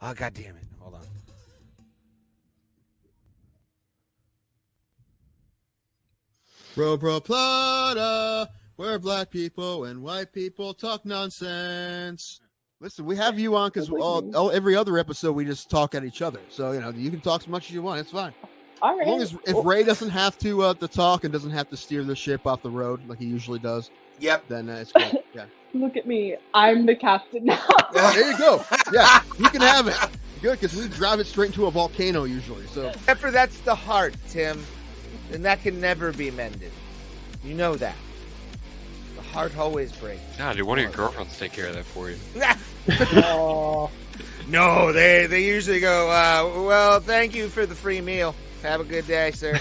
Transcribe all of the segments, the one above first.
Oh, God damn it. Hold on. Bro Plata, where black people and white people talk nonsense. Listen, we have you on because every other episode we just talk at each other. So, you can talk as much as you want. It's fine. All right. As long as if Ray doesn't have to talk and doesn't have to steer the ship off the road like he usually does, then it's good. Yeah. Look at me. I'm the captain now. There you go. Yeah, you can have it. Good, because we drive it straight into a volcano usually. So, Except for that's the heart, Tim. And that can never be mended. You know that. The heart always breaks. Nah, dude, one of your girlfriends take care of that for you. Oh. No, they usually go, well, thank you for the free meal. Have a good day, sir.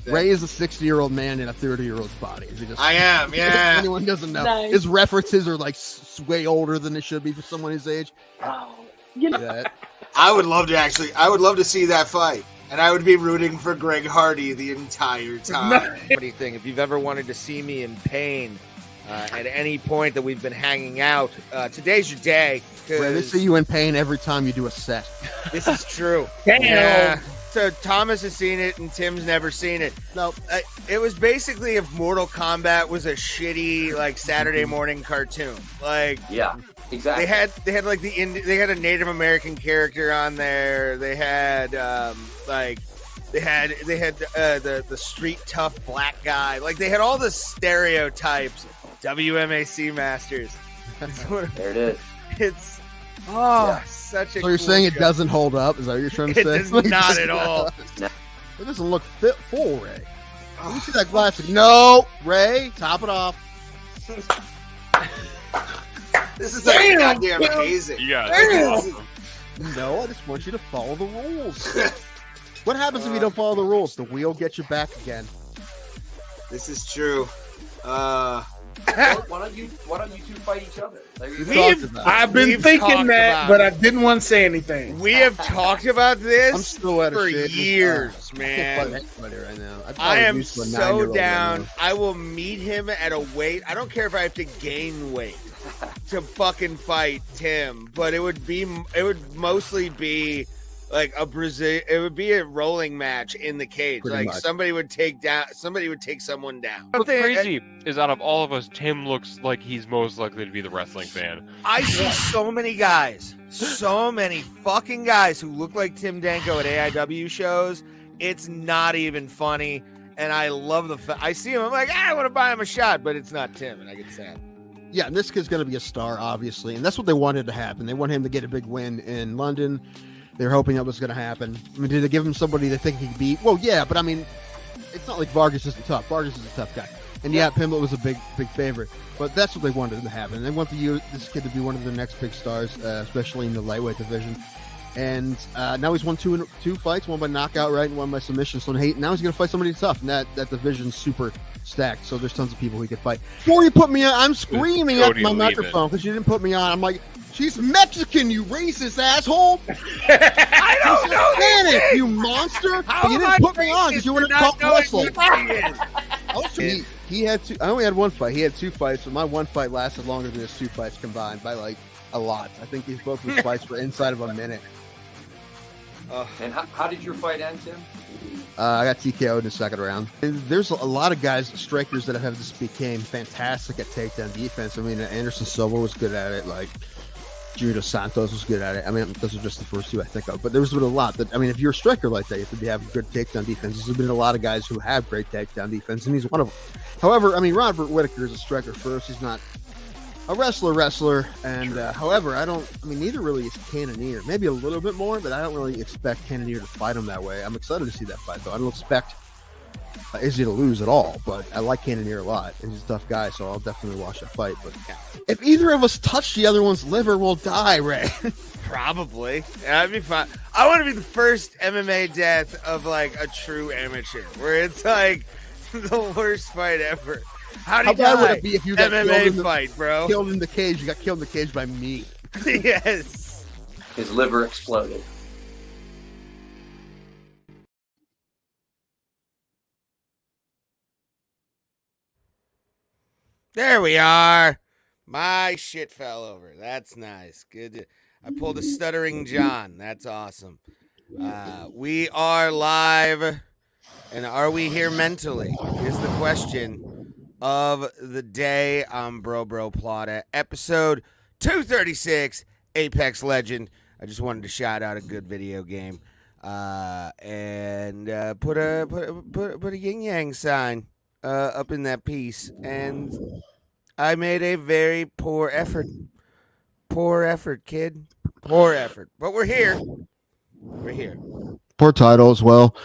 Ray is a 60-year-old man in a 30-year-old's body. I am, yeah. If anyone doesn't know. Nice. His references are like way older than they should be for someone his age. Oh, you know, Yeah. I would love to see that fight. And I would be rooting for Greg Hardy the entire time. Funny thing, if you've ever wanted to see me in pain at any point that we've been hanging out, today's your day. Ray, they see you in pain every time you do a set. This is true. Damn. Yeah. So Thomas has seen it and Tim's never seen it. No, It was basically if Mortal Kombat was a shitty like Saturday morning cartoon. Like Yeah, exactly. they had like they had a Native American character on there. They had the street tough black guy. Like they had all the stereotypes. WMAC masters. There it is. It's such a. so you're cool saying it show. doesn't hold up? Is that what you're trying to It say? does not at all. It doesn't look fit full, Ray. Let me see that glass. No, Ray, top it off. This is like goddamn amazing. You got No, I just want you to follow the rules. What happens if you don't follow the rules? The wheel gets you back again. This is true. Why don't you two fight each other? There you go. Talked about it. I've been We've thinking talked that, about but it. I didn't want to say anything. We have talked about I'm this still at a for shit. years, I can't man. fight anybody right now. I'd I probably am lose to a so 9-year-old right down. now. I will meet him at a weight. I don't care if I have to gain weight to fucking fight Tim, but it would mostly be like it would be a rolling match in the cage. Pretty like much. somebody would take someone down. What's crazy is out of all of us, Tim looks like he's most likely to be the wrestling fan. I see so many guys, so many fucking guys who look like Tim Danko at AIW shows. It's not even funny. And I love I see him, I'm like, I want to buy him a shot, but it's not Tim, and I get sad. Yeah, and this kid's going to be a star, obviously. And that's what they wanted to happen. They want him to get a big win in London. They're hoping that was going to happen. I mean, did they give him somebody they think he could beat? Well, yeah, but I mean, it's not like Vargas isn't tough. Vargas is a tough guy. And yeah, Pimblett was a big favorite. But that's what they wanted to happen. They want this kid to be one of their next big stars, especially in the lightweight division. And now he's won two fights, one by knockout, right, and one by submission. So now he's going to fight somebody tough. And that division's super stacked. So there's tons of people he could fight. Before you put me on, I'm screaming at Cody my Lehman. microphone because you didn't put me on. I'm like, she's Mexican, you racist asshole. I don't know Spanish, you monster. How But you am didn't I put me on because you were racist not for not talk knowing wrestling. who he is? He had two. I only had one fight. He had two fights, but my one fight lasted longer than his two fights combined by like a lot. I think both of his fights were inside of a minute. And how did your fight end, Tim? I got TKO'd in the second round. And there's a lot of guys, strikers that have just became fantastic at takedown defense. I mean, Anderson Silva was good at it. Like Junior Santos was good at it. I mean, those are just the first two I think of. But there's been a lot that, I mean, if you're a striker like that, you have to have good takedown defense. There's been a lot of guys who have great takedown defense, and he's one of them. However, I mean, Robert Whittaker is a striker first. He's not a wrestler. And however, neither really is Cannonier. Maybe a little bit more, but I don't really expect Cannonier to fight him that way. I'm excited to see that fight, though. I don't expect Izzy to lose at all, but I like Cannonier a lot, and he's a tough guy, so I'll definitely watch that fight. But if either of us touch the other one's liver, we'll die, Ray. Probably. That'd be fun. I want to be the first MMA death of like a true amateur, where it's like the worst fight ever. How bad would it be if you got killed MMA in the fight, bro? Killed in the cage. You got killed in the cage by me. Yes. His liver exploded. There we are. My shit fell over. That's nice. Good. I pulled a stuttering John. That's awesome. We are live, and are we here mentally? Is the question of the day on Bro Bro Plata, episode 236, Apex Legend. I just wanted to shout out a good video game, and put a yin yang sign up in that piece, and I made a very poor effort. Poor effort, kid. Poor effort. But we're here. We're here. Poor title as well.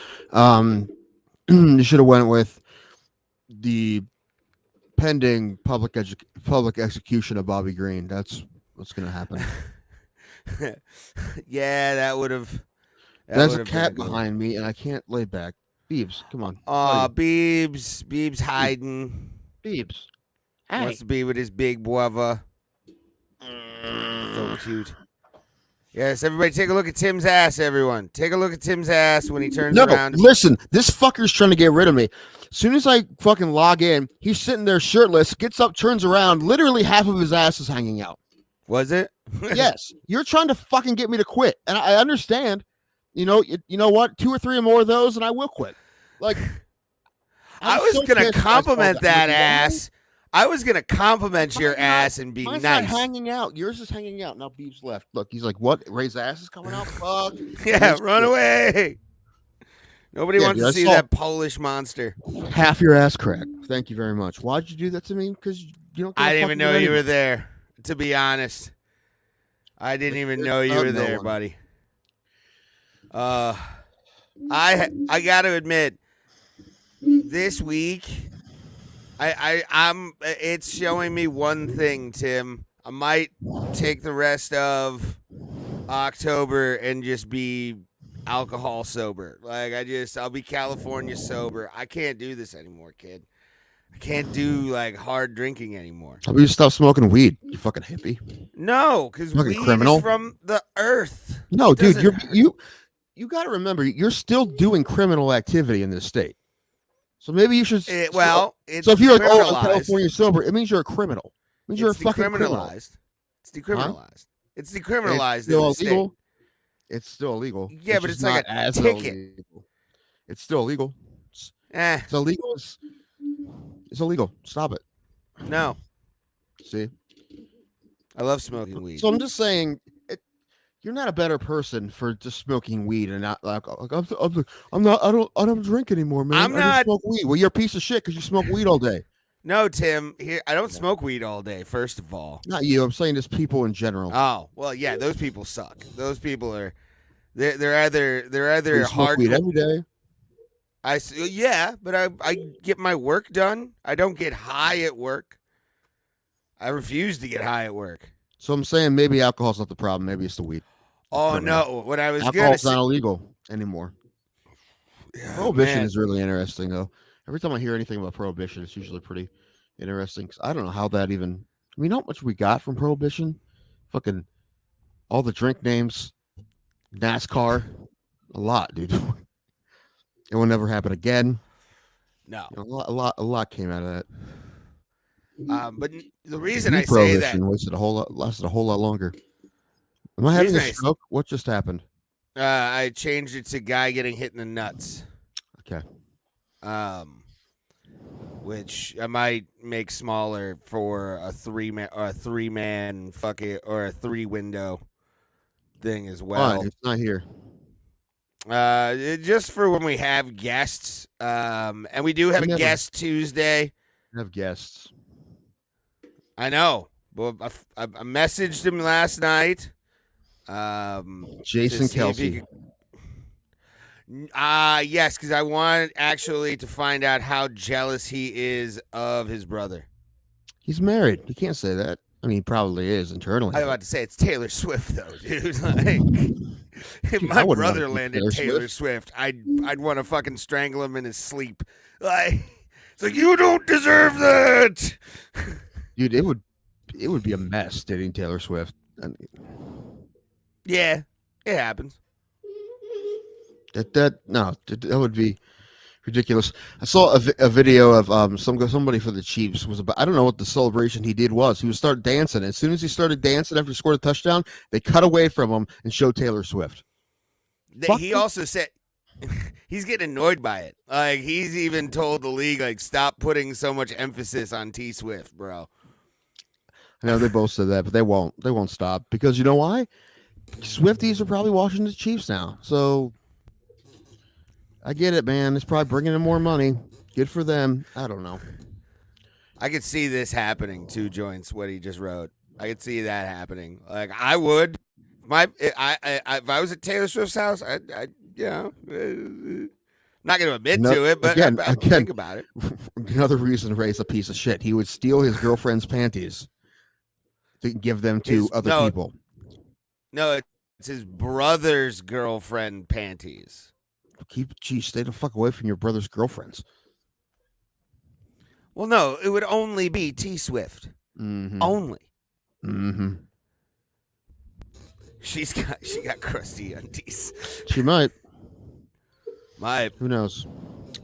You should have went with the pending public execution of Bobby Green. That's what's going to happen. Yeah, that would have. There's a cat behind me, and I can't lay back. Beebs, come on. Beebs hiding. Beebs. Wants to be with his big brother. So cute. Yes, everybody take a look at Tim's ass, everyone. Take a look at Tim's ass when he turns around. Listen, this fucker's trying to get rid of me. As soon as I fucking log in, he's sitting there shirtless, gets up, turns around, literally half of his ass is hanging out. Was it? Yes. You're trying to fucking get me to quit. And I understand. You know what? 2 or 3 or more of those, and I will quit. Like, I was going to compliment that ass. I was going to compliment your ass and be nice. Not hanging out. Yours is hanging out. Now Beeb's left. Look, he's like, what? Ray's ass is coming out? Fuck. Yeah, run away. Nobody wants to see that Polish monster. Half your ass crack. Thank you very much. Why'd you do that to me? Because you don't. I didn't even know you were there, to be honest. I didn't even know you were there, buddy. I got to admit, this week, I'm it's showing me one thing, Tim. I might take the rest of October and just be alcohol sober. Like I'll be California sober. I can't do this anymore, kid. I can't do like hard drinking anymore. How about you stop smoking weed, you fucking hippie? No, because weed criminal is from the earth. No, dude, you got to remember, you're still doing criminal activity in this state. So maybe you should. It's so if you're like, California sober, it means you're a criminal. It means you're a fucking criminal. It's decriminalized. Huh? It's decriminalized. It's still illegal. It's still illegal. Yeah, but it's like a ticket. Illegal. It's still illegal. It's illegal. It's illegal. Stop it. No. See? I love smoking weed. So I'm just saying, you're not a better person for just smoking weed and not like I'm not. I don't drink anymore, man. I don't smoke weed. Well, you're a piece of shit because you smoke weed all day. No, Tim. Here, I don't smoke weed all day. First of all, not you. I'm saying just people in general. Oh well, yeah. Those people suck. Those people are. They're either hard weed every day. But I get my work done. I don't get high at work. I refuse to get high at work. So I'm saying maybe alcohol's not the problem. Maybe it's the weed. Oh no! What I was alcohol's not illegal anymore. Prohibition is really interesting, though. Every time I hear anything about prohibition, it's usually pretty interesting. I don't know how that even. I mean, how much we got from prohibition? Fucking all the drink names, NASCAR, a lot, dude. It will never happen again. No, a lot came out of that. But the reason I say that lasted a whole lot longer. Am I having a stroke? What just happened? I changed it to guy getting hit in the nuts. Okay. Which I might make smaller for a three man fuck it or a 3-window thing as well. It's not here. Just for when we have guests. And we do have a guest Tuesday. We have guests. I know. Well, I messaged him last night. Jason Kelsey. Yes, because I wanted actually to find out how jealous he is of his brother. He's married. You can't say that. I mean, he probably is internally. I was about to say it's Taylor Swift, though, dude. Like, if my brother landed Taylor Swift, I'd want to fucking strangle him in his sleep. Like, it's like, you don't deserve that. Dude, it would be a mess dating Taylor Swift. Yeah, it happens. That would be Ridiculous. I saw a video of somebody for the Chiefs was about. I don't know what the celebration he did was. He would start dancing. As soon as he started dancing after he scored a touchdown, they cut away from him and showed Taylor Swift. He also said he's getting annoyed by it. Like he's even told the league, like, stop putting so much emphasis on T Swift, bro. I know they both said that, but they won't. They won't stop because you know why? Swifties are probably watching the Chiefs now, so I get it, man. It's probably bringing in more money. Good for them. I don't know. I could see this happening. 2 joints. What he just wrote. I could see that happening. Like I would. If I was at Taylor Swift's house, I not going to admit to it, but again, I'd think about it. Another reason Ray's a piece of shit. He would steal his girlfriend's panties to give them to other people. No, it's his brother's girlfriend panties. Stay the fuck away from your brother's girlfriends. Well, no, it would only be T Swift. Mm-hmm. Only. Mm-hmm. She got crusty undies. She might. Who knows?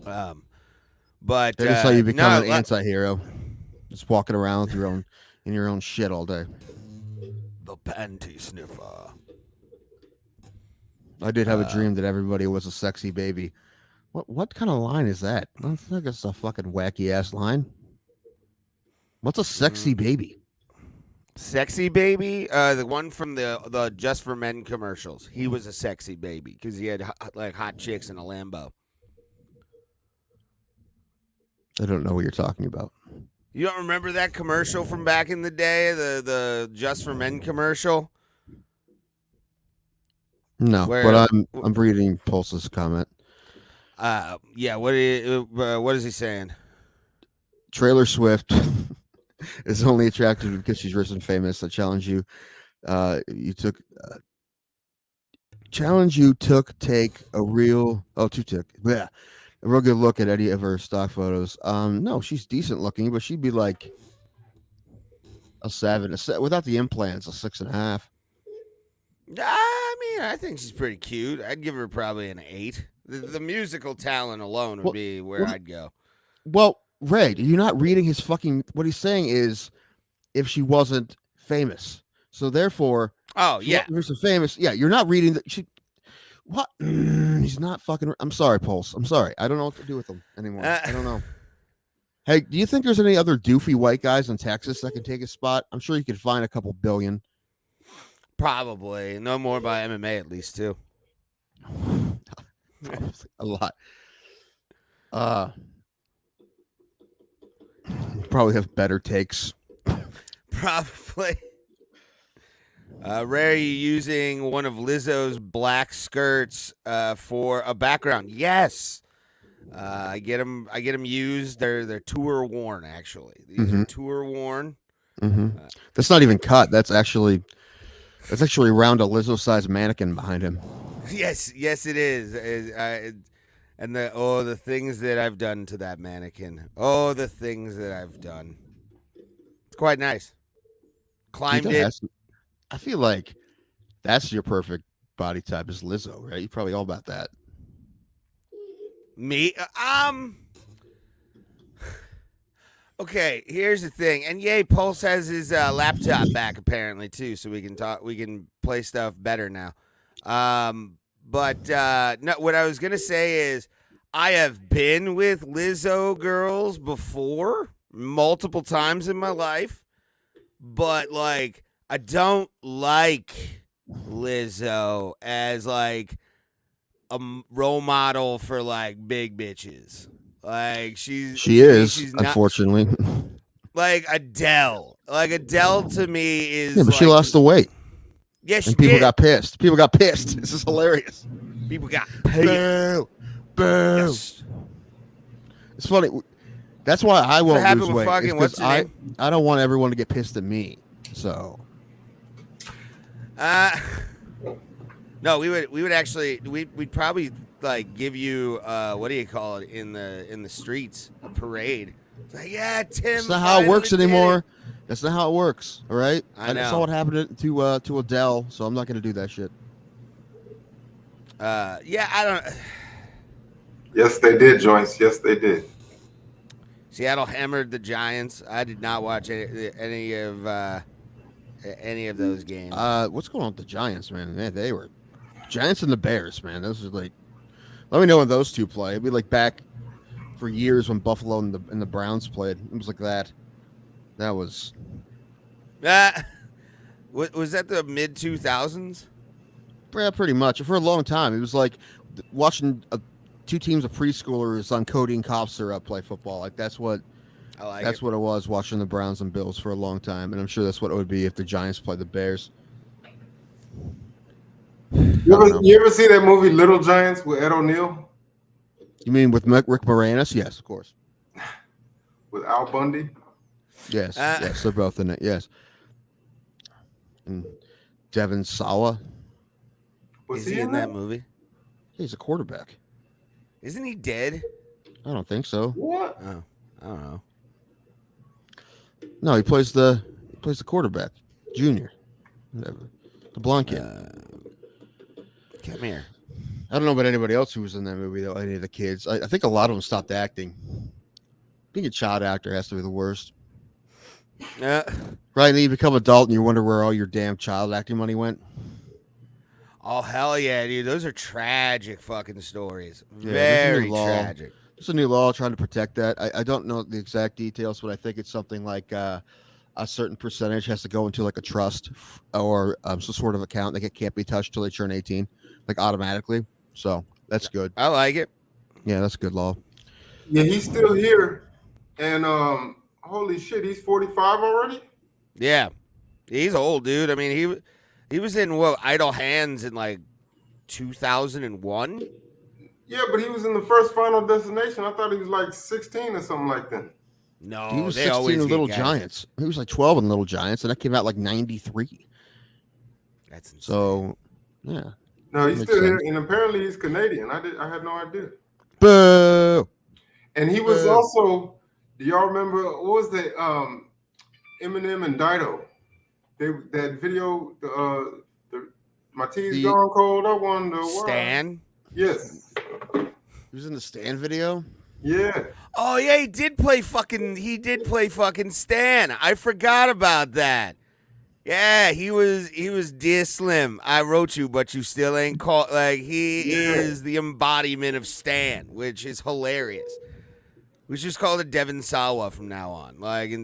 But that's how you become an anti-hero. Just walking around with your own shit all day. The panty sniffer. I did have a dream that everybody was a sexy baby. What kind of line is that? I think it's a fucking wacky ass line. What's a sexy baby? Sexy baby, the one from the Just for Men commercials. He was a sexy baby because he had like hot chicks in a Lambo. I don't know what you're talking about. You don't remember that commercial from back in the day, the Just for Men commercial? No, but I'm reading Pulse's comment. Yeah. What is he saying? Taylor Swift is only attractive because she's rich and famous. I challenge you. Take a real good look at any of her stock photos. No, she's decent looking, but she'd be like a 7, without the implants, a 6.5. I mean, I think she's pretty cute. I'd give her probably an 8. The musical talent alone would be where I'd go. Well, Ray, you're not reading his fucking. What he's saying is, if she wasn't famous, so therefore, you're so famous. Yeah, you're not reading that. What? He's not fucking. I'm sorry, Pulse. I'm sorry. I don't know what to do with him anymore. I don't know. Hey, do you think there's any other doofy white guys in Texas that can take his spot? I'm sure you could find a couple billion. Probably. No more by MMA, at least, too. A lot. Probably have better takes. Probably. Ray, are you using one of Lizzo's black skirts for a background? Yes. I get them used. They're tour worn, actually. These are tour worn. Mm-hmm. That's not even cut. That's actually around a Lizzo-sized mannequin behind him. Yes, it is. And the things that I've done to that mannequin. Oh, the things that I've done. It's quite nice. Climbed it. I feel like that's your perfect body type is Lizzo, right? You're probably all about that. Me? Okay, here's the thing. And yay, Pulse has his laptop back apparently too, so we can play stuff better now. But no, what I was gonna say is I have been with Lizzo girls before, multiple times in my life, but like I don't like Lizzo as like a role model for like big bitches. Like she is not, unfortunately. Like Adele. Like Adele to me is. Yeah, but she lost the weight. Yes, and people got pissed. People got pissed. This is hilarious. People got pissed. Boo. Yes. It's funny. That's why I won't lose weight. Because I don't want everyone to get pissed at me. So. No, we'd probably like give you what do you call it in the streets, a parade. It's like, yeah, Tim. That's not how it works anymore. That's not how it works. All right. I know. saw what happened to Adele, so I'm not going to do that shit. Yeah, I don't. Yes, they did, Joyce. Yes, they did. Seattle hammered the Giants. I did not watch any of those games. What's going on with the Giants, man? Man, they were Giants and the Bears, man. Those are like, let me know when those two play. It'd be like back for years when Buffalo and the Browns played. It was like that. That was Was that the mid 2000s? yeah, pretty much for a long time. It was like watching two teams of preschoolers on codeine cough syrup play football. Like that's what it was, watching the Browns and Bills for a long time, and I'm sure that's what it would be if the Giants played the Bears. You ever see that movie Little Giants with Ed O'Neill? You mean with Rick Moranis? Yes, of course. With Al Bundy? Yes, yes, they're both in it. Yes, and Devin Sawa. Is he in that movie? He's a quarterback. Isn't he dead? I don't think so. What? Oh, I don't know. No, he plays the quarterback, junior, whatever, the blonde kid. Come here. I don't know about anybody else who was in that movie though. Any of the kids, I think a lot of them stopped acting. Being a child actor has to be the worst. Right, and then you become adult and you wonder where all your damn child acting money went. Oh hell yeah, dude! Those are tragic fucking stories. Yeah, Very tragic. There's a new law trying to protect that. I don't know the exact details, but I think it's something like a certain percentage has to go into like a trust or some sort of account that can't be touched till they turn 18, like automatically. So that's good. I like it. Yeah, that's a good law. Yeah, he's still here, and holy shit, he's 45 already. Yeah, he's old, dude. I mean, he was in Idle Hands in like 2001. Yeah, but he was in the first Final Destination. I thought he was like 16 or something like that. No, he was they 16 always in get Little guys. Giants. He was like 12 in Little Giants, and that came out like 93. That's insane. So, yeah. No, he's Makes still sense. here, and apparently he's Canadian. I had no idea. Boo! And he was also. Do y'all remember what was that? Eminem and Dido. That video. My tea's gone cold. I wonder why. Stan. Yes. He was in the Stan video. Yeah. Oh yeah, he did play fucking Stan. I forgot about that. Yeah, he was Dear Slim. I wrote you, but you still ain't called. Like he is the embodiment of Stan, which is hilarious. We should just call it Devin Sawa from now on,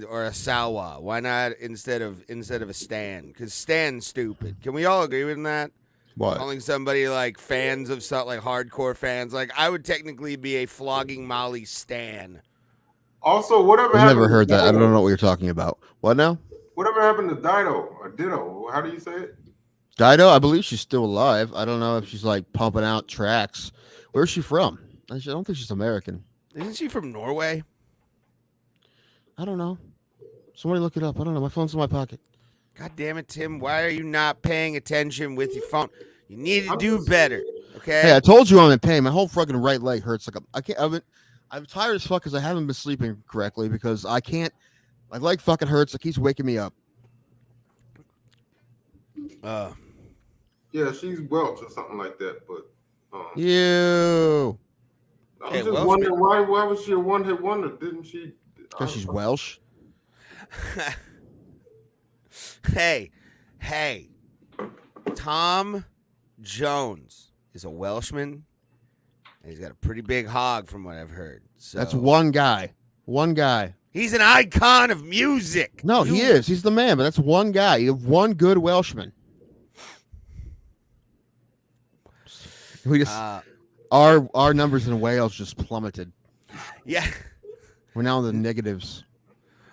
or a Sawa. Why not instead of a Stan? Because Stan's stupid. Can we all agree with that? What? Calling somebody like fans of something, like hardcore fans. Like I would technically be a flogging Molly Stan. Also, whatever I've happened never heard to that. I Dido? don't know what you're talking about. What now? Whatever happened to Dido or Ditto? How do you say it? Dido, I believe she's still alive. I don't know if she's like pumping out tracks. Where's she from? I don't think she's American. Isn't she from Norway? I don't know. Somebody look it up. I don't know. My phone's in my pocket. God damn it, Tim. Why are you not paying attention with your phone? You need to do better. Okay. Hey, I told you I'm in pain. My whole fucking right leg hurts. I can't. I'm tired as fuck because I haven't been sleeping correctly because I can't. My leg fucking hurts. It keeps waking me up. Yeah, she's Welsh or something like that. But You. I'm Hey, just Welsh wondering why was she a one-hit wonder? Didn't she? Because she's Welsh. Hey. Tom Jones is a Welshman, and he's got a pretty big hog from what I've heard. So That's one guy. One guy. he's an icon of music. No, he is. He's the man, but that's one guy. You have one good Welshman. We just our numbers in Wales just plummeted. Yeah. We're now in the negatives.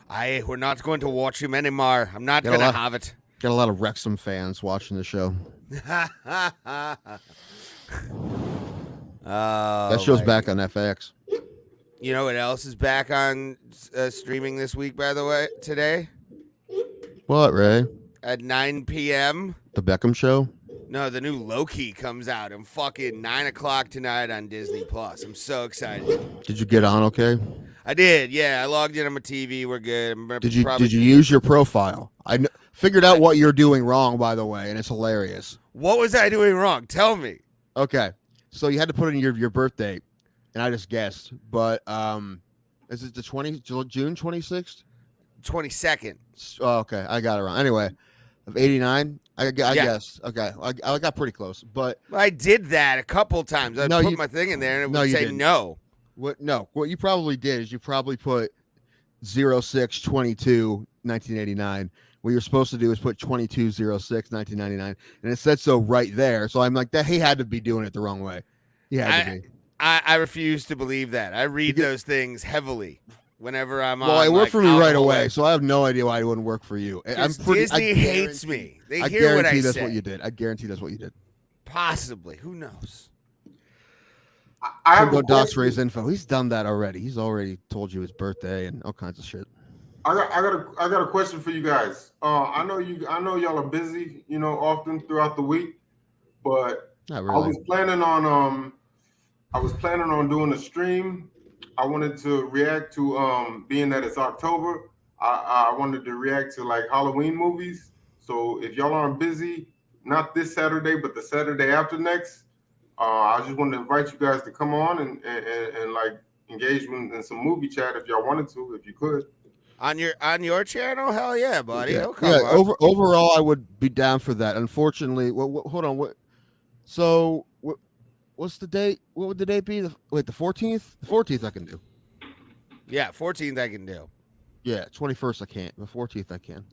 We're not going to watch him anymore. I'm not Got a going to lot- have it. Got a lot of Wrexham fans watching the show. That show's back on FX. You know what else is back on streaming this week, by the way, today? What, Ray? At 9 p.m. The Beckham show? No, the new Loki comes out at fucking 9 o'clock tonight on Disney Plus. I'm so excited. Did you get on okay? I did, yeah. I logged in on my TV. We're good. I'm gonna Did you probably... did you use your profile? Figured out what you're doing wrong, by the way, and it's hilarious. What was I doing wrong? Tell me. Okay, so you had to put in your birth date, and I just guessed. But is it the June 26th? 22nd. Oh, okay, I got it wrong. Anyway, of 89, I guessed. Okay, I got pretty close. But I did that a couple times. I No, put you- my thing in there and it no, would you say didn't. no. what you probably did is you probably put 06/22 1989. What you're supposed to do is put 22/06 1999, and it said so right there. So I'm like, that he had to be doing it the wrong way. He had to be. I refuse to believe that. I read You get- those things heavily whenever I'm on. Well, it worked like, for me right alcohol. away, so I have no idea why it wouldn't work for you. I 'Cause Disney hates guarantee- me. They I hear what guarantee I that's say. what you did. I guarantee that's what you did. Possibly. Who knows? I have a Don't dox question. raise info. He's done that already. He's already told you his birthday and all kinds of shit. I got a question for you guys. I know y'all are busy, often throughout the week, but Not I really. was planning on doing a stream. I wanted to react to being that it's October. I wanted to react to like Halloween movies. So if y'all aren't busy, not this Saturday, but the Saturday after next, I just wanted to invite you guys to come on and like engage in some movie chat if y'all wanted to, if you could. On your channel? Hell yeah, buddy. Yeah, He'll come on. overall, I would be down for that. Unfortunately, hold on. What's the date? What would the date be? The 14th? The 14th I can do. Yeah, 14th I can do. Yeah, 21st I can't. The 14th I can.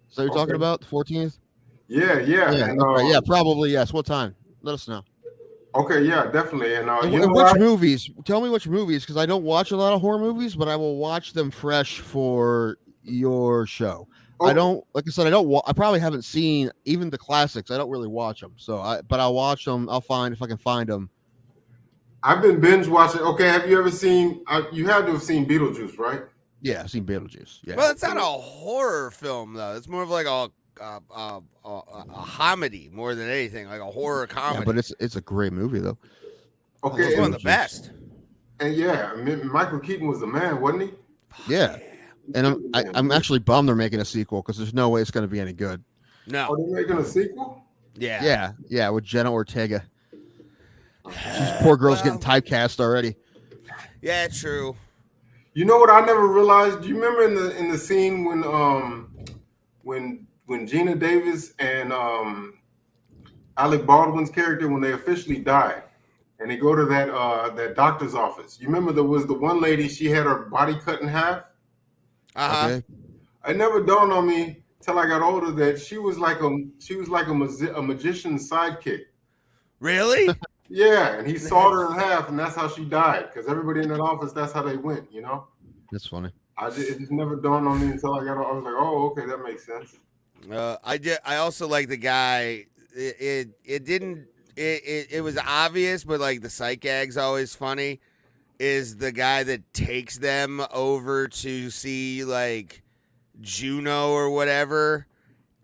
So you're Okay. talking about the 14th? Yeah. And, Okay, yeah, probably yes. What time? Let us know. Okay, yeah, definitely. And And you know which what? movies? Tell me which movies, because I don't watch a lot of horror movies, but I will watch them fresh for your show. Oh. I don't, like I said, I probably haven't seen even the classics. I don't really watch them, but I'll watch them. I'll find if I can find them. I've been binge watching. Okay, have you ever seen? You had to have seen Beetlejuice, right? Yeah, I've seen Beetlejuice. Yeah, Well, it's not a horror film though. It's more of like a comedy more than anything, like a horror comedy. yeah, but it's a great movie though. Okay, It's one of and, the best. and yeah, I mean, Michael Keaton was the man, wasn't he? Yeah, and I'm actually bummed they're making a sequel because there's no way it's going to be any good. Are No. they making a sequel? Yeah. Yeah, with Jenna Ortega. She's poor girl's getting typecast already. Yeah, true. You know what I never realized? Do you remember in the scene when Gina Davis and Alec Baldwin's character, when they officially died and they go to that doctor's office? You remember there was the one lady, she had her body cut in half? Uh-huh. Okay. It never dawned on me till I got older that she was like a magician's sidekick. Really? Yeah, and he sawed her in half, and that's how she died. Because everybody in that office, that's how they went. That's funny. It just never dawned on me until I was like, oh, okay, that makes sense. I also like the guy. It was obvious, but like the sight gag's always funny. Is the guy that takes them over to see like Juno or whatever,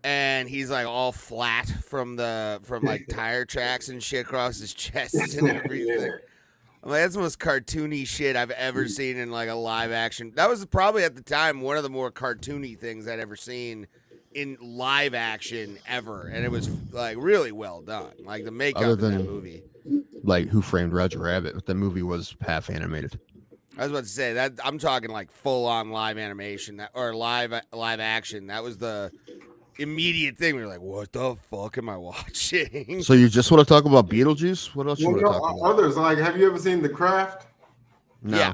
and he's like all flat from like tire tracks and shit across his chest and everything. Yeah. I'm like, that's the most cartoony shit I've ever seen in like a live action. That was probably at the time one of the more cartoony things I'd ever seen in live action ever, and it was like really well done. Like the makeup Other in that than- movie. Like Who Framed Roger Rabbit, but the movie was half animated. I was about to say that I'm talking like full on live animation or live action. That was the immediate thing. We were like, what the fuck am I watching? So you just want to talk about Beetlejuice? What else you Well, want to talk about? others, like, have you ever seen The Craft? No. Yeah.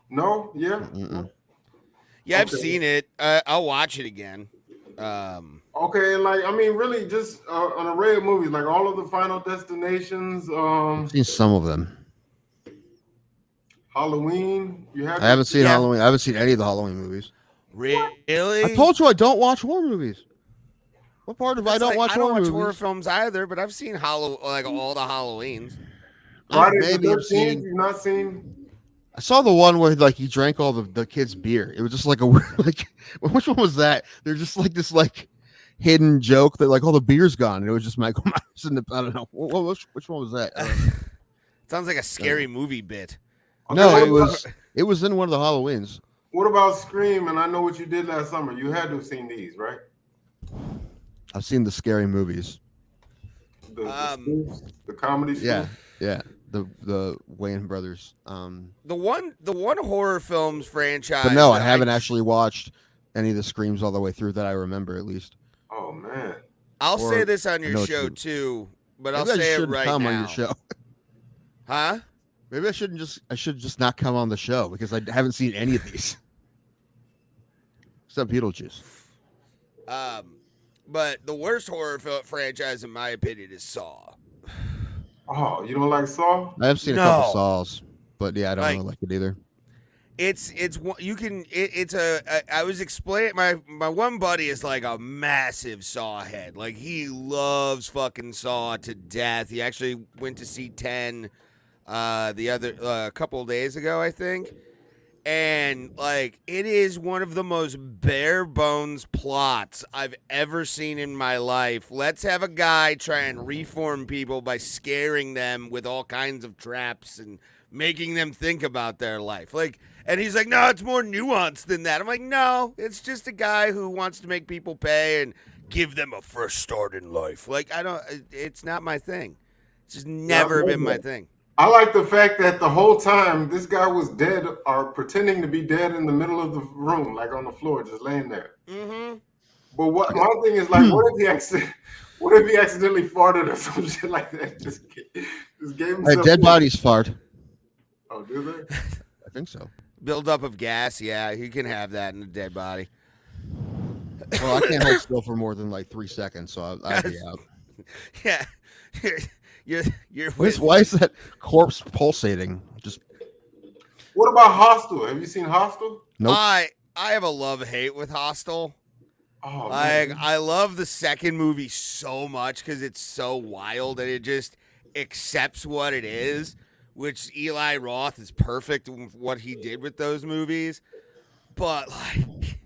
No? Yeah? Mm-mm. Yeah, I've Okay. seen it. I'll watch it again. Okay, and like, I mean, really just an array of movies, like all of the Final Destinations, I've seen some of them. Halloween. You have I haven't seen Yeah. Halloween. I haven't seen any of the Halloween movies. Really? I told you I don't watch horror movies. What part of I It's don't like, watch I don't horror watch movies? horror films either, but I've seen like all the Halloweens. Friday the Maybe I've 13th, seen. you've not seen? I saw the one where like he drank all the kids' beer. It was just like a like. Which one was that? They're just like this like hidden joke that like all the beer's gone, and it was just Michael Myers in the. I don't know. Which one was that? Sounds like a scary movie bit. No, Okay, it was in one of the Halloweens. What about Scream? And I Know What You Did Last Summer. You had to have seen these, right? I've seen the scary movies. The comedy. Yeah, spoofs? yeah. the Wayans brothers. The one horror films franchise. But no, I that haven't actually watched any of the Screams all the way through that I remember at least. Oh man. I'll Or- say this on I your know show it's- too, but I'll Maybe I say it shouldn't right come now. on your show. Huh? Maybe I should just not come on the show because I haven't seen any of these. Except Beetlejuice. But the worst horror franchise, in my opinion, is Saw. Oh, you don't like Saw? I have seen a couple Saws, but yeah, I don't really like it either. I was explaining, my one buddy is like a massive Saw head. Like, he loves fucking Saw to death. He actually went to see 10 a couple of days ago, I think. And like, it is one of the most bare bones plots I've ever seen in my life. Let's have a guy try and reform people by scaring them with all kinds of traps and making them think about their life. Like, and he's like, no, it's more nuanced than that. I'm like, no, it's just a guy who wants to make people pay and give them a fresh start in life. Like, it's not my thing. It's just never been my thing. I like the fact that the whole time this guy was dead or pretending to be dead in the middle of the room, like on the floor, just laying there. Mm-hmm. But what my thing is like, what if he accidentally farted or some shit like that? Just gave himself. Dead bodies fart. Oh, do they? I think so. Buildup of gas, yeah, you can have that in a dead body. Well, I can't hold still for more than like 3 seconds, so I'll be out. Yeah. You're Why is that corpse pulsating? Just What about Hostel? Have you seen Hostel? nope. I have a love-hate with Hostel. Oh, Like, man. I love the second movie so much because it's so wild and it just accepts what it is, which Eli Roth is perfect with what he did with those movies. But, like,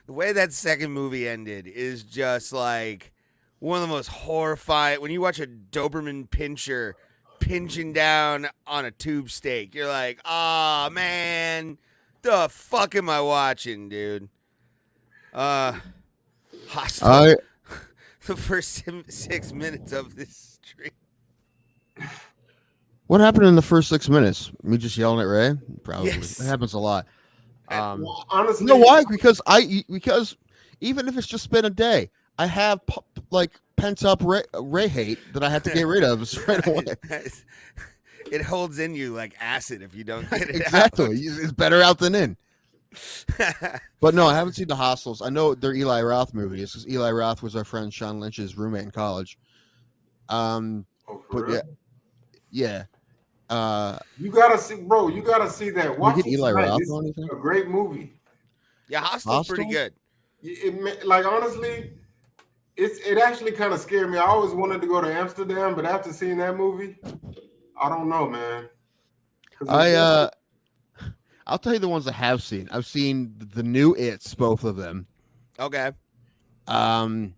the way that second movie ended is just, like, one of the most horrifying. When you watch a Doberman pinscher pinching down on a tube steak, you're like, oh, man, the fuck am I watching, dude? Hostile. The first 6 minutes of this stream. What happened in the first 6 minutes? Me just yelling at Ray? Probably. Yes. It happens a lot. Well, honestly, You know why? Because even if it's just been a day, I have pent up Ray hate that I have to get rid of straight away. It holds in you like acid if you don't get it Exactly. It's better out than in. out. But no, I haven't seen the Hostels. I know they're Eli Roth movies because Eli Roth was our friend Sean Lynch's roommate in college. Oh, for But real? yeah. You gotta see, bro. You gotta see that. Watch get it Eli tonight. Roth It's on anything? a great movie. Yeah, Hostel's pretty Hostel? good. Like honestly, it actually kind of scared me. I always wanted to go to Amsterdam, but after seeing that movie, I don't know, man. I'll tell you the ones I have seen. I've seen the new It's, both of them. Okay. I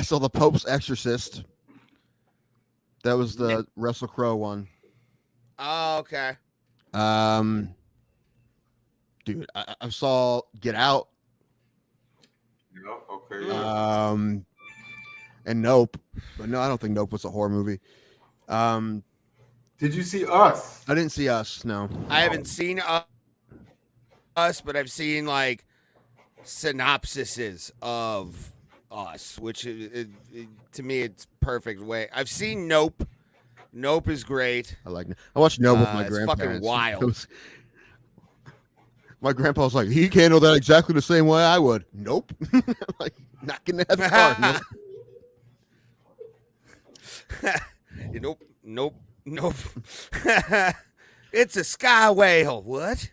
saw the Pope's Exorcist. That was the Russell Crowe one. Oh, okay. Dude, I saw Get Out. Yeah, okay. And Nope. But no, I don't think Nope was a horror movie. Did you see Us? I didn't see Us, no. I haven't seen Us, but I've seen like synopsises of Us, which to me it's perfect way. I've seen Nope. Nope is great. I watched Nope with my It's grandparents. fucking wild. My grandpa was like, he handled that exactly the same way I would. Nope. Like, not getting out of the car. Nope. Nope. It's a sky whale. What?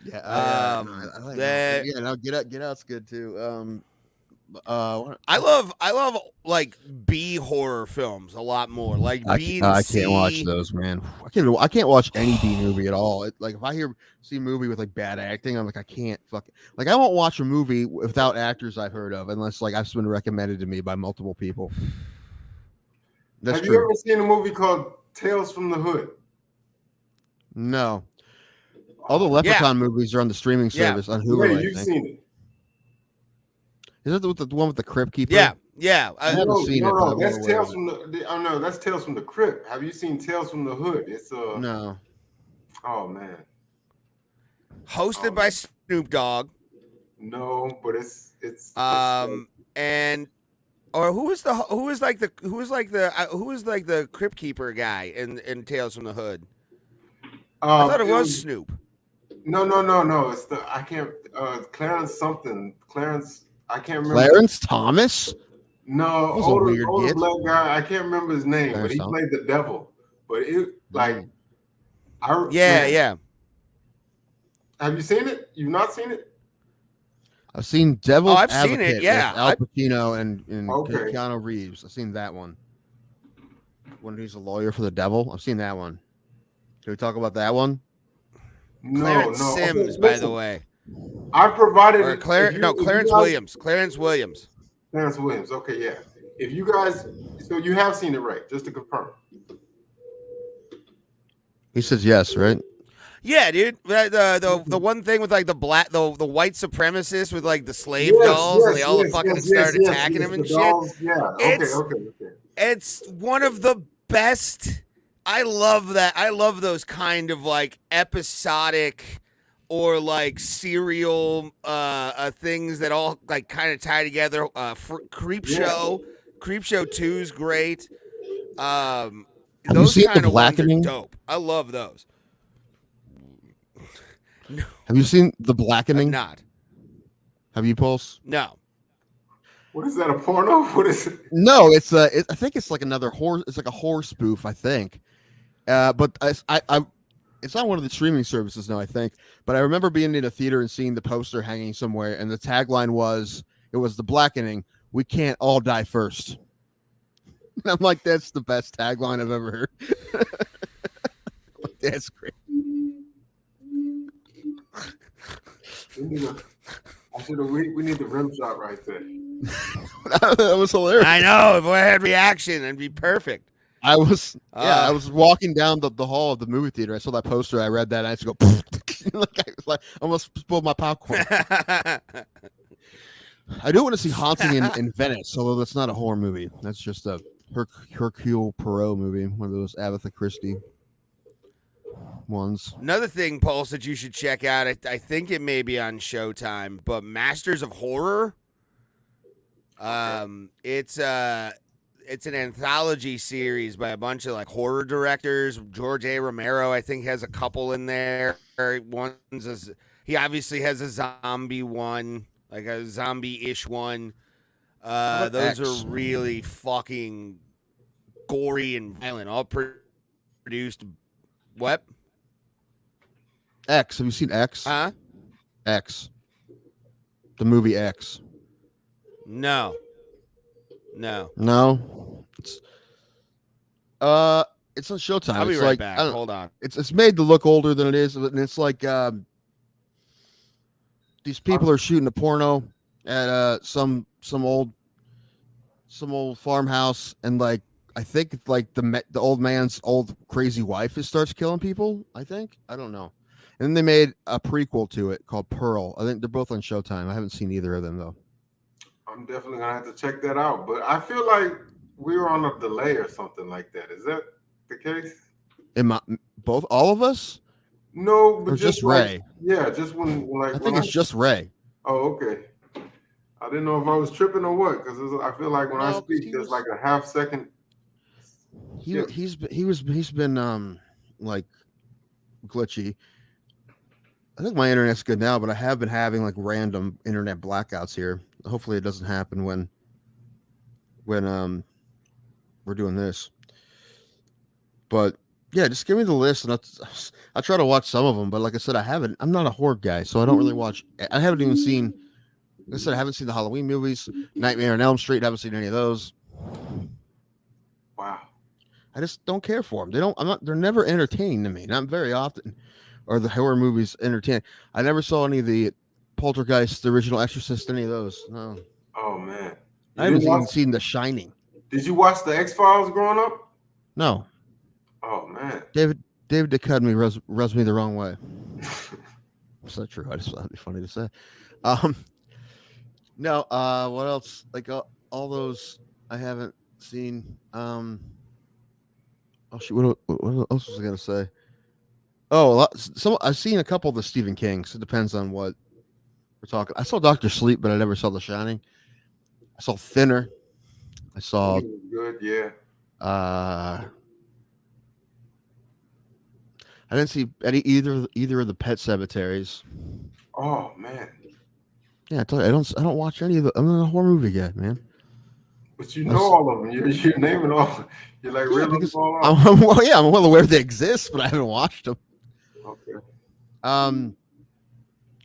Yeah. I like that- Nope. Yeah, no, Get Out's good too. I love like B horror films a lot more. Like B and I C. can't watch those, man. I can't watch any B movie at all. Like if I see a movie with like bad acting, I'm like, I can't like I won't watch a movie without actors I've heard of unless like it's been recommended to me by multiple people. That's Have true. you ever seen a movie called Tales from the Hood? No. All the Leprechaun movies are on the streaming service on Hulu. Yeah, I you've think. seen it. Is that the one with the Crypt Keeper? Yeah. Yeah, I haven't seen it, but I'm that's aware Tales of from the. Oh no, that's Tales from the Crypt. Have you seen Tales from the Hood? It's No. Oh man, hosted by Snoop Dogg. no, but it's And or who was like the Crypt Keeper guy in Tales from the Hood? I thought it was Snoop. No. It's the I can't Clarence something. Clarence I can't remember. Clarence Thomas? No, He's a weird older git. black guy. I can't remember his name, Clarence but he Thomas. played the devil. But it like Yeah. Have you seen it? You've not seen it? I've seen Devil's I've Advocate seen it, yeah. with Al Pacino and Okay. Keanu Reeves. I've seen that one. When he's a lawyer for the devil. I've seen that one. Can we talk about that one? Clarence Sims, by the way. I've provided Or Clarence Williams. Clarence Williams. Clarence Williams. Okay, yeah. If you guys, so you have seen it, right? Just to confirm. He says yes, right? Yeah, dude. The one thing with like the white supremacists with like the slave dolls, and they all fucking started attacking him and shit. Dolls. Yeah. Okay. It's one of the best. I love that. I love those kind of like episodic or like serial things that all like kind of tie together. Creep Show 2 is great. Those kind of ones are dope. I love those. No. Have you seen The Blackening? I'm not. Have you, Pulse? No. What is that? A porno? What is it? No, it's I think it's like another horror. It's like a horror spoof, I think. But I it's on one of the streaming services now, I think. But I remember being in a theater and seeing the poster hanging somewhere, and the tagline was, "It was The Blackening. We can't all die first." And I'm like, that's the best tagline I've ever heard. That's great. We need the rim shot right there. That was hilarious. I know. If I had reaction, it'd be perfect. I was walking down the hall of the movie theater. I saw that poster. I read that. And I had to go I almost spilled my popcorn. I do want to see Haunting in Venice, although that's not a horror movie. That's just a Hercule Poirot movie, one of those Agatha Christie ones. Another thing, Pulse, that you should check out. I think it may be on Showtime, but Masters of Horror. It's an anthology series by a bunch of like horror directors. George A. Romero, I think, has a couple in there. He obviously has a zombie one, like a zombie-ish one. Those are really fucking gory and violent. All produced. What? X. Have you seen X? Huh? X. The movie X. No. It's on Showtime. I'll be right back. Hold on. It's made to look older than it is, and it's like these people are shooting a porno at some old farmhouse, and like I think like the old man's old crazy wife starts killing people. I don't know. And then they made a prequel to it called Pearl. I think they're both on Showtime. I haven't seen either of them though. I'm definitely gonna have to check that out. But I feel like we were on a delay or something like that. Is that the case? All of us? No, but or just Ray. Yeah, just when I think it's just Ray. Oh, okay. I didn't know if I was tripping or what, because I feel like when I speak, there's like a half second. He's been like glitchy. I think my internet's good now, but I have been having like random internet blackouts here. Hopefully it doesn't happen when we're doing this. But yeah, just give me the list, and I'll try to watch some of them. But like I said, I'm not a horror guy, so I don't really watch. I haven't even seen. Like I said, I haven't seen the Halloween movies, Nightmare on Elm Street. I haven't seen any of those. Wow. I just don't care for them. They're never entertaining to me. Not very often. Or the horror movies entertaining. I never saw any of the Poltergeist, the original Exorcist, any of those. No. Oh man. I haven't even seen The Shining. Did you watch the X-Files growing up? No. Oh man. David Duchovny rubs me the wrong way. It's not true. I just thought it'd be funny to say. No. What else? Like all those I haven't seen. Oh shoot, what else was I gonna say? Oh, I've seen a couple of the Stephen Kings. It depends on what we're talking. I saw Doctor Sleep, but I never saw The Shining. I saw Thinner. I saw. Good, yeah. I didn't see either of the Pet Cemeteries. Oh man. Yeah, I told you, I don't watch any of the. I'm not a horror movie guy, man. But you know all of them. You're naming all. You're like reeling them all off. I'm well aware they exist, but I haven't watched them. Okay.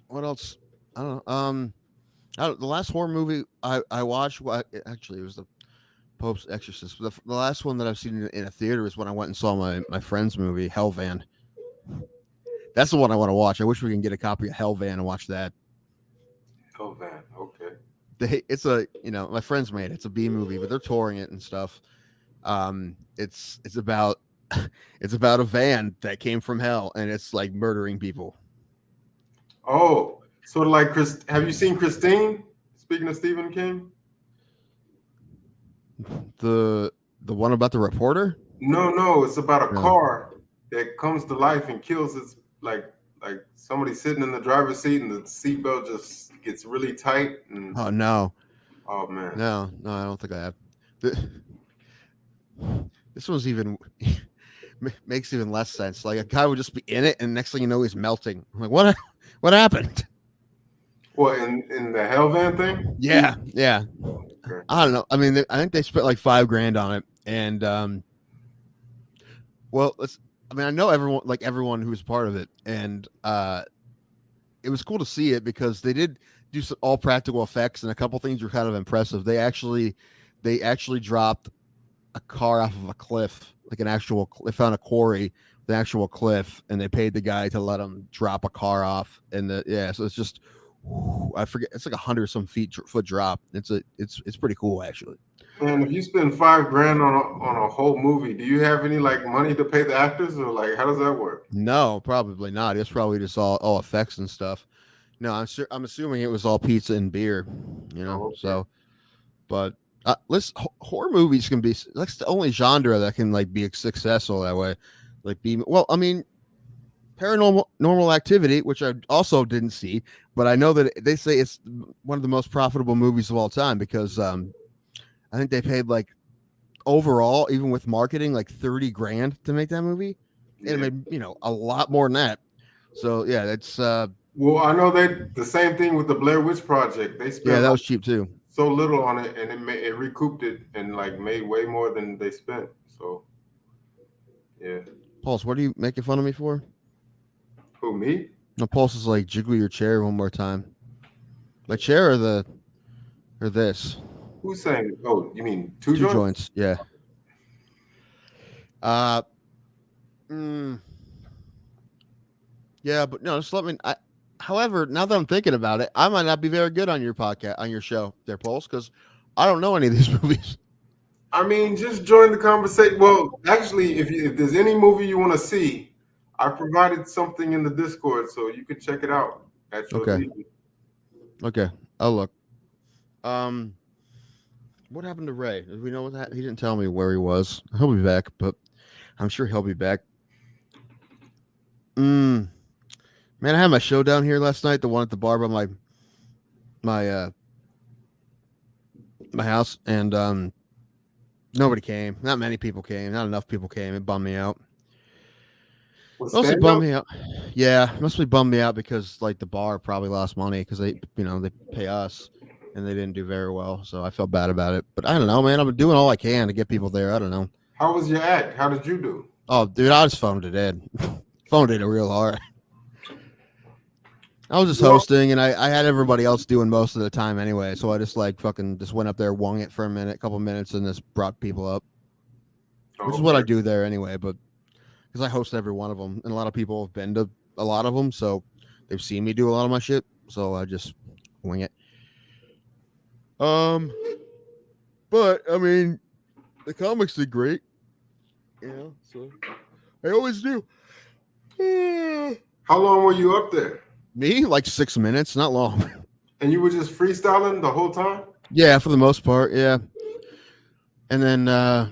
What else? I don't know. The last horror movie I watched, actually, it was the Pope's Exorcist. The last one that I've seen in a theater is when I went and saw my friend's movie, Hellvan. That's the one I want to watch. I wish we can get a copy of Hellvan and watch that. Hellvan, okay. It's a, my friends made it. It's a B movie, but they're touring it and stuff. It's about a van that came from hell and it's like murdering people. Oh, sort of like have you seen Christine? Speaking of Stephen King, the one about the reporter? No, it's about a car that comes to life and kills its like somebody sitting in the driver's seat and the seatbelt just gets really tight. And, oh no! Oh man! No, I don't think I have. This one's even makes even less sense. Like a guy would just be in it, and next thing you know, he's melting. I'm like, what happened? What in the Hellvan thing? Yeah. Okay. I don't know. I mean, I think they spent like $5,000 on it, and I know everyone who was part of it, and it was cool to see it because they did do all practical effects, and a couple things were kind of impressive. They actually dropped a car off of a cliff, like they found a quarry, the actual cliff, and they paid the guy to let him drop a car off, and so it's just. I forget. It's like 100-some foot drop. It's pretty cool actually. And if you spend $5,000 on a whole movie, do you have any like money to pay the actors, or like how does that work? No, probably not. It's probably just all effects and stuff. No, I'm assuming it was all pizza and beer. Okay. So, but horror movies can be that's the only genre that can like be successful that way. Like Paranormal Activity, which I also didn't see, but I know that they say it's one of the most profitable movies of all time because I think they paid like overall, even with marketing, like $30,000 to make that movie. Yeah. And it made a lot more than that. So yeah, that's well, I know the same thing with the Blair Witch Project. They spent that was cheap too. So little on it, and it recouped it and like made way more than they spent. So yeah. Pulse, what are you making fun of me for? Who, me? No, Pulse is like jiggle your chair one more time. My chair or this? Who's saying? Oh, you mean two joints? Yeah. Yeah, but no, just let me. However, now that I'm thinking about it, I might not be very good on your podcast, on your show, there, Pulse, because I don't know any of these movies. I mean, just join the conversation. Well, actually, if there's any movie you want to see, I provided something in the Discord, so you can check it out. Okay, I'll look. What happened to Ray? Did we know what that? He didn't tell me where he was. He'll be back, but I'm sure he'll be back. Man, I had my show down here last night. The one at the bar by my house, and nobody came. Not many people came. Not enough people came. It bummed me out. Mostly bummed me out. Yeah, mostly bummed me out because like the bar probably lost money because they pay us and they didn't do very well. So I felt bad about it. But I don't know, man. I've been doing all I can to get people there. I don't know. How was your act? How did you do? Oh, dude, I just phoned it in. Phoned it real hard. I was just hosting, and I had everybody else doing most of the time anyway. So I just just went up there, wung it for a couple minutes, and just brought people up, which is what I do there anyway. But because I host every one of them, and a lot of people have been to a lot of them, so they've seen me do a lot of my shit. So I just wing it. But I mean, the comics did great. So I always do. How long were you up there? Me, like 6 minutes, not long. And you were just freestyling the whole time? Yeah, for the most part, yeah. And then, yeah,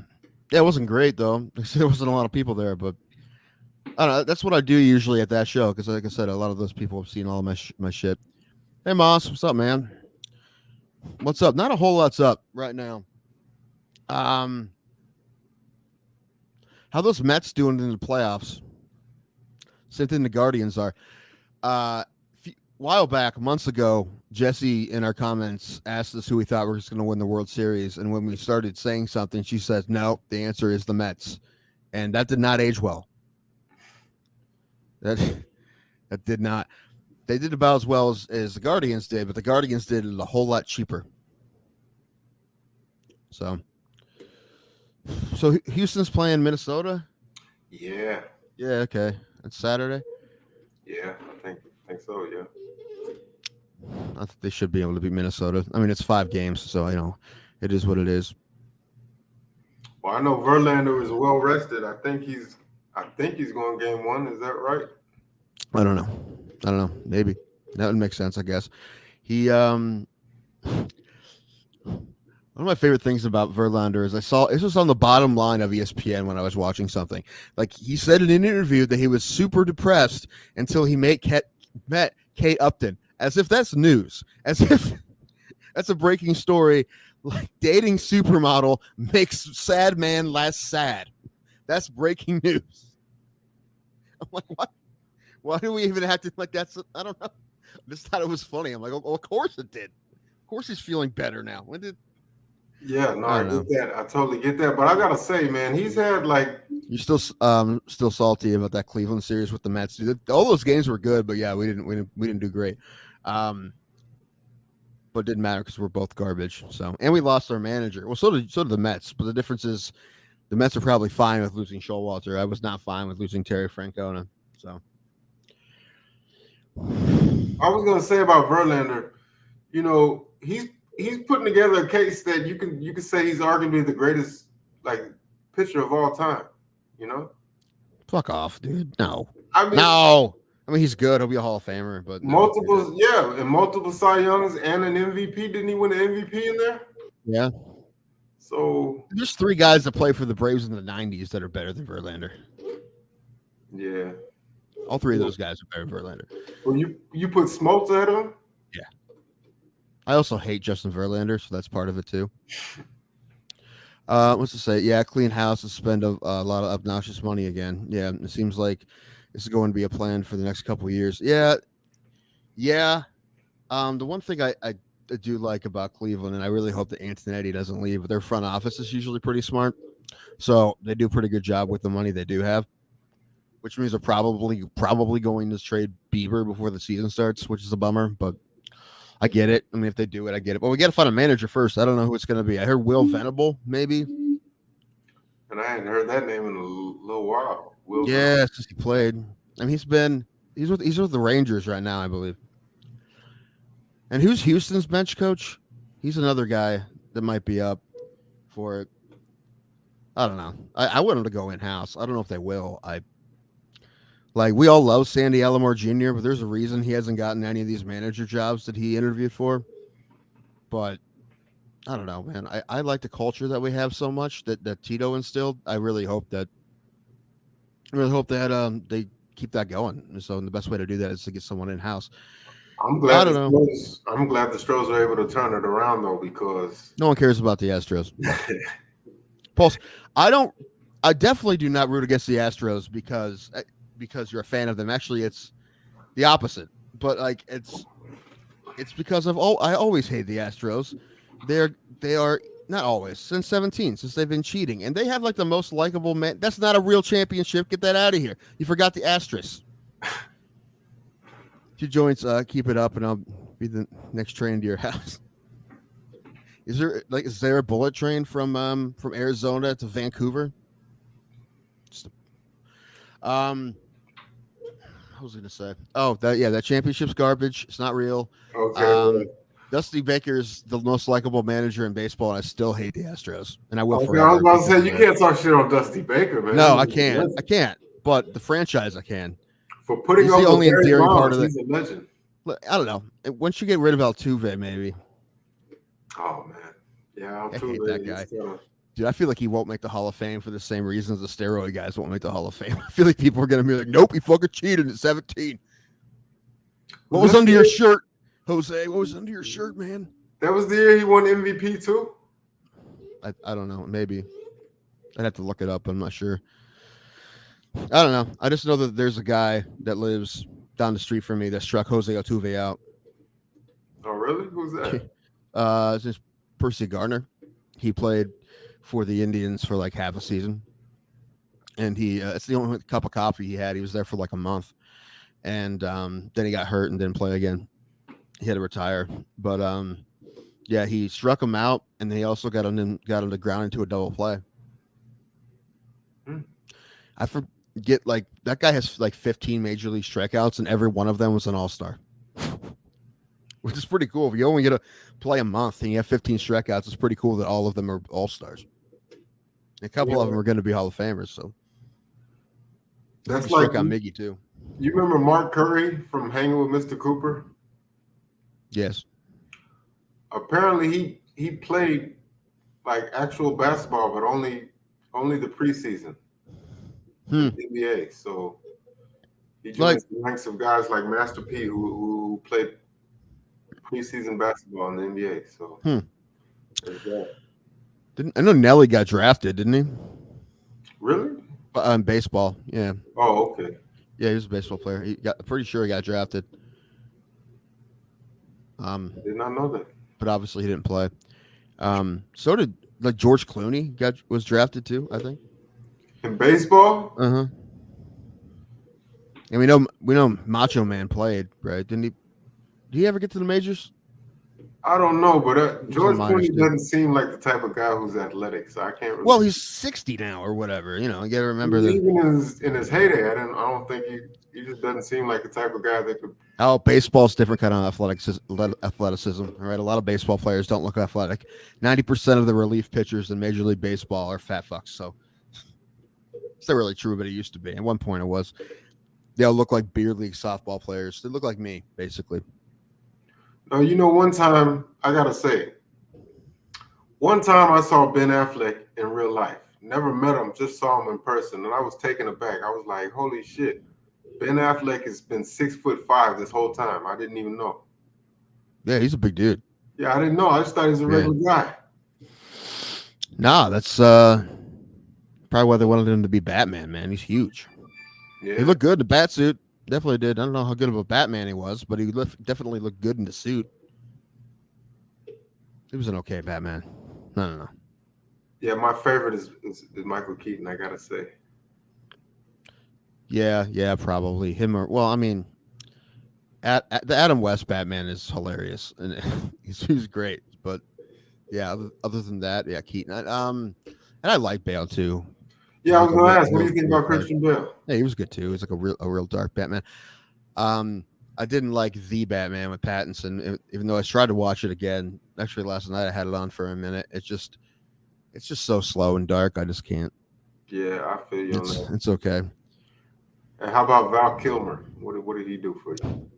it wasn't great though. There wasn't a lot of people there, but I don't know. That's what I do usually at that show because, like I said, a lot of those people have seen all of my shit. Hey, Moss, what's up, man? What's up? Not a whole lot's up right now. How those Mets doing in the playoffs? Same thing the Guardians are. While back, months ago, Jesse in our comments asked us who we thought was going to win the World Series, and when we started saying something, she says, "No, the answer is the Mets," and that did not age well. That did not. They did about as well as the Guardians did, but the Guardians did it a whole lot cheaper. So Houston's playing Minnesota? Yeah. Yeah, okay. It's Saturday. Yeah, I think so, yeah. I think they should be able to beat Minnesota. I mean, it's 5 games, so it is what it is. Well, I know Verlander is well rested. I think he's going game 1. Is that right? I don't know. Maybe that would make sense. I guess he. One of my favorite things about Verlander is I saw this was on the bottom line of ESPN when I was watching something. Like he said in an interview that he was super depressed until he met Kate Upton, as if that's news, as if that's a breaking story. Like dating supermodel makes sad man less sad. That's breaking news. I'm like, what? Why do we even have to that's? I don't know. I just thought it was funny. I'm like, oh, of course it did. Of course he's feeling better now. When did? Yeah, no, I get that. I totally get that. But I gotta say, man, he's had You're still salty about that Cleveland series with the Mets. Dude. All those games were good, but yeah, we didn't do great. But it didn't matter because we're both garbage. So and we lost our manager. Well, so did the Mets. But the difference is, the Mets are probably fine with losing Showalter. I was not fine with losing Terry Francona. So. I was gonna say about Verlander, he's putting together a case that you can say he's arguably the greatest pitcher of all time. Fuck off, dude. No. No. I mean he's good. He'll be a Hall of Famer, but multiple Cy Youngs and an MVP. Didn't he win an MVP in there? Yeah. So there's 3 guys that play for the Braves in the 90s that are better than Verlander. Yeah. All 3 of those guys are better than Verlander. Well, you put Smoltz ahead of him? Yeah. I also hate Justin Verlander, so that's part of it too. What's to say? Yeah, clean house and spend a lot of obnoxious money again. Yeah, it seems like this is going to be a plan for the next couple of years. Yeah. The one thing I do like about Cleveland, and I really hope that Antonetti doesn't leave, but their front office is usually pretty smart, so they do a pretty good job with the money they do have. Which means they're probably going to trade Bieber before the season starts, which is a bummer, but I get it. I mean, if they do it, I get it. But we got to find a manager first. I don't know who it's going to be. I heard Will Venable, maybe. And I hadn't heard that name in a little while. Yeah, since he played. I mean, he's with the Rangers right now, I believe. And who's Houston's bench coach? He's another guy that might be up for it. I don't know. I want him to go in-house. I don't know if they will. We all love Sandy Alomar Jr., but there's a reason he hasn't gotten any of these manager jobs that he interviewed for. But I don't know, man. I like the culture that we have so much that Tito instilled. I really hope that they keep that going. So the best way to do that is to get someone in house. I'm glad the Stros are able to turn it around though, because no one cares about the Astros. Pulse, I definitely do not root against the Astros because you're a fan of them. Actually, it's the opposite. But it's because I always hate the Astros. They are not always, since 2017, since they've been cheating, and they have the most likable man. That's not a real championship. Get that out of here. You forgot the asterisk. If you join, keep it up, and I'll be the next train to your house. Is there a bullet train from Arizona to Vancouver? What was I gonna say? Oh, that championship's garbage. It's not real. Okay. Dusty Baker's the most likable manager in baseball, and I still hate the Astros. And I will forever. I was about to say you can't talk shit on Dusty Baker, man. No, I can't. But the franchise, I can. For putting the only endearing part of it. He's a legend. I don't know. Once you get rid of Altuve, maybe. Oh man, yeah, I hate that guy. Altuve. Dude, I feel like he won't make the Hall of Fame for the same reasons the steroid guys won't make the Hall of Fame. I feel like people are gonna be like, "Nope, he fucking cheated at 17." What was under your shirt, Jose? What was under your shirt, man? That was the year he won MVP too. I don't know. Maybe I'd have to look it up. I'm not sure. I don't know. I just know that there's a guy that lives down the street from me that struck Jose Altuve out. Oh, really? Who's that? It's just Percy Garner. He played for the Indians for like half a season, and it's the only cup of coffee he had. He was there for like a month, and then he got hurt and didn't play again. He had to retire, but yeah, he struck him out, and then he also got him to ground into a double play. I forget, like, that guy has like 15 major league strikeouts, and every one of them was an all-star, which is pretty cool. If you only get to play a month and you have 15 strikeouts, it's pretty cool that all of them are all-stars. A couple of them are going to be Hall of Famers, so that's he like struck out Miggy too. You remember Mark Curry from Hanging with Mr. Cooper? Yes. Apparently, he played like actual basketball, but only the preseason. NBA. So he joins the ranks of guys like Master P who played preseason basketball in the NBA. So there's that. I know Nelly got drafted, didn't he? Really? Baseball, yeah. Oh, okay. Yeah, he was a baseball player. Pretty sure he got drafted. Did not know that. But obviously he didn't play. So did like George Clooney was drafted too, I think. In baseball? Uh-huh. And we know Macho Man played, right? Didn't he? Did he ever get to the majors? I don't know, but George Clooney doesn't seem like the type of guy who's athletic, so I can't really. Well, he's 60 now or whatever. You know, you got to remember that. Even in his heyday, I don't think he just doesn't seem like the type of guy that could. Oh, baseball's different kind of athleticism. All right, a lot of baseball players don't look athletic. 90% of the relief pitchers in Major League Baseball are fat fucks. So it's not really true, but it used to be. At one point, it was. They all look like beer league softball players. They look like me, basically. No, one time I gotta say, one time I saw Ben Affleck in real life. Never met him, just saw him in person, and I was taken aback. I was like, "Holy shit!" Ben Affleck has been 6'5" this whole time. I didn't even know. Yeah, he's a big dude. Yeah, I didn't know. I just thought he was a regular guy. Nah, that's probably why they wanted him to be Batman, man. He's huge. Yeah. He looked good in the bat suit. Definitely did. I don't know how good of a Batman he was, but he definitely looked good in the suit. He was an okay Batman. No. Yeah, my favorite is Michael Keaton, I gotta say. Yeah, probably him or the Adam West Batman is hilarious and he's great. But yeah, other than that, yeah, Keaton. And I like Bale too. Yeah, I was gonna ask, what do you think about Christian Bale? Yeah, he was good too. He was like a real dark Batman. I didn't like the Batman with Pattinson, even though I tried to watch it again. Actually, last night I had it on for a minute. It's just so slow and dark. I just can't. Yeah, I feel you on that. It's okay. And how about Val Kilmer? What did he do for you?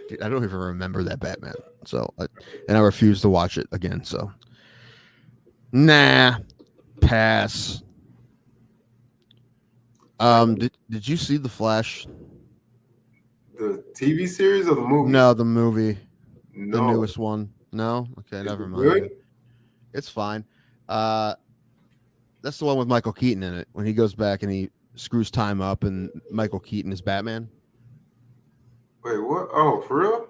Dude, I don't even remember that Batman. So, and I refuse to watch it again. So, nah, pass. Did you see The Flash? The TV series or the movie? No, the movie. No. The newest one. No? Okay, never mind. Good? It's fine. That's the one with Michael Keaton in it. When he goes back and he screws time up and Michael Keaton is Batman. Wait, what? Oh, for real?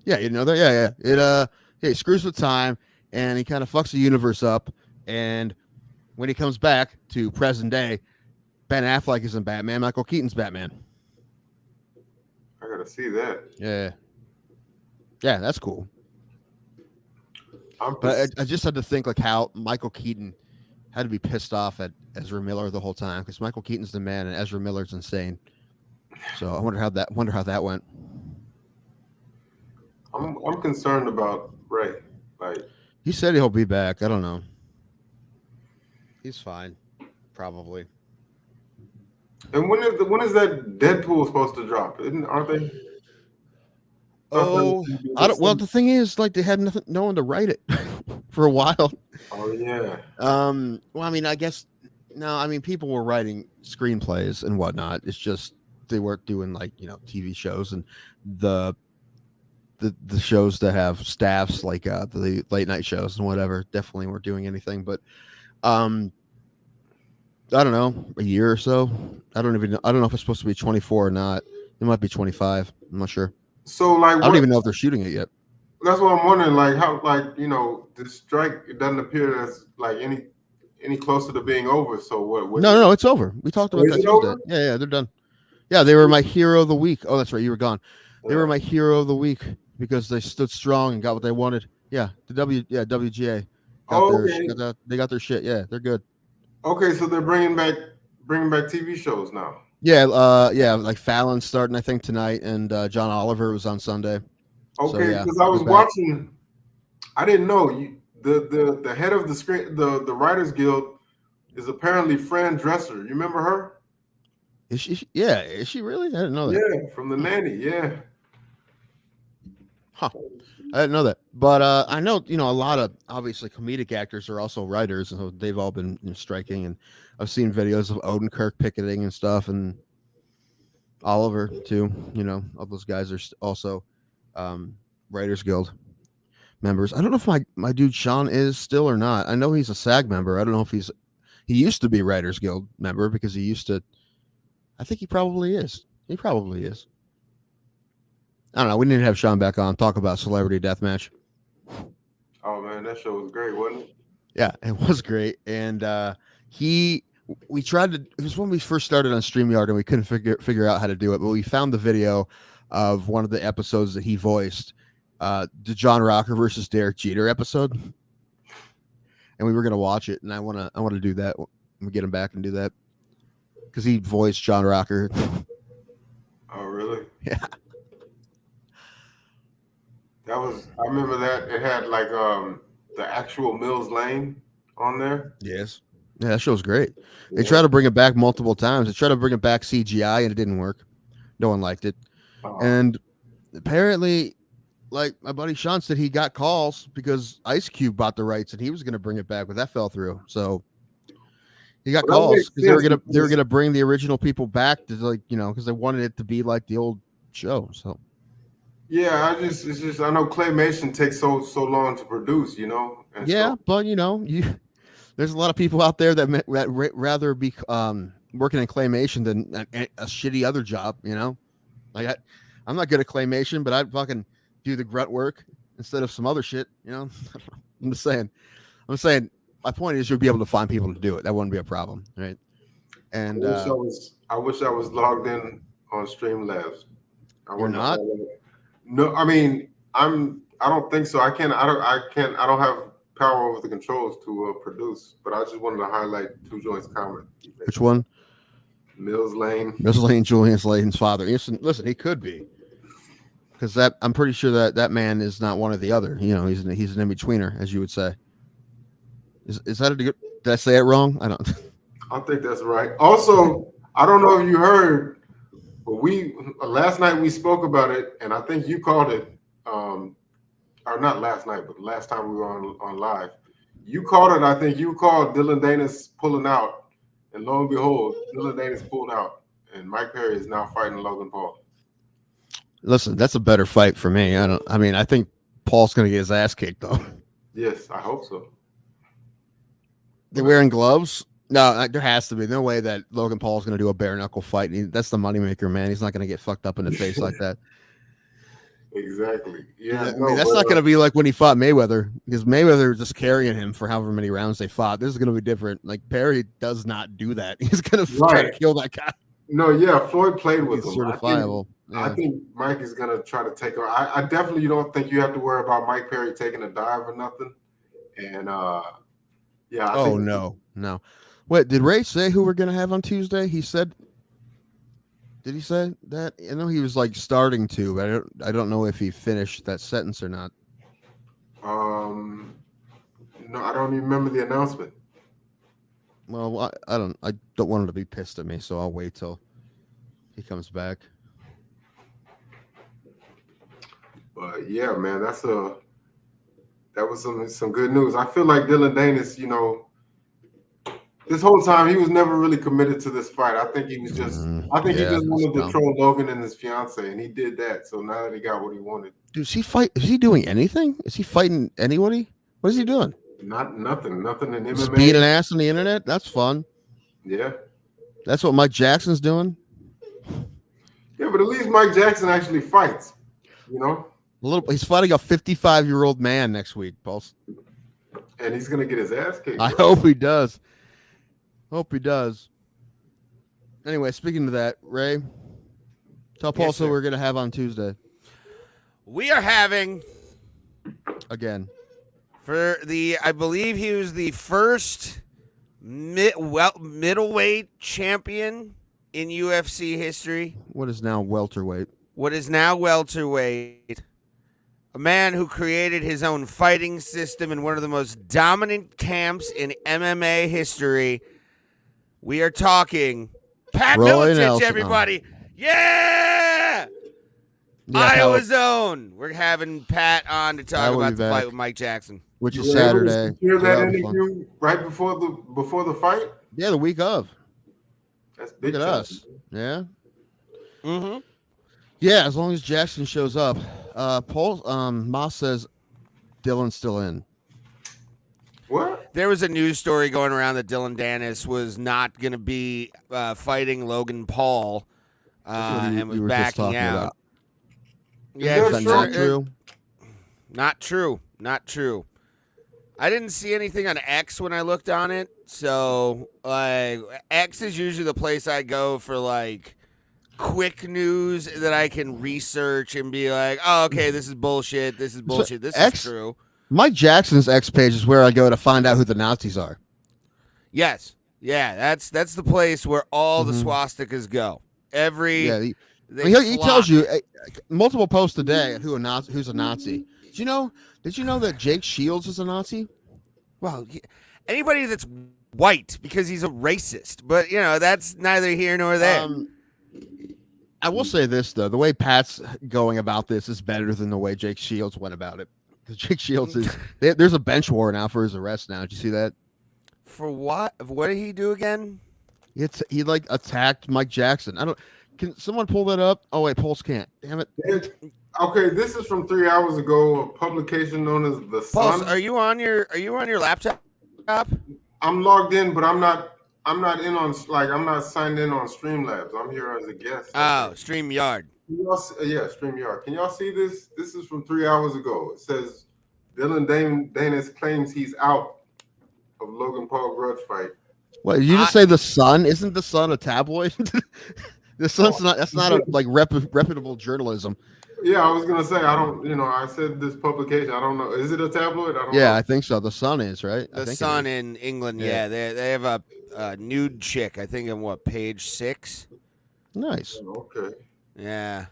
Yeah, you know that? Yeah. He screws with time and he kind of fucks the universe up. And when he comes back to present day, Ben Affleck isn't Batman. Michael Keaton's Batman. I gotta see that. Yeah, that's cool. But I just had to think like how Michael Keaton had to be pissed off at Ezra Miller the whole time because Michael Keaton's the man and Ezra Miller's insane. So I wonder how that went. I'm concerned about Ray. Like he said he'll be back. I don't know. He's fine, probably. And when is that Deadpool supposed to drop? Aren't they? Oh, I don't. Well, the thing is, like, they had no one to write it for a while. Oh yeah. Well, I mean, I guess no. I mean, people were writing screenplays and whatnot. It's just they weren't doing like TV shows and the shows that have staffs like the late night shows and whatever. Definitely weren't doing anything. But I don't know, a year or so. I don't know if it's supposed to be 24 or not. It might be 25. I'm not sure. So like, I don't even know if they're shooting it yet. That's what I'm wondering. Like how, like the strike. It doesn't appear as like any closer to being over. So what? No, it's over. We talked about that Tuesday. Over? Yeah, they're done. Yeah, they were my hero of the week. Oh, that's right, you were gone. They were my hero of the week because they stood strong and got what they wanted. Yeah, WGA. They got their shit. Yeah, they're good. Okay, so they're bringing back TV shows now. Yeah, like Fallon's starting I think tonight, and John Oliver was on Sunday. Okay, because I was watching. I didn't know the head of the Writers Guild is apparently Fran Dresser. You remember her? Is she? Yeah, is she really? I didn't know that. Yeah, from The Nanny. Yeah. Huh. I didn't know that, but I know a lot of obviously comedic actors are also writers, and so they've all been striking. And I've seen videos of Odenkirk picketing and stuff, and Oliver too. All those guys are also Writers Guild members. I don't know if my dude Sean is still or not. I know he's a SAG member. I don't know if he used to be Writers Guild member because he used to. I think he probably is. He probably is. I don't know. We need to have Sean back on, talk about Celebrity Deathmatch. Oh man, that show was great, wasn't it? Yeah, it was great. And we tried to. It was when we first started on StreamYard and we couldn't figure out how to do it, but we found the video of one of the episodes that he voiced, the John Rocker versus Derek Jeter episode, and we were gonna watch it. And I want to do that. We get him back and do that because he voiced John Rocker. Oh really? Yeah. I remember that it had like the actual Mills Lane on there. Yes. Yeah, that show's great. They tried to bring it back multiple times. They tried to bring it back CGI and it didn't work. No one liked it. And apparently, like my buddy Sean said, he got calls because Ice Cube bought the rights and he was going to bring it back, but that fell through. So he got calls because they were gonna bring the original people back to because they wanted it to be like the old show. So. Yeah, it's just I know claymation takes so long to produce, And but there's a lot of people out there that rather be working in claymation than a shitty other job, Like I'm not good at claymation, but I'd fucking do the grunt work instead of some other shit, I'm just saying. My point is you'll be able to find people to do it. That wouldn't be a problem, right? And I wish I was logged in on Streamlabs. You're not. No, I mean I don't think so. I don't have power over the controls to produce. But I just wanted to highlight Two Joints' comment. Which one? Mills Lane. Julian Sladen's father. Listen, he could be, because I'm pretty sure that man is not one or the other. He's an in-betweener, as you would say. Is that a good? Did I say it wrong? I don't. I think that's right. Also, I don't know if you heard. But last night we spoke about it, and I think you called it, or not last night, but the last time we were on live. You called it. I think you called Dylan Danis pulling out, and lo and behold, Dylan Danis pulled out, and Mike Perry is now fighting Logan Paul. Listen, that's a better fight for me. I think Paul's going to get his ass kicked though. Yes, I hope so. They're wearing gloves. No, there has to be no way that Logan Paul is going to do a bare knuckle fight. That's the moneymaker, man. He's not going to get fucked up in the face like that. Exactly. Yeah. That's not going to be like when he fought Mayweather, because Mayweather was just carrying him for however many rounds they fought. This is going to be different. Like Perry does not do that. He's going to try to kill that guy. No, yeah, Floyd played with him. Certifiable. I think Mike is going to try to take her. I definitely don't think you have to worry about Mike Perry taking a dive or nothing. And no. Wait, did Ray say who we're gonna have on Tuesday? He said. Did he say that? I know he was like starting to, but I don't know if he finished that sentence or not. No, I don't even remember the announcement. Well, I don't want him to be pissed at me, so I'll wait till he comes back. But yeah, man, that was some good news. I feel like Dylan Danis, you know, this whole time he was never really committed to this fight. I think he was just he just wanted to troll Logan and his fiance, and he did that. So now that he got what he wanted. Does he fight? Is he doing anything? Is he fighting anybody? What is he doing? Nothing in MMA. Just beating ass on the internet? That's fun. Yeah. That's what Mike Jackson's doing. Yeah, but at least Mike Jackson actually fights. You know? He's fighting a 55-year-old man next week, Pulse. And he's gonna get his ass kicked. I hope he does. Hope he does. Anyway, speaking of that, Ray, tell Pulse what we're gonna have on Tuesday. We are having again for I believe he was the first middleweight champion in UFC history. What is now welterweight? A man who created his own fighting system in one of the most dominant camps in MMA history. We are talking Pat Miletich, everybody. Yeah! Iowa Zone. We're having Pat on to talk about the fight with Mike Jackson. Which is Saturday. Did you hear that interview right before the fight? Yeah, the week of. That's big. Look at us. Yeah. Mm-hmm. Yeah, as long as Jackson shows up. Moss says Dylan's still in. What? There was a news story going around that Dylan Danis was not going to be fighting Logan Paul and was backing out. Yeah, is that not true? Not true. I didn't see anything on X when I looked on it. So, X is usually the place I go for, quick news that I can research and be like, oh, okay, this is bullshit. This is bullshit. This is true. Mike Jackson's X page is where I go to find out who the Nazis are. Yes. Yeah, that's the place where all the swastikas go. He tells you multiple posts a day who's a Nazi. Did you know that Jake Shields is a Nazi? Well, anybody that's white because he's a racist, but that's neither here nor there. I will say this though: the way Pat's going about this is better than the way Jake Shields went about it. Because Jake Shields there's a bench warrant out for his arrest now. Did you see that? For what? What did he do again? He attacked Mike Jackson. Can someone pull that up? Oh wait, Pulse can't. Damn it. Okay, this is from 3 hours ago. A publication known as The Sun. Pulse, are you on your laptop? I'm logged in, but I'm not in on I'm not signed in on Streamlabs. I'm here as a guest. Oh, StreamYard. StreamYard. Can y'all see this? This is from 3 hours ago. It says Dylan Danis claims he's out of Logan Paul grudge fight. What did you just say? The Sun? Isn't the Sun a tabloid? The Sun's not. That's not a reputable journalism. Yeah, I was gonna say I don't. I said this publication. I don't know. Is it a tabloid? I don't know. Yeah, I think so. The Sun is right. The Sun in England. Yeah, they have a nude chick. I think on page 6. Nice. Okay. Yeah.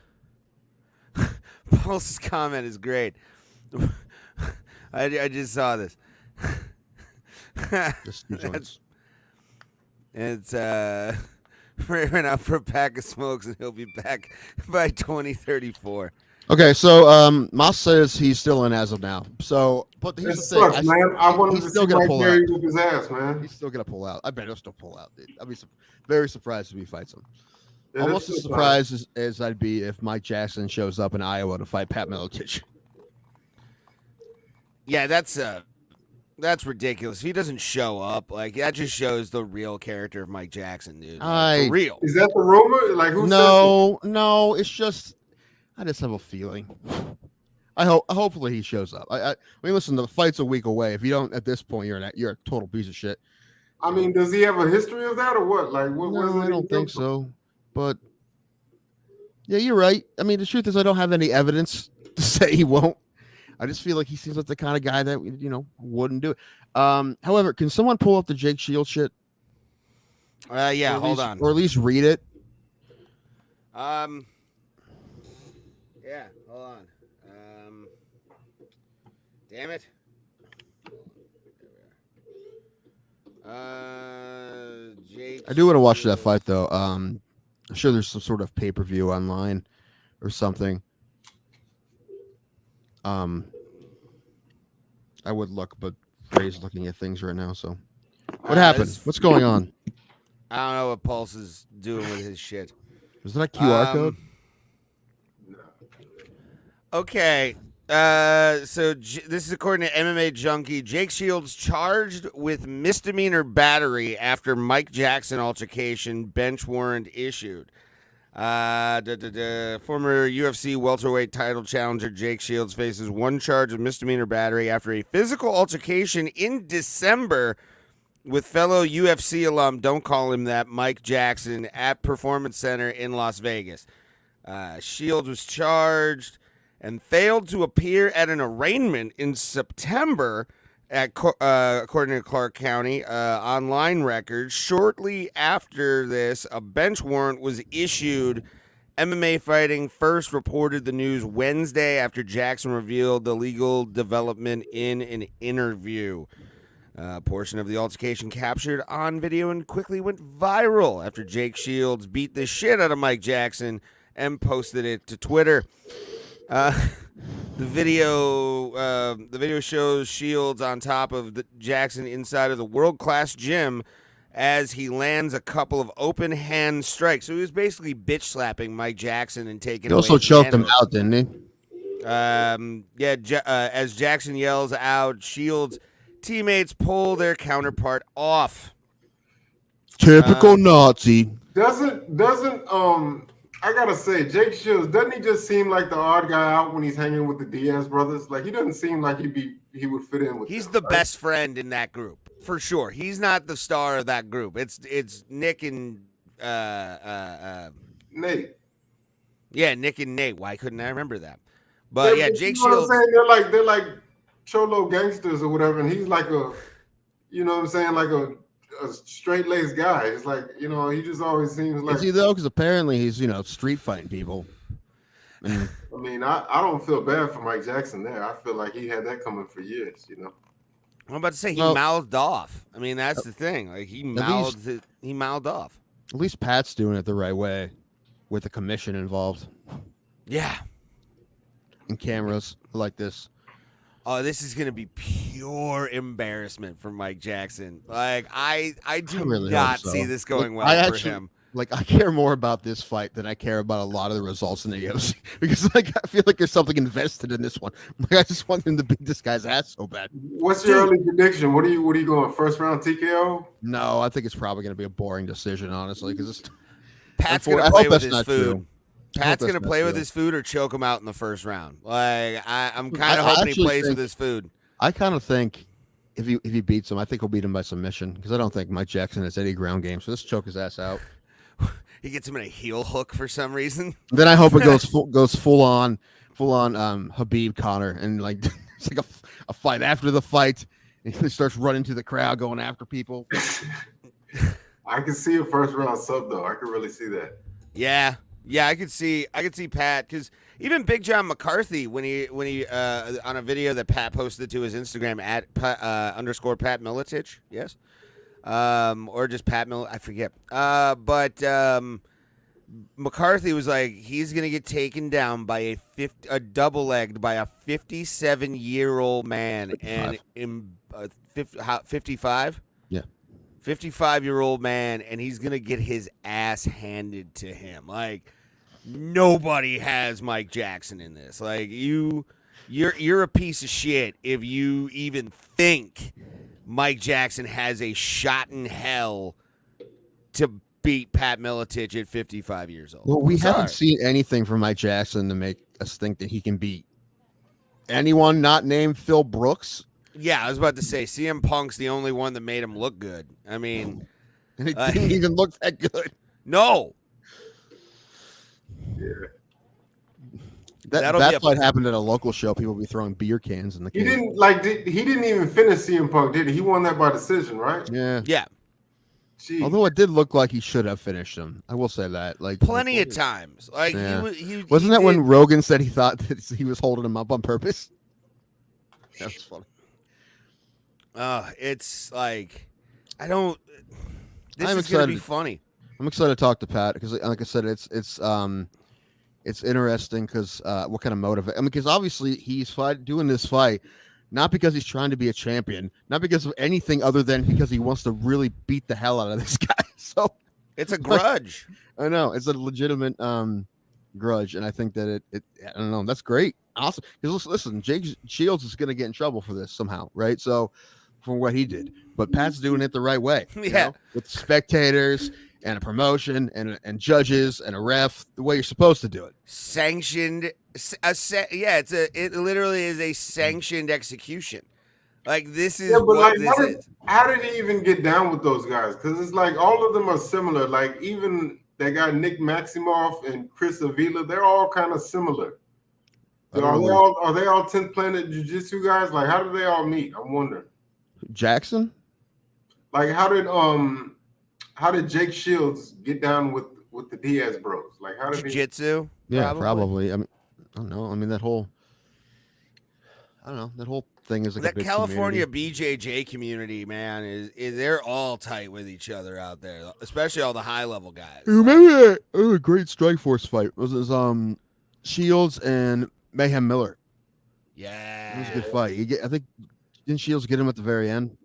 Pulse's comment is great. I just saw this. It's ran out for a pack of smokes and he'll be back by 2034. Okay, so Moss says he's still in as of now. So, but here's the thing, man. I want him to see Mike Perry with his ass, man. He's still gonna pull out. I bet he'll still pull out, dude. I'd be very surprised if he fights him. Yeah, almost as surprised as I'd be if Mike Jackson shows up in Iowa to fight Pat Miletich. Yeah, that's ridiculous. If he doesn't show up, that just shows the real character of Mike Jackson, dude. For real. Is that the rumor? Who No, it's just I just have a feeling. Hopefully he shows up. I mean, listen, the fight's a week away. If you don't at this point, you're a total piece of shit. I mean, does he have a history of that or what? No, I don't think so. But yeah, you're right. I mean, the truth is I don't have any evidence to say he won't. I just feel like he seems like the kind of guy that wouldn't do it. However, can someone pull up the Jake Shields shit? Yeah, hold on. Or at least read it. Yeah, hold on. Damn it. Jake I do want to watch that fight though. I'm sure there's some sort of pay-per-view online or something. I would look, but Ray's looking at things right now. So, what happened? What's going on? I don't know what Pulse is doing with his shit. Was that a QR code? Okay. So this is according to MMA Junkie. Jake Shields charged with misdemeanor battery after Mike Jackson altercation. Bench warrant issued. Former UFC welterweight title challenger Jake Shields faces one charge of misdemeanor battery after a physical altercation in December with fellow UFC alum, don't call him that, Mike Jackson at Performance Center in Las Vegas. Shields was charged and failed to appear at an arraignment in September, according to Clark County online records. Shortly after this, a bench warrant was issued. MMA Fighting first reported the news Wednesday after Jackson revealed the legal development in an interview. A portion of the altercation captured on video and quickly went viral after Jake Shields beat the shit out of Mike Jackson and posted it to Twitter. The video shows Shields on top of Jackson inside of the world-class gym as he lands a couple of open hand strikes. So he was basically bitch slapping Mike Jackson and taking. He also choked him out, didn't he? As Jackson yells out, Shields' teammates pull their counterpart off. Typical Nazi. Doesn't I gotta say, Jake Shields, doesn't he just seem like the odd guy out when he's hanging with the Diaz brothers? Like, he doesn't seem like he would fit in with He's them, the right? best friend in that group, for sure. He's not the star of that group. It's Nick and Nate. Yeah, Nick and Nate. Why couldn't I remember that? But yeah, Jake you know Shields. What I'm saying? They're like cholo gangsters or whatever, and he's like a, you know what I'm saying, like a straight laced guy. It's like, you know, he just always seems like. Is he though? Because apparently he's street fighting people. I mean, I don't feel bad for Mike Jackson there. I feel like he had that coming for years, you know. I'm about to say he mouthed off. I mean, that's the thing. Like he mouthed off. At least Pat's doing it the right way, with the commission involved. Yeah. And cameras like this. Oh, this is gonna be pure embarrassment for Mike Jackson. Like I do really not hope so. see this going Look, well for him. Like, I care more about this fight than I care about a lot of the results in the UFC because, like, I feel like there's something invested in this one. Like, I just want him to beat this guy's ass so bad. What's your early prediction? What are you going? First round TKO? No, I think it's probably going to be a boring decision, honestly, because Pat's gonna play with his food. Pat's gonna play with his food or choke him out in the first round. Like I'm kind of hoping he plays with his food. I kind of think if he beats him, I think he'll beat him by submission because I don't think Mike Jackson has any ground game. So let's choke his ass out. He gets him in a heel hook for some reason. Then I hope it goes full on Habib Connor, and like it's like a fight after the fight, and he starts running to the crowd, going after people. I can see a first round sub though. I can really see that. Yeah, I could see Pat because even Big John McCarthy when he on a video that Pat posted to his Instagram at _Pat Militich, yes. Or just Pat Mill, I forget. But McCarthy was like, he's gonna get taken down by a double-legged by a 57-year-old man 55. Yeah, 55-year-old man, and he's gonna get his ass handed to him. Like nobody has Mike Jackson in this. Like you're a piece of shit if you even think Mike Jackson has a shot in hell to beat Pat Militich at 55 years old. Well, we haven't seen anything from Mike Jackson to make us think that he can beat anyone not named Phil Brooks. Yeah, I was about to say CM Punk's the only one that made him look good. I mean, and it didn't even look that good. No. Yeah. That's what happened at a local show. People be throwing beer cans in the He can. he didn't even finish CM Punk, did he? He won that by decision, right? Yeah. Yeah. Jeez. Although it did look like he should have finished him. I will say that. Like plenty of times. Like yeah. Wasn't that when Rogan said he thought that he was holding him up on purpose? That's funny. It's like This I'm is going to be funny. I'm excited to talk to Pat because, like I said, it's it's interesting because what kind of motivate? I mean, because obviously he's doing this fight not because he's trying to be a champion, not because of anything other than because he wants to really beat the hell out of this guy. So It's a grudge. I know it's a legitimate grudge, and I think that it I don't know. That's great, awesome. Because listen, Jake Shields is going to get in trouble for this somehow, right? So for what he did, but Pat's doing it the right way, with spectators and a promotion and judges and a ref, the way you're supposed to do it. Sanctioned. It literally is a sanctioned execution. Like this is but what like, this is. how did he even get down with those guys? Because it's like all of them are similar. Like even that guy Nick Maximoff and Chris Avila, they're all kind of similar. Are they all 10th Planet Jiu-Jitsu guys? Like how did they all meet? I'm wondering. Jackson? Like how did Jake Shields get down with the Diaz bros? Like how did Jiu-Jitsu? Yeah, probably. I mean, I don't know. I mean that whole thing is like that a big California community. BJJ community, man, is they're all tight with each other out there, especially all the high level guys. Hey, remember that great Strikeforce fight? It was Shields and Mayhem Miller. Yeah, It was a good fight. I think didn't Shields get him at the very end?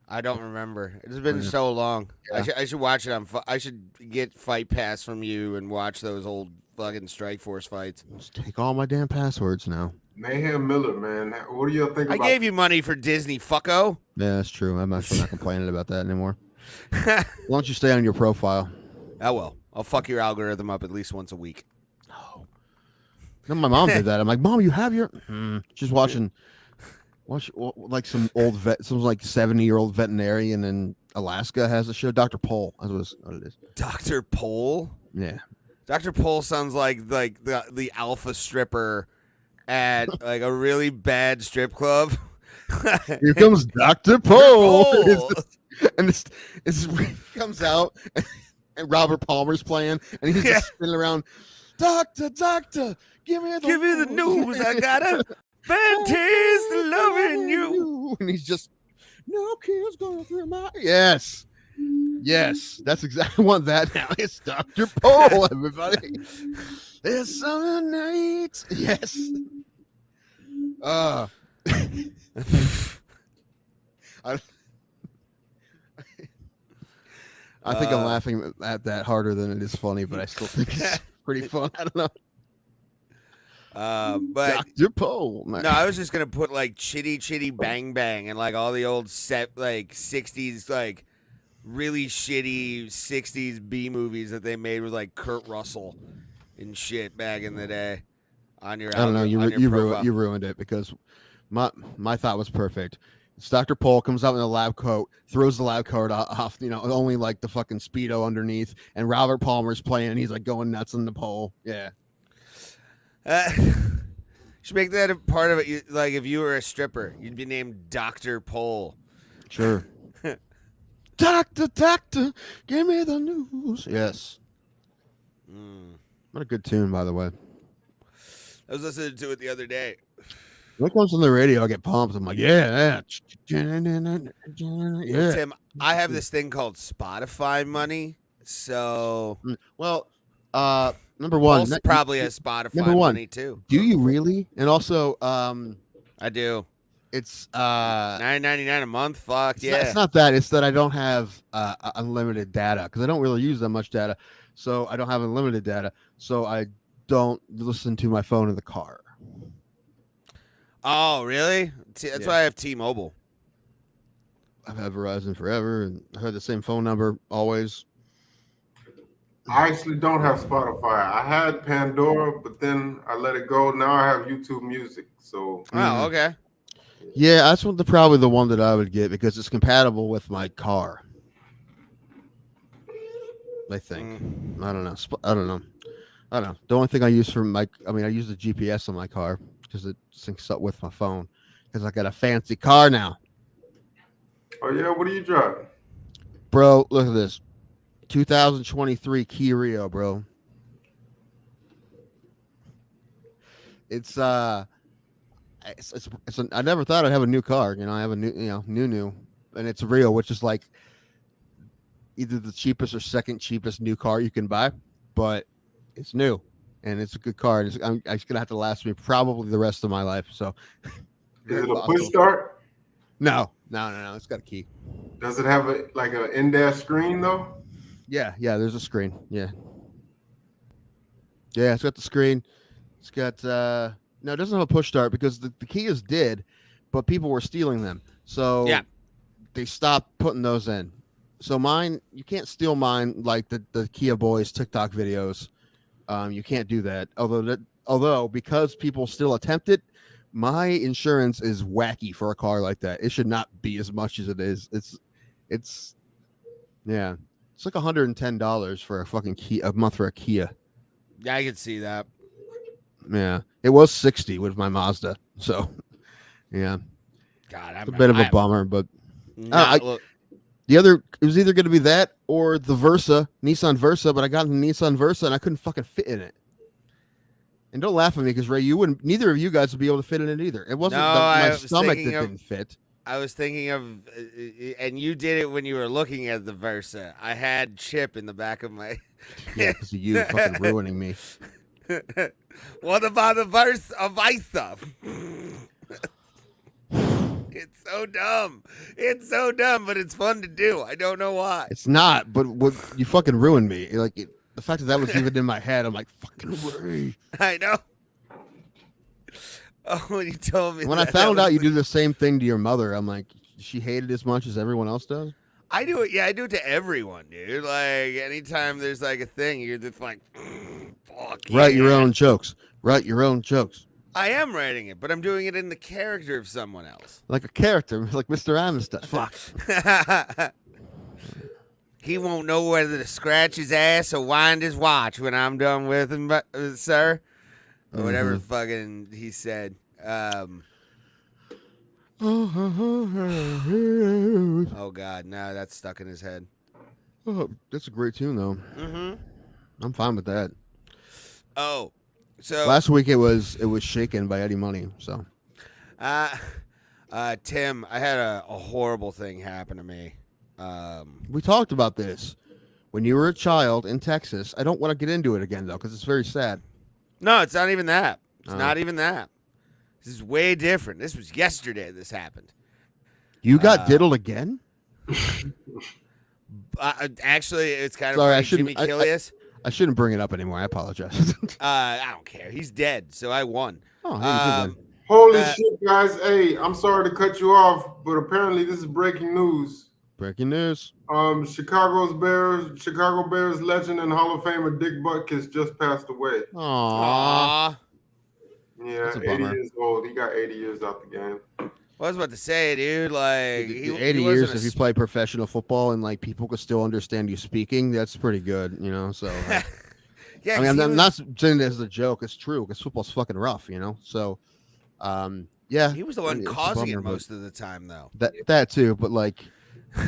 I don't remember. It's been so long. Yeah. I should watch it on. I should get Fight Pass from you and watch those old fucking Strikeforce fights. Just take all my damn passwords now. Mayhem Miller, man. What do y'all think I about? gave you money for Disney, fucko. Yeah, that's true. I'm actually not complaining about that anymore. Why don't you stay on your profile? Oh well, I'll fuck your algorithm up at least once a week. Oh. No, my mom did that. I'm like, Mom, you have your. She's watching like some old some like 70-year-old veterinarian in Alaska has a show. Dr. Pole. That's what it is. Dr. Pole. Yeah. Dr. Pole sounds like the alpha stripper at like a really bad strip club. Here comes Dr. Pole. And it comes out and Robert Palmer's playing and he's just spinning around. Doctor, give me the news. I got a fantastic loving you. And he's just, no kids going through my. Yes. That's exactly what that now. It's Dr. Pole, everybody. It's summer nights. Yes. I think I'm laughing at that harder than it is funny, but I still think it's pretty fun. I don't know. But Dr. Pole. No, I was just gonna put like Chitty Chitty Bang Bang and like all the old like 60s like really shitty 60s B movies that they made with like Kurt Russell and shit back in the day. On your, I don't know. You ruined it because my thought was perfect. It's Dr. Pole comes out in a lab coat, throws the lab coat off, only like the fucking Speedo underneath, and Robert Palmer's playing, and he's like going nuts on the pole. Yeah. Should make that a part of it. Like if you were a stripper, you'd be named Dr. Pole. Sure. Doctor, give me the news. Yes. What a good tune, by the way. I was listening to it the other day. When it comes on the radio, I get pumped. I'm like, yeah. Tim, I have this thing called Spotify money. So, well, number one, probably has Spotify money too. Do you really? And also, I do. It's $9.99 a month. Fuck yeah! It's not that. It's that I don't have unlimited data because I don't really use that much data. So I don't have unlimited data. So I don't listen to my phone in the car. Oh, really? That's why I have T-Mobile. I've had Verizon forever, and I had the same phone number always. I actually don't have Spotify. I had Pandora, but then I let it go. Now I have YouTube Music. So. Oh, okay. Yeah, that's probably the one that I would get because it's compatible with my car. I think. I don't know. The only thing I use I use the GPS on my car because it syncs up with my phone because I got a fancy car now. Oh yeah, what are you driving? Bro, look at this. 2023 Kia Rio, bro. It's I never thought I'd have a new car. I have a new, and it's Rio, which is like either the cheapest or second cheapest new car you can buy, but it's new. and it's a good car. It's gonna have to last me probably the rest of my life. So, Is it a push start? No. It's got a key. Does it have a like an in-dash screen though? Yeah. There's a screen. Yeah. It's got the screen. It's got no, it doesn't have a push start because the Kias did, but people were stealing them. So they stopped putting those in. So mine, you can't steal mine like the Kia Boys TikTok videos. You can't do that. Although because people still attempt it, my insurance is wacky for a car like that. It should not be as much as it is. It's like $110 for a fucking Kia a month for a Kia. Yeah, I can see that. Yeah, it was 60 with my Mazda. So, yeah, God, it's a bit of a bummer, but look, it was either going to be that or the Nissan Versa, but I got the Nissan Versa and I couldn't fucking fit in it. And don't laugh at me because Ray, neither of you guys would be able to fit in it either. It wasn't my stomach that didn't fit. I was thinking of, and you did it when you were looking at the Versa. I had Chip in the back of my. Yeah, because of you fucking ruining me. What about the Versa? It's so dumb. It's so dumb, but it's fun to do. I don't know why. It's not, but you fucking ruined me. The fact that was even in my head, I'm like, fucking Ray. I know. Oh, when you told me. When I found out you do the same thing to your mother, I'm like, she hated it as much as everyone else does? I do it. Yeah, I do it to everyone, dude. Like, anytime there's like a thing, you're just like, fuck. Write your own jokes. Write your own jokes. I am writing it, but I'm doing it in the character of someone else. Like a character, like Mr. Amistad. Fuck. He won't know whether to scratch his ass or wind his watch when I'm done with him, sir. Or whatever fucking he said. Oh, God. No, that's stuck in his head. Oh, that's a great tune, though. Mm-hmm. I'm fine with that. Oh, so last week it was Shaken by Eddie Money. So, Tim, I had a horrible thing happen to me. We talked about this when you were a child in Texas. I don't want to get into it again though, because it's very sad. No, it's not even that. It's not even that. This is way different. This was yesterday. This happened. You got diddled again? Actually, it's kind of Sorry, like Jimmy Killius. I shouldn't bring it up anymore. I apologize. I don't care. He's dead, so I won. Oh, hey, you did. Holy shit, guys. Hey, I'm sorry to cut you off, but apparently this is breaking news. Breaking news. Chicago Bears legend and Hall of Famer Dick Butkus just passed away. Aww. Yeah, 80 years old. He got 80 years out the game. I was about to say, dude, like 80 years if you play professional football and like people could still understand you speaking, that's pretty good, you know. So, yeah, I mean, I'm not saying it as a joke. It's true because football's fucking rough, you know. So, yeah, he was the one causing it most of the time, though. That too, but like,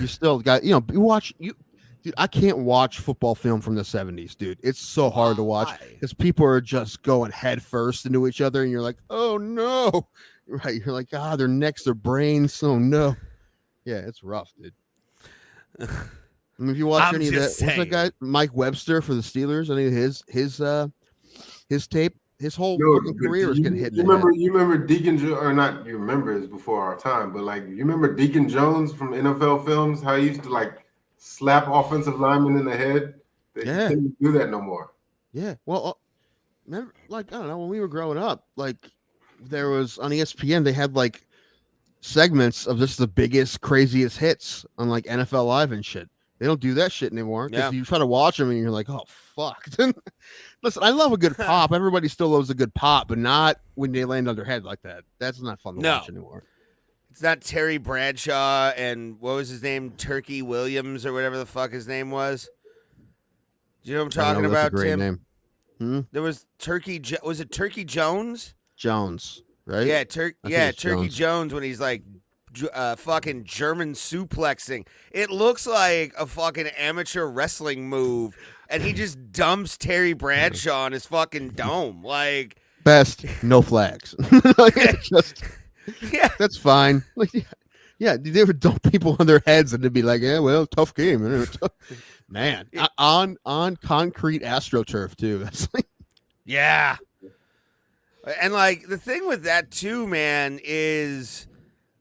you still got, you know, dude, I can't watch football film from the 70s, dude. It's so hard to watch because people are just going head first into each other, and you're like, oh no. Right, you're like, their necks, their brains. Oh no, yeah, it's rough, dude. I mean, if you watch any of that, what's that guy, Mike Webster for the Steelers? Any of his tape, his whole fucking career is getting hit. You remember Deacon, or not? You remember it's before our time, but like, you remember Deacon Jones from NFL films? How he used to like slap offensive linemen in the head. They can't do that no more. Yeah, well, remember, like, I don't know, when we were growing up, like. There was on ESPN, they had like segments of just the biggest, craziest hits on like NFL Live and shit. They don't do that shit anymore because you try to watch them and you're like, oh fuck. Listen, I love a good pop. Everybody still loves a good pop, but not when they land on their head like that. That's not fun to watch anymore. It's not Terry Bradshaw and what was his name, Turkey Williams or whatever the fuck his name was. Do you know what I'm talking about, that's a great Tim? Name. There was was it Turkey Jones? Jones, right? Yeah, Turkey Jones. Jones when he's like fucking German suplexing. It looks like a fucking amateur wrestling move, and he just dumps Terry Bradshaw on his fucking dome. Like best, no flags. That's fine. Like, yeah, they ever dump people on their heads and they'd be like, yeah, well, tough game. Man, on concrete AstroTurf too. That's like. Yeah. And like the thing with that too, man, is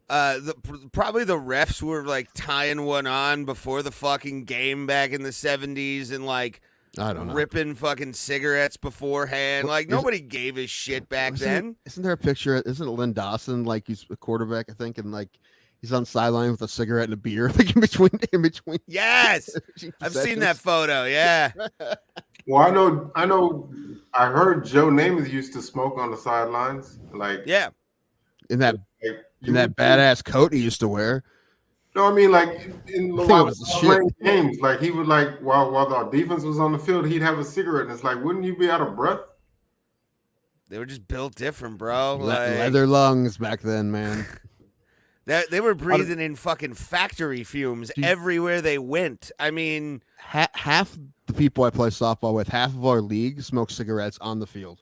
probably the refs were like tying one on before the fucking game back in the 70s and like I don't know. ripping fucking cigarettes beforehand. Like nobody gave a shit back then. Isn't there a picture? Isn't it Lynn Dawson? Like he's a quarterback, I think, and like he's on the sideline with a cigarette and a beer, like in between. Yes, I've seen that photo. Yeah. Well, I know. I heard Joe Namath used to smoke on the sidelines. Like, Yeah. In that like, badass coat he used to wear. No, I mean like in I think it was the playing shit. games, like he would like while our defense was on the field, he'd have a cigarette, and it's like, wouldn't you be out of breath? They were just built different, bro. Leather lungs back then, man. They were breathing in fucking factory fumes everywhere they went. I mean, half the people I play softball with, half of our league smoke cigarettes on the field.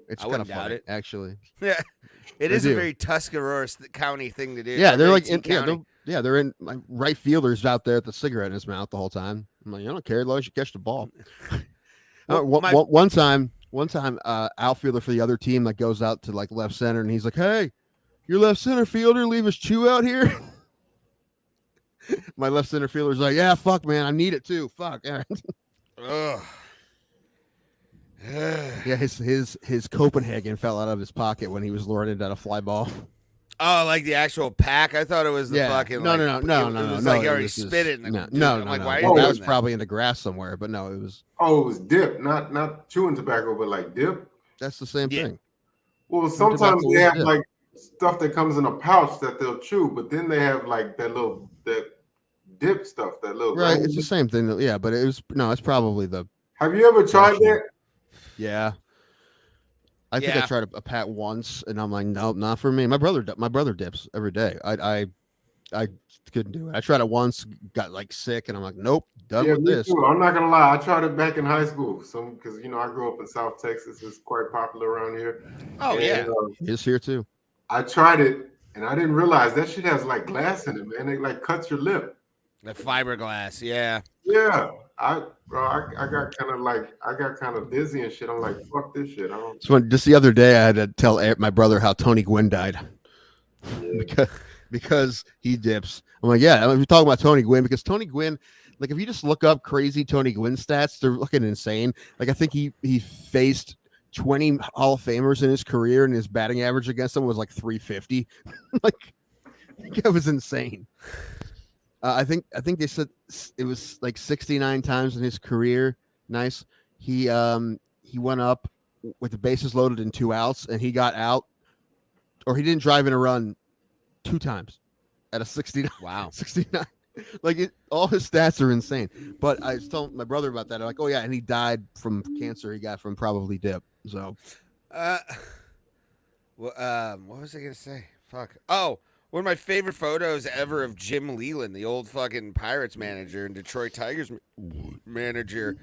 It's kind of funny, actually. Yeah, it is do. a very Tuscarora County thing to do. Yeah, they're like, County. they're in like right fielders out there with the cigarette in his mouth the whole time. I'm like, I don't care, as long as you catch the ball. One time, outfielder for the other team that goes out to like left center, and he's like, "Hey, your left center fielder leave his chew out here." My left center fielder's like, "Yeah, fuck, man, I need it too. Fuck." Ugh. Yeah, his Copenhagen fell out of his pocket when he was luring it down a fly ball. Oh, like the actual pack? I thought it was the fucking. No. It was like he already spit it. No. I'm like, why are you That doing was that? probably in the grass somewhere, but no, it was. Oh, it was dip, not chewing tobacco, but like dip. That's the same thing. Well, sometimes Tobacco they have dip. like stuff that comes in a pouch that they'll chew, but then they have like that dip stuff, that little. Right, it's the same thing. Yeah, but it's probably the. Have you ever tried that? Yeah. I think I tried a pat once, and I'm like, no, not for me. My brother dips every day. I couldn't do it. I tried it once, got like sick, and I'm like, nope, done with me this. too. I'm not gonna lie, I tried it back in high school. Because I grew up in South Texas. It's quite popular around here. Oh yeah, it's here too. I tried it, and I didn't realize that shit has like glass in it, man. It like cuts your lip. The fiberglass, yeah. Yeah. I got kind of dizzy and shit. I'm like, fuck this shit. I don't. So just the other day, I had to tell my brother how Tony Gwynn died because he dips. I'm like, yeah, we're talking about Tony Gwynn because Tony Gwynn, like, if you just look up crazy Tony Gwynn stats, they're looking insane. Like, I think he faced 20 Hall of Famers in his career, and his batting average against them was like 350. Like, I think it was insane. I think they said it was like 69 times in his career. Nice. He went up with the bases loaded and 2 outs, and he got out, or he didn't drive in a run 2 times at a 69. Wow. 69. Like all his stats are insane. But I was telling my brother about that. I'm like, oh yeah, and he died from cancer he got from probably dip. So, what was I gonna say? Fuck. Oh. One of my favorite photos ever of Jim Leland, the old fucking Pirates manager and Detroit Tigers manager,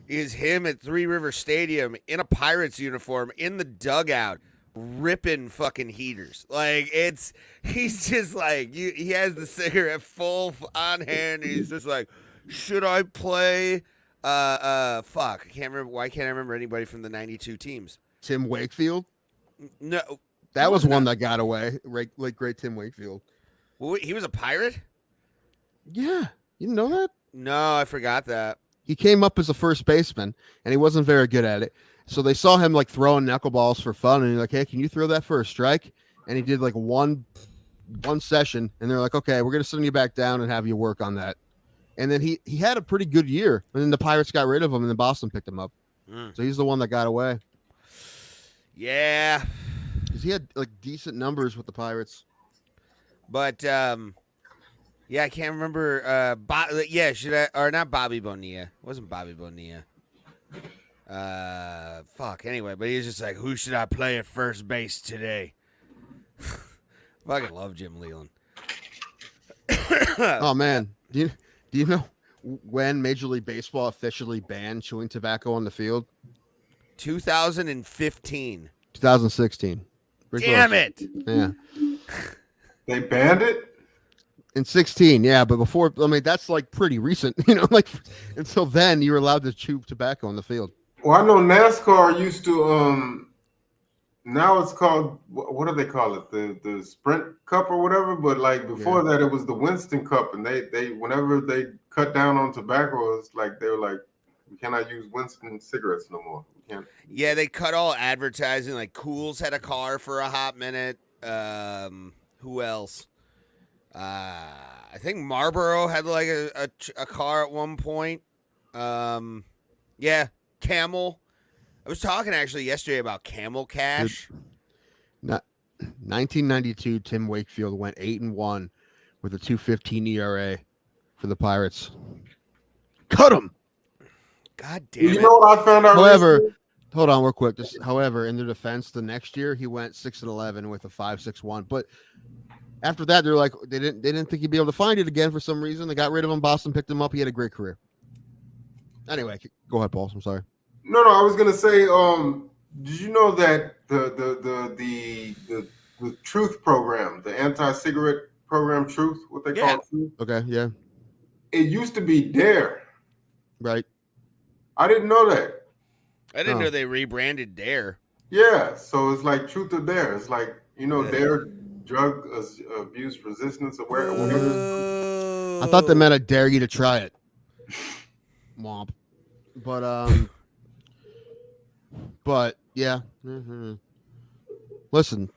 is him at Three River Stadium in a Pirates uniform in the dugout, ripping fucking heaters. Like he's just like he has the cigarette full on hand. And he's just like, should I play? Fuck, I can't remember. Why can't I remember anybody from the '92 teams? Tim Wakefield. No. That was one that got away, like great Tim Wakefield. Well, he was a Pirate? Yeah. You didn't know that? No, I forgot that. He came up as a first baseman, and he wasn't very good at it. So they saw him like throwing knuckleballs for fun, and he's like, hey, can you throw that for a strike? And he did like one session, and they're like, okay, we're going to send you back down and have you work on that. And then he had a pretty good year, and then the Pirates got rid of him, and then Boston picked him up. So he's the one that got away. Yeah. Because he had like decent numbers with the Pirates. But yeah, I can't remember. Not Bobby Bonilla? It wasn't Bobby Bonilla. Fuck. Anyway, but he was just like, who should I play at first base today? Fucking love Jim Leland. Oh man, do you know when Major League Baseball officially banned chewing tobacco on the field? 2015. 2016. Damn it! Yeah. They banned it? In 16, yeah, but before, I mean, that's like pretty recent, like until then you were allowed to chew tobacco on the field. Well, I know NASCAR used to. Now it's called, what do they call it? The Sprint Cup or whatever. But like before that, it was the Winston Cup, and they whenever they cut down on tobacco, it's like they were like, we cannot use Winston cigarettes no more. We can't. Yeah, they cut all advertising. Like Cools had a car for a hot minute. Who else? I think Marlboro had like a car at one point. Yeah, Camel. I was talking actually yesterday about Camel Cash. Not 1992. Tim Wakefield went 8-1 with a 2.15 ERA for the Pirates. Cut him. God damn it! You know what I found out? However, recently? hold on real quick. However, in their defense, the next year he went 6-11 with a 5.61. But after that, they're like they didn't think he'd be able to find it again for some reason. They got rid of him. Boston picked him up. He had a great career. Anyway, go ahead, Paul. I'm sorry. No, I was gonna say, did you know that the Truth program, the anti-cigarette program, Truth, what they call it, Truth? Okay, yeah, It used to be Dare. right. I didn't know that. I didn't know they rebranded Dare. Yeah, so it's like Truth or Dare. It's like, Dare, drug abuse resistance awareness. I thought they meant I dare you to try it. Womp. But yeah. Mm-hmm. Listen,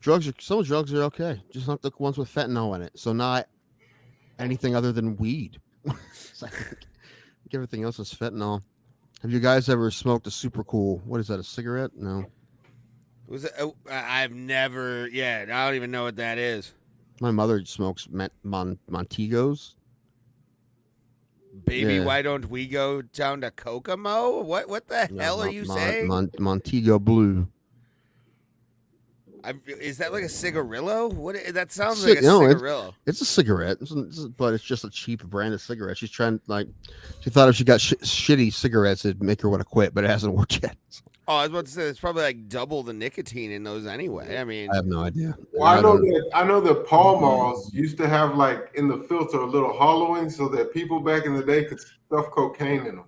some drugs are okay, just not the ones with fentanyl in it. So not anything other than weed. So I think everything else is fentanyl. Have you guys ever smoked a super cool? What is that? A cigarette? No. Was it? I've never. Yeah, I don't even know what that is. My mother smokes Montegos. Baby, Yeah. why don't we go down to Kokomo? What the hell are you saying? Montego Blue. Is that like a cigarillo? What? That sounds like a cigarillo. It's a cigarette, but it's just a cheap brand of cigarette. She thought if she got shitty cigarettes, it'd make her want to quit, but it hasn't worked yet. Oh, I was about to say it's probably like double the nicotine in those anyway. I mean, I have no idea. Well, I know that Pall Malls used to have like in the filter a little hollowing so that people back in the day could stuff cocaine in them.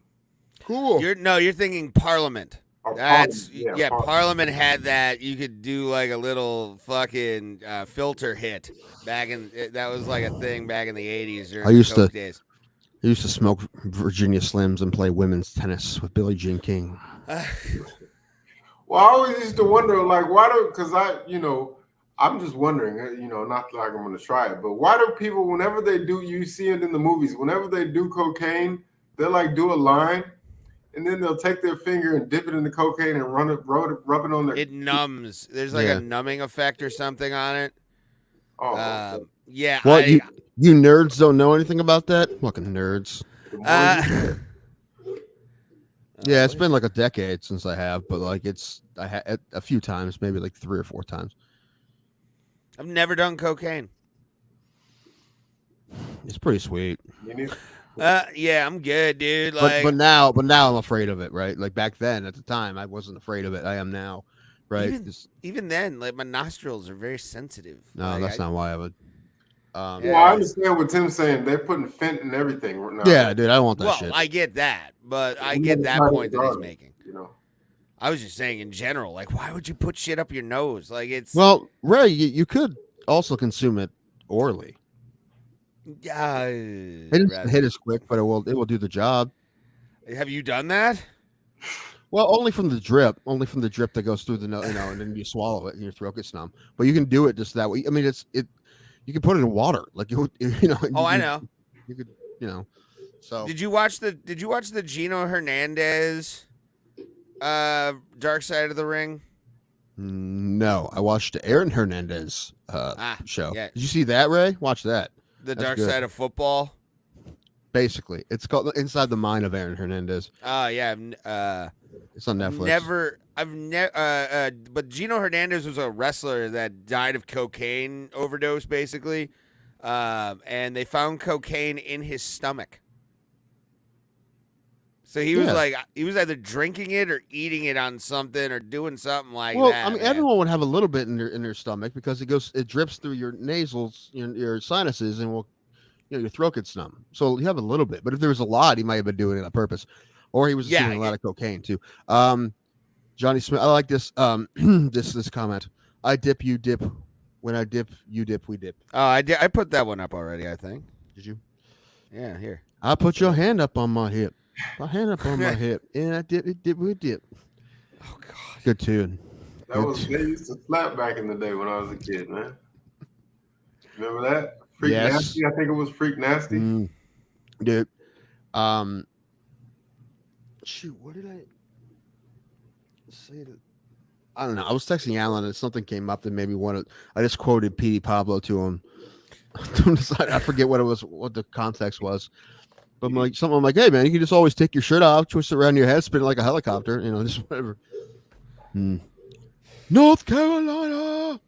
Cool. You're thinking Parliament. Or That's Parliament, Parliament had that. You could do like a little fucking filter hit back in. That was like a thing back in the 80s during the Coke days. I used to smoke Virginia Slims and play women's tennis with Billie Jean King. Well, I always used to wonder, like, because I'm just wondering, not like I'm going to try it, but why do people, whenever they do, you see it in the movies, whenever they do cocaine, they'll like do a line, and then they'll take their finger and dip it in the cocaine and rub it on their. It numbs. There's like a numbing effect or something on it. Oh, okay. Yeah. What, you nerds don't know anything about that? Fucking nerds. Yeah, it's been like a decade since I have, but like I had a few times, maybe like 3 or 4 times. I've never done cocaine. It's pretty sweet. Yeah, I'm good, dude. Like, but now I'm afraid of it, right? Like back then, at the time, I wasn't afraid of it. I am now, right? Even then, like my nostrils are very sensitive. No, like, that's not why I would. Well, I understand what Tim's saying. They're putting fent in everything right now. Yeah, dude, I don't want that shit. I get that, but I get that point that he's making. I was just saying in general, like, why would you put shit up your nose? Like, it's Ray, you could also consume it orally. Yeah, hit as quick, but it will do the job. Have you done that? Well, only from the drip that goes through the nose, and then you swallow it and your throat gets numb. But you can do it just that way. I mean, you can put it in water, like I know. You could, So did you watch the Gino Hernandez Dark Side of the Ring? No, I watched the Aaron Hernandez show. Yeah. Did you see that, Ray? Watch that. The Dark Side of Football. Basically, it's called Inside the Mind of Aaron Hernandez. Oh yeah. It's on Netflix. But Gino Hernandez was a wrestler that died of cocaine overdose, basically, and they found cocaine in his stomach. So he was either drinking it or eating it on something or doing something like that. Well, I mean, everyone would have a little bit in their stomach because it drips through your nasals, your sinuses, and your throat gets numb. So you have a little bit. But if there was a lot, he might have been doing it on purpose. or he was Yeah, assuming a lot of cocaine too. Johnny Smith, I like this. This comment. I dip, you dip. When I dip, you dip, we dip. Oh, I did. I put that one up already. I think. Did you? Yeah, here. I put your hand up on my hip. My hand up on my hip, and I dip, it dip, we dip. Oh God. Good tune. They used to slap back in the day when I was a kid, man. Remember that? Freak Yes. Nasty. I think it was Freak Nasty. Dude. Shoot, what did I say? I don't know. I was texting Alan and something came up that made me want to. I just quoted Petey Pablo to him. I forget what it was, what the context was. But I'm like, something I'm like, hey man, you can just always take your shirt off, twist it around your head, spin it like a helicopter, just whatever. North Carolina.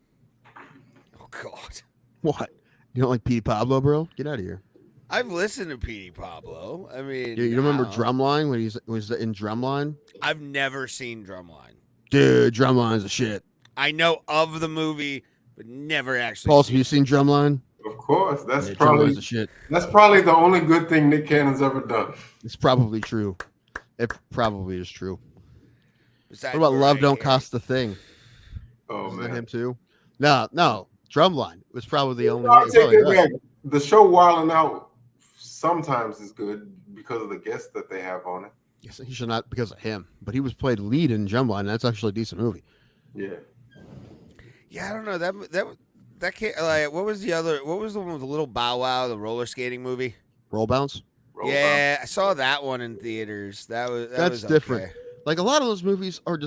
Oh God. What? You don't like Petey Pablo, bro? Get out of here. I've listened to Petey Pablo. I mean, You remember Drumline when he was in Drumline? I've never seen Drumline. Dude, Drumline's a shit. I know of the movie, but never actually. Paul, have you seen Drumline? Of course, that's Yeah, probably Drumline's a shit. that's probably the only good thing Nick Cannon's ever done. It's probably true. It probably is true. Besides What about Love Mariah Don't Carey. Cost a Thing? Oh Isn't that man, him too? No. Drumline was probably the only I'll one. take Probably it right. back. The show Wildin' Out sometimes is good because of the guests that they have on it. Yes, he should not because of him, but he was played lead in Drumline. That's actually a decent movie. Yeah. Yeah, I don't know that can't like. What was the other? What was the one with the little Bow Wow, the roller skating movie? Roll Bounce. Yeah, I saw that one in theaters. That's was different. Like a lot of those movies are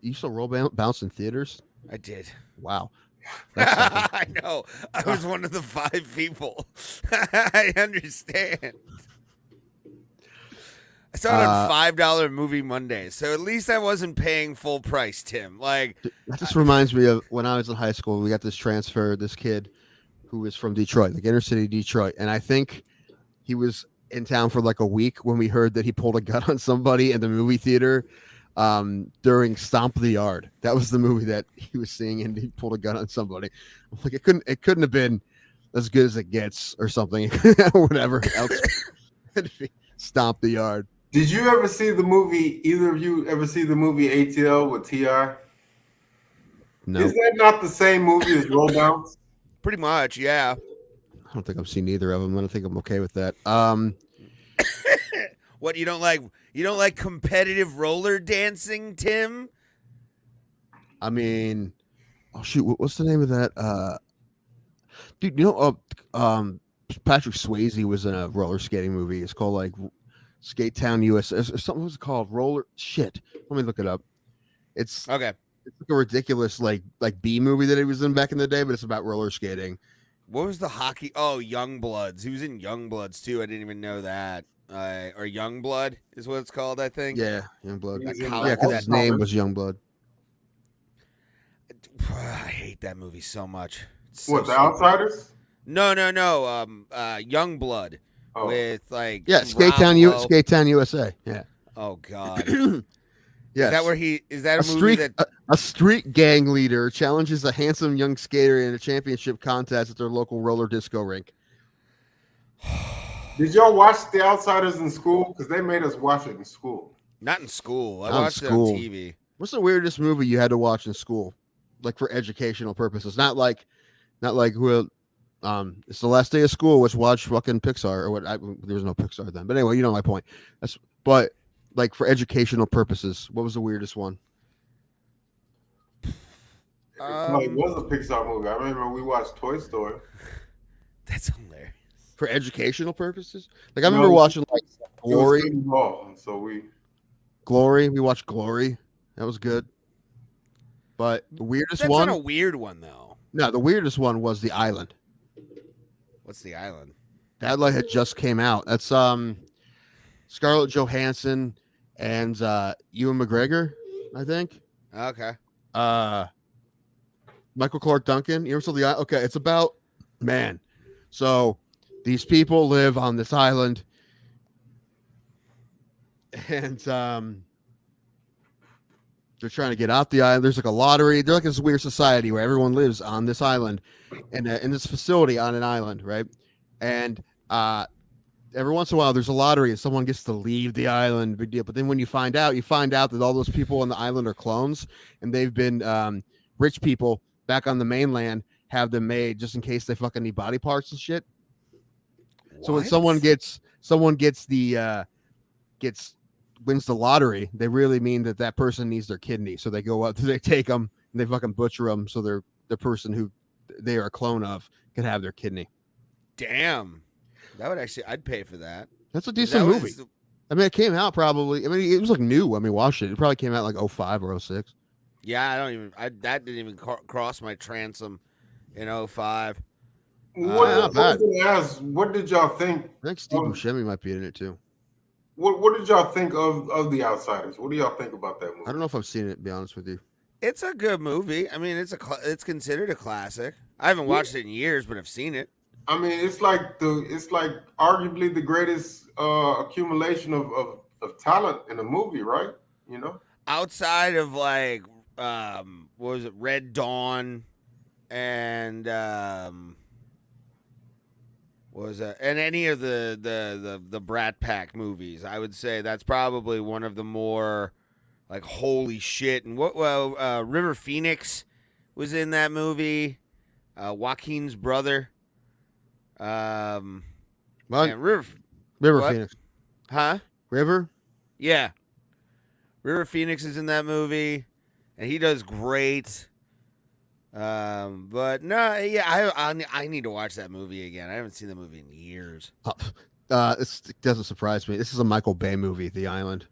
you saw Roll Bounce in theaters? I did. Wow. That's something. I know. I was one of the 5 people. I understand. I saw it on $5 movie Mondays, so at least I wasn't paying full price, Tim. Like That just reminds me of when I was in high school. We got this transfer, this kid who was from Detroit, like inner city Detroit, and I think he was in town for like a week when we heard that he pulled a gun on somebody in the movie theater during Stomp the Yard. That was the movie that he was seeing, and he pulled a gun on somebody. I'm like, it couldn't have been as good as it gets or something, or whatever else. Stomp the Yard. Did you ever see the movie? Either of you ever see the movie ATL with T.I.? No, Is that not the same movie as Roll Bounce? pretty much, yeah. I don't think I've seen either of them. I don't think I'm okay with that. What you don't like? You don't like competitive roller dancing, Tim? I mean, oh shoot, what's the name of that? Dude, Patrick Swayze was in a roller skating movie. It's called like Skate Town USA or something. What's it called? Roller shit. Let me look it up. It's Okay. like a ridiculous like B movie that he was in back in the day, but it's about roller skating. What was the hockey? Oh, Youngbloods. He was in Youngbloods too. I didn't even know that. Or Youngblood is what it's called, I think. Yeah, Youngblood. He's in Yeah, because his name was Youngblood. I hate that movie so much. It's so What, The stupid. Outsiders? No. Youngblood Oh. with like Yeah, Skate Town USA. Yeah. Oh God. Yes. Is that where he is that a, movie street that a street gang leader challenges a handsome young skater in a championship contest at their local roller disco rink. Did y'all watch The Outsiders in school? Because they made us watch it in school. not in school. I Not in watched school. it on TV. What's the weirdest movie you had to watch in school, like for educational purposes? Not like well, it's the last day of school. Let's watch fucking Pixar or what? There was no Pixar then, but anyway, you know my point. But like for educational purposes, what was the weirdest one? It was a Pixar movie. I remember we watched Toy Story. That's hilarious. For educational purposes, like I remember watching like Glory. It was involved, so Glory. We watched Glory. That was good. But the weirdest That's one. not a weird one though. No, the weirdest one was The Island. What's the island? That like had just came out. That's Scarlett Johansson and Ewan McGregor, I think. Okay. Michael Clark Duncan. You ever saw the island? Okay, it's about man. So these people live on this island, and they're trying to get off the island. There's like a lottery. They're like this weird society where everyone lives on this island, and in this facility on an island, right? And every once in a while there's a lottery and someone gets to leave the island, big deal. But then when you find out that all those people on the island are clones, and they've been rich people back on the mainland have them made just in case they fucking need body parts and shit. So when someone gets wins the lottery, they really mean that person needs their kidney. So they go up, they take them, and they fucking butcher them. So the person who they are a clone of can have their kidney. Damn, that would actually, I'd pay for that. That's a decent movie. I mean, it came out probably. I mean, it was like new. I mean, watch it. It probably came out like 05 or 06. Yeah, that didn't even cross my transom in 05. What did y'all think? I think Steve Buscemi might be in it too. What did y'all think of The Outsiders? What do y'all think about that movie? I don't know if I've seen it, to be honest with you. It's a good movie. I mean, it's considered a classic. I haven't watched it in years, but I've seen it. I mean, it's like arguably the greatest accumulation of talent in a movie, right? You know, outside of like what was it, Red Dawn, and what was that, and any of the Brat Pack movies, I would say that's probably one of the more like holy shit. And River Phoenix was in that movie. Joaquin's brother. River Phoenix. Huh? River? Yeah. River Phoenix is in that movie, and he does great. But no, yeah, I need to watch that movie again. I haven't seen the movie in years. It doesn't surprise me. This is a Michael Bay movie, The Island.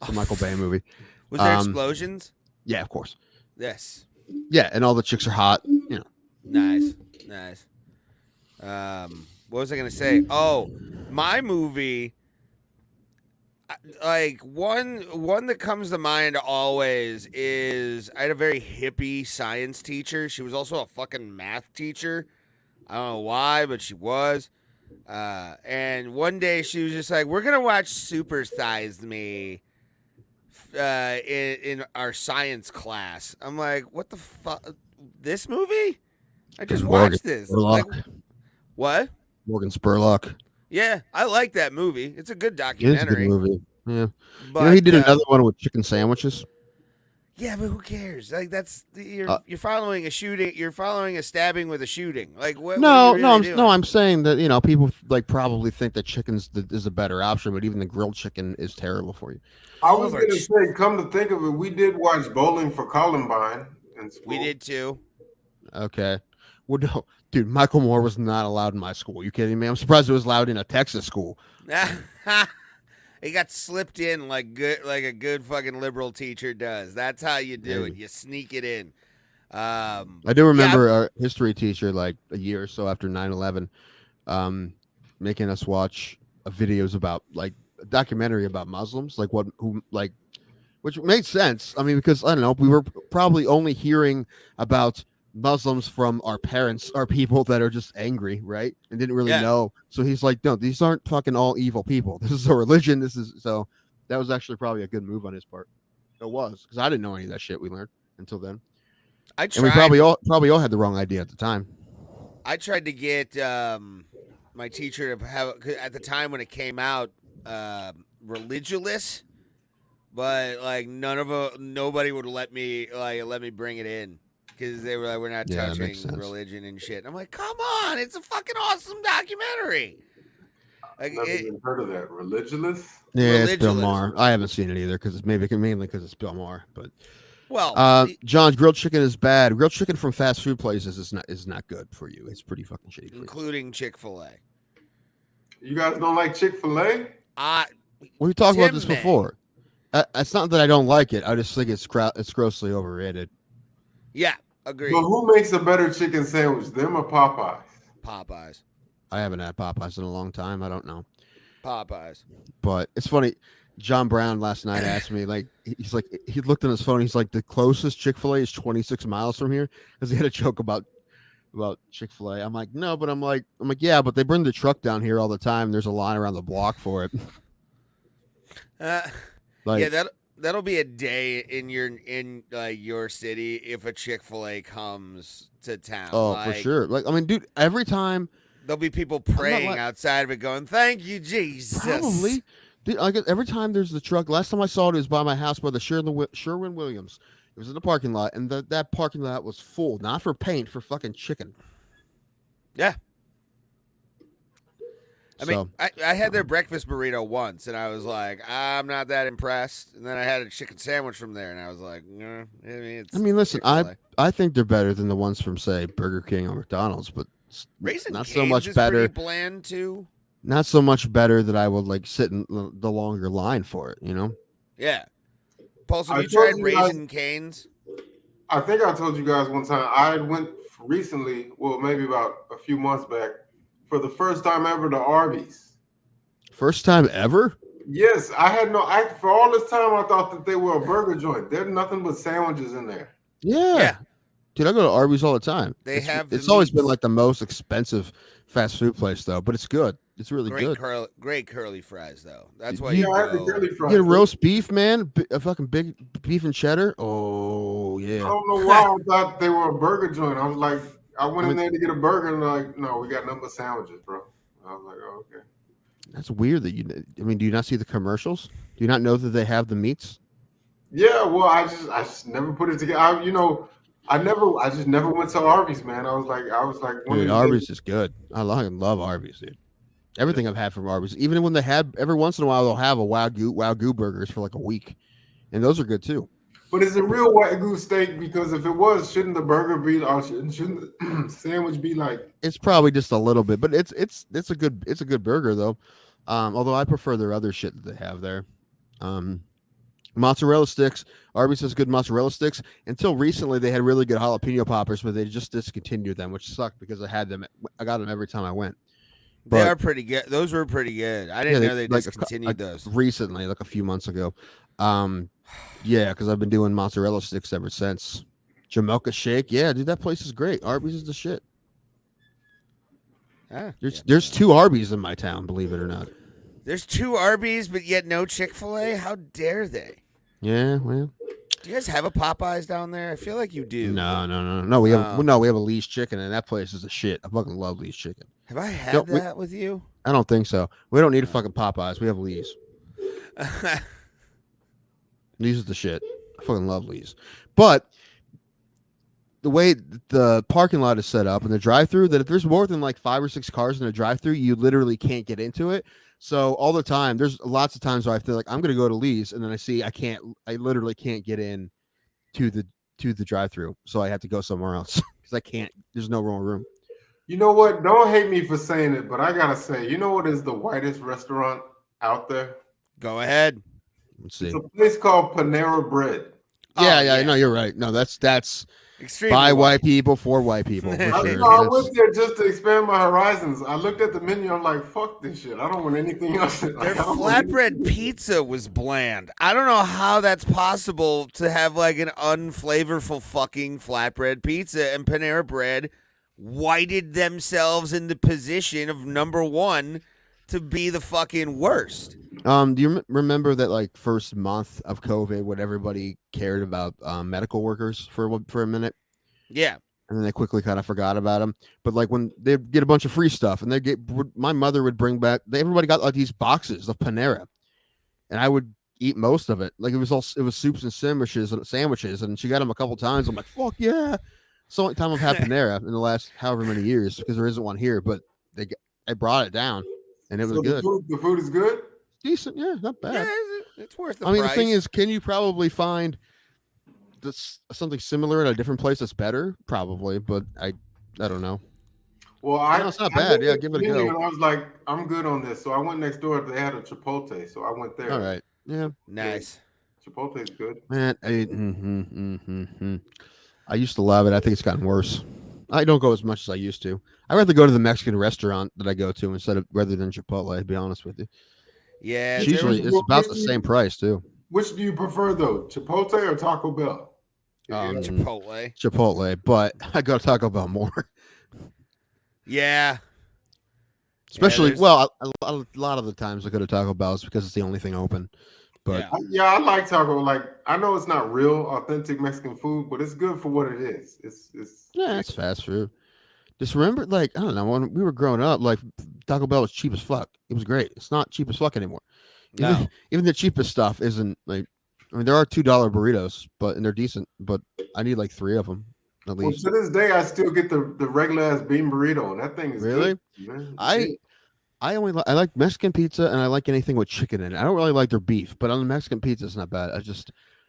It's a Michael Bay movie. Was there explosions? Yeah, of course. Yes. Yeah, and all the chicks are hot. You know. Nice. What was I gonna say? Oh, my movie. Like one that comes to mind always is I had a very hippie science teacher. She was also a fucking math teacher. I don't know why, but she was. And one day she was just like, "We're gonna watch Super Size Me." In our science class, I'm like, "What the fuck? This movie? I just watched this." Like, what? Morgan Spurlock. Yeah, I like that movie. It's a good documentary. It's a good movie. Yeah. But, he did another one with chicken sandwiches. Yeah, but who cares? Like you're following a shooting. You're following a stabbing with a shooting. Like what? No, what are you doing? I'm saying that people like probably think that chickens is a better option, but even the grilled chicken is terrible for you. I was going to say, come to think of it, we did watch Bowling for Columbine in school. We did too. Okay. Well, no, dude, Michael Moore was not allowed in my school. You kidding me? I'm surprised it was allowed in a Texas school. He got slipped in like a good fucking liberal teacher does. That's how you do it. You sneak it in. I do remember our history teacher, like a year or so after 9/11, making us watch videos about like a documentary about Muslims, which made sense. I mean, because I don't know, we were probably only hearing about Muslims from our parents, are people that are just angry, right? And didn't really know. So he's like, no, these aren't fucking all evil people. This is a religion. So that was actually probably a good move on his part. It was, because I didn't know any of that shit we learned until then. And we probably all had the wrong idea at the time. I tried to get my teacher to have, at the time when it came out, religious, but like nobody would let me bring it in. Because they were like, we're not touching religion and shit. And I'm like, come on, it's a fucking awesome documentary. I've never even heard of that. Religious? Yeah, it's Bill Maher. I haven't seen it either because mainly because it's Bill Maher. But John's grilled chicken is bad. Grilled chicken from fast food places is not good for you. It's pretty fucking shitty, including Chick-fil-A. You guys don't like Chick-fil-A? We've talked about this before. It's not that I don't like it. I just think it's grossly overrated. Yeah. Agreed. But who makes a better chicken sandwich, them or Popeyes? Popeyes. I haven't had Popeyes in a long time. I don't know. Popeyes. But it's funny. John Brown last night asked me, like, he's like, he looked on his phone. He's like, the closest Chick-fil-A is 26 miles from here, because he had a joke about Chick-fil-A. I'm like, no, but I'm like, yeah, but they bring the truck down here all the time. There's a line around the block for it. That'll be a day in your city if a Chick-fil-A comes to town. Oh, for sure. Like, I mean, dude, every time There'll be people praying outside of it, going, "Thank you, Jesus." Probably. Like every time there's the truck. Last time I saw it was by my house by the Sherwin-Williams. It was in the parking lot, and that parking lot was full, not for paint, for fucking chicken. Yeah. I mean, I had their breakfast burrito once, and I was like, I'm not that impressed. And then I had a chicken sandwich from there, and I was like, I mean, listen, I think they're better than the ones from, say, Burger King or McDonald's, but Raising not Cane's so much is better. Pretty bland too. Not so much better that I would like sit in the longer line for it, you know? Yeah. Pulse, have I you tried told you Raising Cane's? I think I told you guys one time I went recently, well, maybe about a few months back, for the first time ever to Arby's. First time ever? Yes, I had for all this time I thought that they were a burger joint. There's nothing but sandwiches in there. Yeah. Dude, I go to Arby's all the time. It's always been like the most expensive fast food place though, but it's good. It's really good. Great curly fries though. That's why I had the curly fries. You get a roast beef, man, a fucking big beef and cheddar. Oh yeah. I don't know why I thought they were a burger joint. I was like, I went in there to get a burger, and they're like, no, we got nothing but sandwiches, bro. I was like, oh, okay. That's weird that I mean, do you not see the commercials? Do you not know that they have the meats? Yeah, well, I just never put it together. I just never went to Arby's, man. I was like, dude, Arby's is good. I love Arby's, dude. Everything I've had from Arby's, even when they have every once in a while, they'll have a Wagyu burgers for like a week, and those are good too. But it's a real Wagyu steak because if it was, shouldn't the burger be, or shouldn't the sandwich be like? It's probably just a little bit, but it's a good burger though. Although I prefer their other shit that they have there. Mozzarella sticks. Arby's has good mozzarella sticks. Until recently, they had really good jalapeno poppers, but they just discontinued them, which sucked because I had them. I got them every time I went. But, they are pretty good. Those were pretty good. I didn't know they discontinued those recently, like a few months ago. Yeah, because I've been doing mozzarella sticks ever since. Jamelka Shake, yeah, dude, that place is great. Arby's is the shit. There's 2 Arby's in my town, believe it or not. There's 2 Arby's, but yet no Chick-fil-A. How dare they? Yeah, well. Do you guys have a Popeyes down there? I feel like you do. No. We have a Lee's Chicken, and that place is a shit. I fucking love Lee's Chicken. Have I had that with you? I don't think so. We don't need a fucking Popeyes. We have Lee's. Lee's is the shit. I fucking love Lee's. But the way the parking lot is set up and the drive-through, that if there's more than like 5 or 6 cars in a drive-through, you literally can't get into it. So all the time, there's lots of times where I feel like I'm going to go to Lee's, and then I literally can't get in to the drive-through. So I have to go somewhere else because I can't. There's no more room. You know what? Don't hate me for saying it, but I gotta say, you know what is the whitest restaurant out there? Go ahead. Let's see. It's a place called Panera Bread. Yeah. No, you're right. No, that's extremely by white people for white people. For sure. I went there just to expand my horizons. I looked at the menu. I'm like, fuck this shit. I don't want anything else. Their flatbread pizza was bland. I don't know how that's possible to have like an unflavorful fucking flatbread pizza, and Panera Bread whited themselves in the position of number 1 to be the fucking worst. Do you remember that like first month of COVID when everybody cared about medical workers for a minute? Yeah. And then they quickly kind of forgot about them. But like when they get a bunch of free stuff, and my mother would bring back, everybody got like these boxes of Panera, and I would eat most of it. Like it was soups and sandwiches, and she got them a couple times. I'm like, fuck yeah. It's the only time I've had Panera in the last however many years because there isn't one here. But I brought it down, and it was good. The food is good. Decent, yeah, not bad. Yeah, it's worth the price. The thing is, can you probably find something similar at a different place that's better? Probably, but I don't know. Well, it's not bad. Yeah, give it a go. And I was like, I'm good on this, so I went next door. They had a Chipotle, so I went there. All right, yeah, nice. Chipotle is good, man. I used to love it. I think it's gotten worse. I don't go as much as I used to. I'd rather go to the Mexican restaurant that I go to rather than Chipotle, to be honest with you. Yeah. It's about the same price, too. Which do you prefer, though? Chipotle or Taco Bell? Chipotle. Chipotle, but I go to Taco Bell more. Yeah. Especially, a lot of the times I go to Taco Bell is because it's the only thing open. But I like taco. Like I know it's not real, authentic Mexican food, but it's good for what it is. It's fast food. Just remember, like, I don't know, when we were growing up, like Taco Bell was cheap as fuck. It was great. It's not cheap as fuck anymore. Even, No. even the cheapest stuff isn't like. I mean, there are $2 burritos, and they're decent. But I need like 3 of them at Well, least. to this day, I still get the regular ass bean burrito, and that thing is Really? good, man. I I like Mexican pizza, and I like anything with chicken in it. I don't really like their beef, but on the Mexican pizza, it's not bad.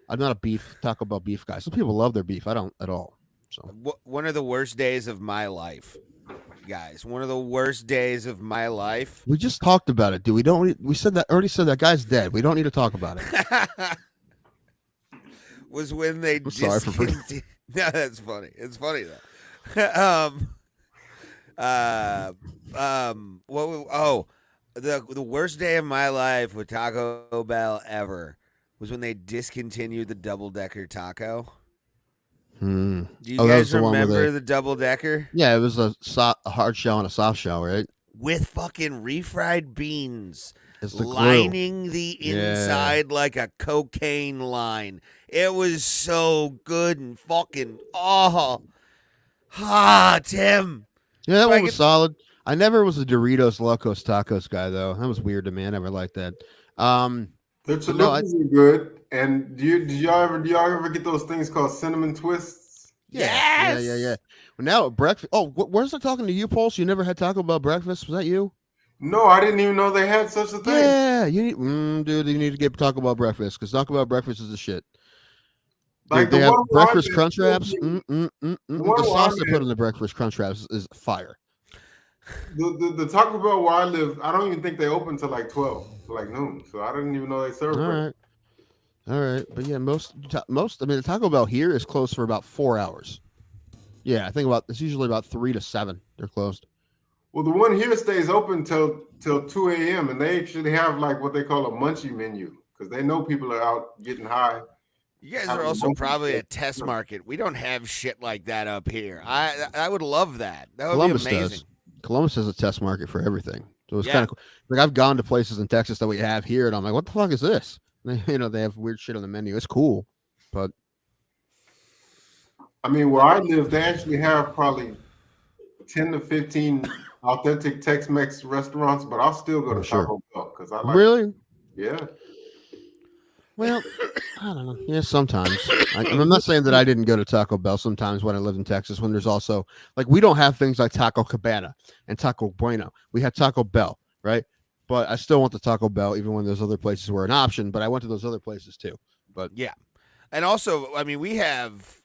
I'm not a Taco Bell beef guy. Some people love their beef. I don't at all. So One of the worst days of my life, guys. One of the worst days of my life. we just talked about it, dude. We already said that guy's dead. We don't need to talk about it. Was when they I'm sorry for discontinued. No, that's funny. It's funny though. The worst day of my life with Taco Bell ever was when they discontinued the double decker taco. Hmm. Do you Oh, that was guys the one where remember they- the double decker Yeah, it was a hard shell and a soft shell, right? with fucking refried beans It's the glue. lining the Yeah. inside like a cocaine line? It was so good and fucking Tim. Yeah, that If I one was could- solid. I never was a Doritos Locos Tacos guy though. That was weird to me. I never liked that. The No, I- chalupas are good. And do y'all ever get those things called cinnamon twists? Yeah. Well, now breakfast. Oh, where's I talking to you, Pulse? You never had Taco Bell breakfast? Was that you? No, I didn't even know they had such a thing. Yeah, you need, dude. You need to get Taco Bell breakfast because Taco Bell breakfast is the shit. Like Dude, they the have one where I breakfast live, crunch wraps. one The where I sauce they live- put in the breakfast crunch wraps is fire. The Taco Bell where I live, I don't even think they open till like 12, till like noon. So I didn't even know they served breakfast. All right, but yeah, most. I mean, the Taco Bell here is closed for about 4 hours. Yeah, I think it's usually about 3 to 7. They're closed. Well, the one here stays open till 2 a.m. and they actually have like what they call a munchie menu because they know people are out getting high. You guys Having are also monkey probably a shit. test market. We don't have shit like that up here. I would love that. That would Columbus be amazing. does. Columbus has a test market for everything, so it's Yeah. kind of cool. Like I've gone to places in Texas that we have here, and I'm like, what the fuck is this? They have weird shit on the menu. It's cool, but I mean, where I live, they actually have probably 10 to 15 authentic Tex-Mex restaurants, but I'll still go to Sure. Taco Bell because I like really, Yeah. well, I don't know. Yeah, sometimes. I'm not saying that I didn't go to Taco Bell sometimes when I lived in Texas. When there's also like we don't have things like Taco Cabana and Taco Bueno. We had Taco Bell, right? But I still want the Taco Bell, even when those other places were an option. But I went to those other places too. But And also, I mean, we have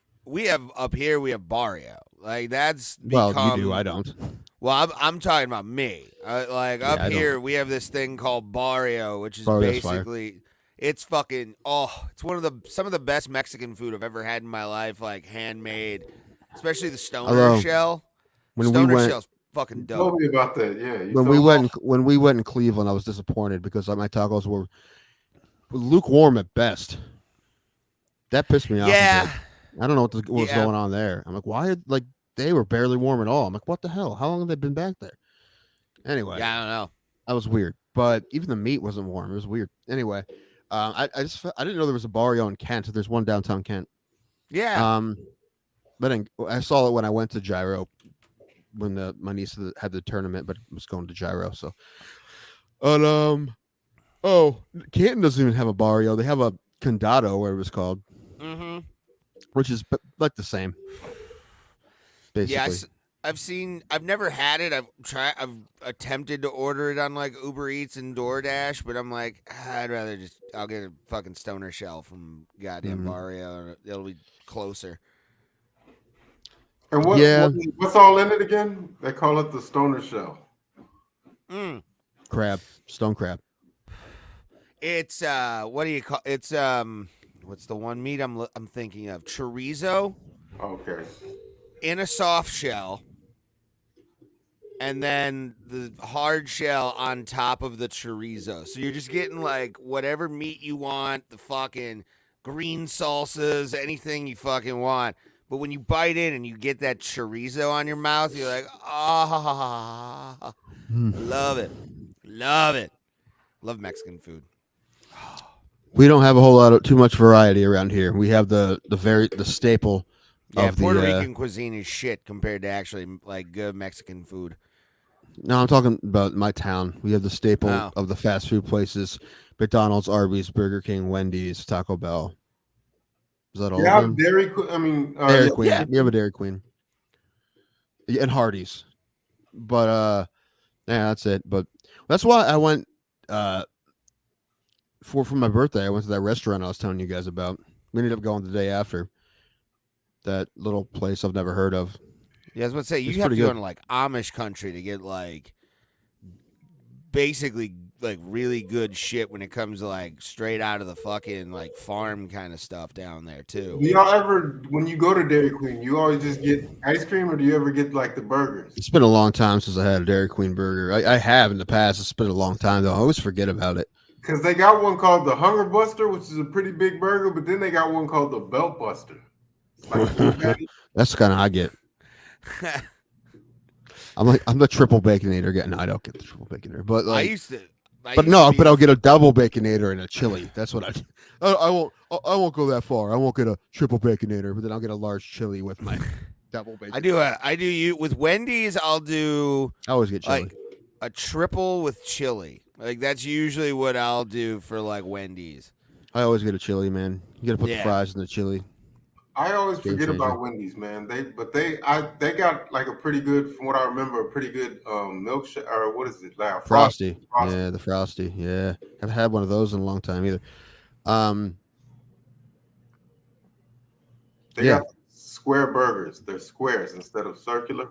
up here. We have Barrio. Like that's well, become, you do. I don't. Well, I'm talking about me. Like Yeah, up I don't. here, we have this thing called Barrio, which is Barrio's fire. basically it's fucking it's one of some of the best Mexican food I've ever had in my life. Like handmade, especially the stoner Although, shell. When Stoner we went, shell's fucking You dope. told me about that. Yeah. You when told we me. went in Cleveland, I was disappointed because my tacos were lukewarm at best. That pissed me off. a Yeah. bit. I don't know what was Yeah. going on there. I'm like, why? Like they were barely warm at all. I'm like, what the hell? How long have they been back there? Anyway, Yeah, I don't know. that was weird. But even the meat wasn't warm. It was weird. Anyway, I didn't know there was a Barrio in Kent. There's one downtown Kent. Yeah. But I saw it when I went to Gyro when my niece had the tournament, but was going to Gyro. So, and Canton doesn't even have a Barrio. They have a Condado, whatever it's called, Mm-hmm. which is like the same. Basically, Yes. I've never had it. I've attempted to order it on like Uber Eats and DoorDash, but I'm like, I'll get a fucking stoner shell from goddamn Mhm. Barrio. It'll be closer. And what's all in it again? They call it the stoner shell. stone crab. It's what do you call? It's what's the one meat I'm thinking of? Chorizo Okay. in a soft shell, and then the hard shell on top of the chorizo. So you're just getting like whatever meat you want, the fucking green salsas, anything you fucking want. But when you bite in and you get that chorizo on your mouth, you're like, love it. Love Mexican food. We don't have a whole lot of too much variety around here. We have the staple Yeah, of the. Puerto Rican cuisine is shit compared to actually like good Mexican food. No, I'm talking about my town. We have the staple Oh. of the fast food places: McDonald's, Arby's, Burger King, Wendy's, Taco Bell. Is that all You of have them? Dairy Queen. I mean, Dairy yeah. Queen. Yeah. We have a Dairy Queen. Yeah, and Hardee's. But yeah, that's it. But that's why I went for my birthday. I went to that restaurant I was telling you guys about. We ended up going the day after. That little place I've never heard of. Yeah, I was about to say you It's have to pretty go good. into like Amish country to get like basically like really good shit when it comes to like straight out of the fucking like farm kind of stuff down there too. Do y'all ever, when you go to Dairy Queen, you always just get ice cream, or do you ever get like the burgers? It's been a long time since I had a Dairy Queen burger. I have in the past. It's been a long time though. I always forget about it. Because they got one called the Hunger Buster, which is a pretty big burger, but then they got one called the Belt Buster. It's like full patty. That's kind of I get. I'm the triple baconator getting. No, I don't get the triple baconator, but I like, used to. but I'll get a double baconator and a chili. That's what I won't go that far. I won't get a triple baconator, but then I'll get a large chili with my double bacon. I do you with Wendy's. I'll do I always get chili. like a triple with chili. Like that's usually what I'll do for like Wendy's. I always get a chili, man. You gotta put the Yeah. fries in the chili. I always Game forget changer. about Wendy's, man. They got like a pretty good, from what I remember, a pretty good milkshake, or what is it? Like Frosty. Frosty. Yeah, the Frosty. Yeah. Haven't had one of those in a long time either. They Yeah. got square burgers. They're squares instead of circular.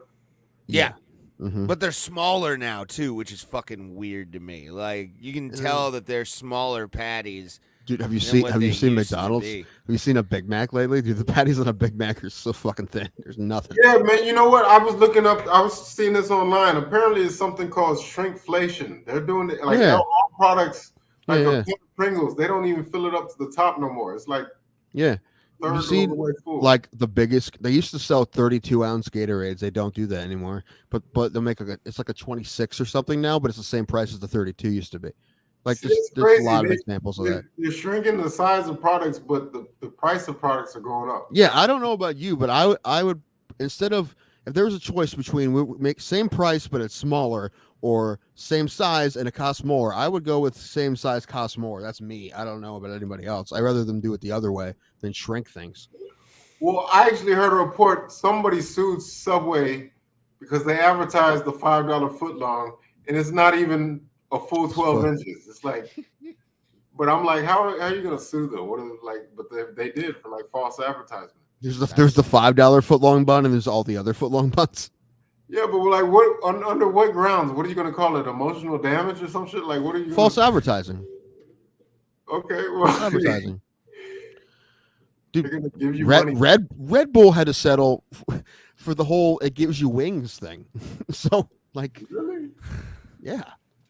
Yeah. Mhm. But they're smaller now too, which is fucking weird to me. Like you can tell that they're smaller patties. Dude, have you than seen what have you they seen used to McDonald's? be. Have you seen a Big Mac lately? Dude, the patties on a Big Mac are so fucking thin. There's nothing. Yeah, man. You know what? I was looking up. I was seeing this online. Apparently, it's something called shrinkflation. They're doing it like Yeah. all products, like Yeah, the Pringles. They don't even fill it up to the top no more. It's like Yeah. third You of seen, the way full. like the biggest they used to sell 32-ounce Gatorades. They don't do that anymore. But they'll make it's like a 26 or something now, but it's the same price as the 32 used to be. Like See, there's it's a crazy. lot of examples of that. You're shrinking the size of products, but the price of products are going up. Yeah, I don't know about you, but I would instead of if there was a choice between we make same price but it's smaller or same size and it costs more, I would go with same size costs more. That's me. I don't know about anybody else. I'd rather them do it the other way than shrink things. Well, I actually heard a report. Somebody sued Subway because they advertised the $5 foot long, and it's not even a full 12 inches. It's like, but I'm like, how are you gonna sue them? What are like? But they did for like false advertisement. There's the $5 foot long bun and there's all the other foot long buns. Yeah, but we're like, what under what grounds? What are you gonna call it? Emotional damage or some shit? Like, what are you? False advertising. Okay, well, Advertising. they're gonna give you Red, money. Red Bull had to settle for the whole "it gives you wings" thing. So, like, Really? yeah,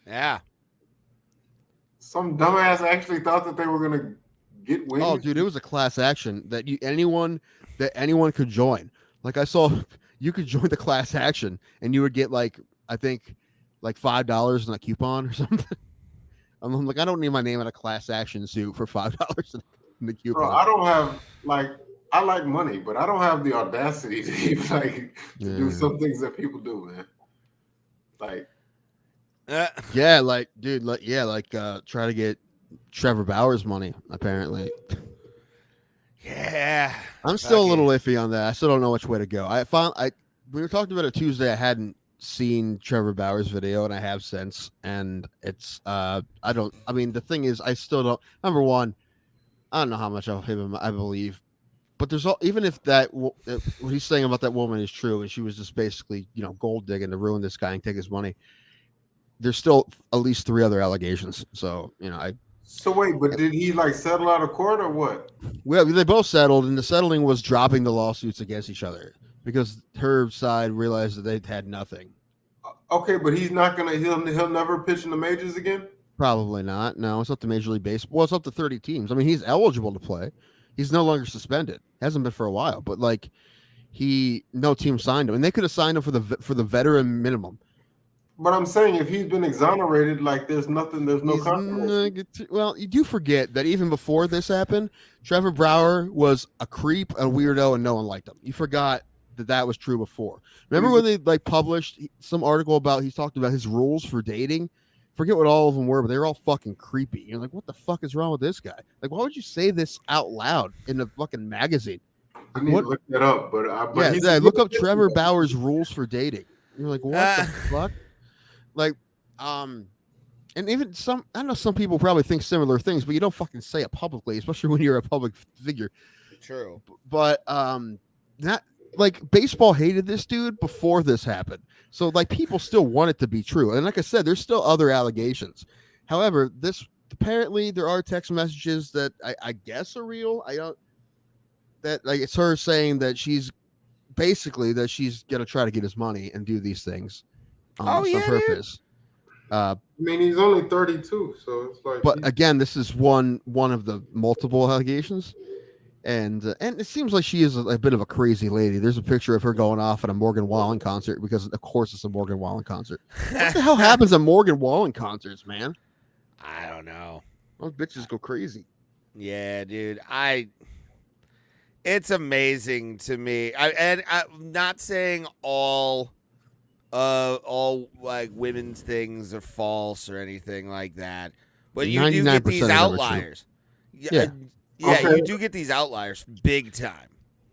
Yeah. Some dumbass actually thought that they were gonna get wings. oh, dude, it was a class action that anyone could join. Like, I saw you could join the class action, and you would get like I think like $5 in a coupon or something. I'm like, I don't need my name in a class action suit for $5 in the coupon. Bro, I don't have like I like money, but I don't have the audacity to like to do some things that people do, man. Like, Yeah, like, dude, try to get Trevor Bauer's money, apparently. Yeah. I'm still a little iffy on that. I still don't know which way to go. We were talking about it Tuesday. I hadn't seen Trevor Bauer's video, and I have since. And it's the thing is, I still don't. Number one, I don't know how much of him I believe, but there's even if what he's saying about that woman is true, and she was just basically gold digging to ruin this guy and take his money. There's still at least 3 other allegations. So so wait, but did he like settle out of court or what? Well, they both settled, and the settling was dropping the lawsuits against each other because her side realized that they'd had nothing. Okay, but he's not gonna. He'll never pitch in the majors again. Probably not. No, it's up to Major League Baseball. Well, it's up to 30 teams. I mean, he's eligible to play. He's no longer suspended. Hasn't been for a while, but like no team signed him, and they could have signed him for the veteran minimum. But I'm saying if he's been exonerated, like there's nothing, there's no controversy. Well, you do forget that even before this happened, Trevor Bauer was a creep, a weirdo, and no one liked him. You forgot that was true before. Remember when they like published some article about he talked about his rules for dating? Forget what all of them were, but they were all fucking creepy. You're like, what the fuck is wrong with this guy? Like, why would you say this out loud in a fucking magazine? I need to look that up, but look up Trevor Bauer's rules for dating. You're like, what the fuck? Like, and even I know some people probably think similar things, but you don't fucking say it publicly, especially when you're a public figure. True. But that like baseball hated this dude before this happened. So like people still want it to be true. And like I said, there's still other allegations. However, this apparently there are text messages that I guess are real. That like it's her saying that she's gonna try to get his money and do these things on purpose. I mean, he's only 32, so it's like. But again, this is one of the multiple allegations, and it seems like she is a bit of a crazy lady. There's a picture of her going off at a Morgan Wallen concert because, of course, it's a Morgan Wallen concert. What the hell happens at Morgan Wallen concerts, man? I don't know. Those bitches go crazy. Yeah, dude. It's amazing to me. I'm not saying all like women's things are false or anything like that, but you do get these outliers. Yeah, you do get these outliers big time.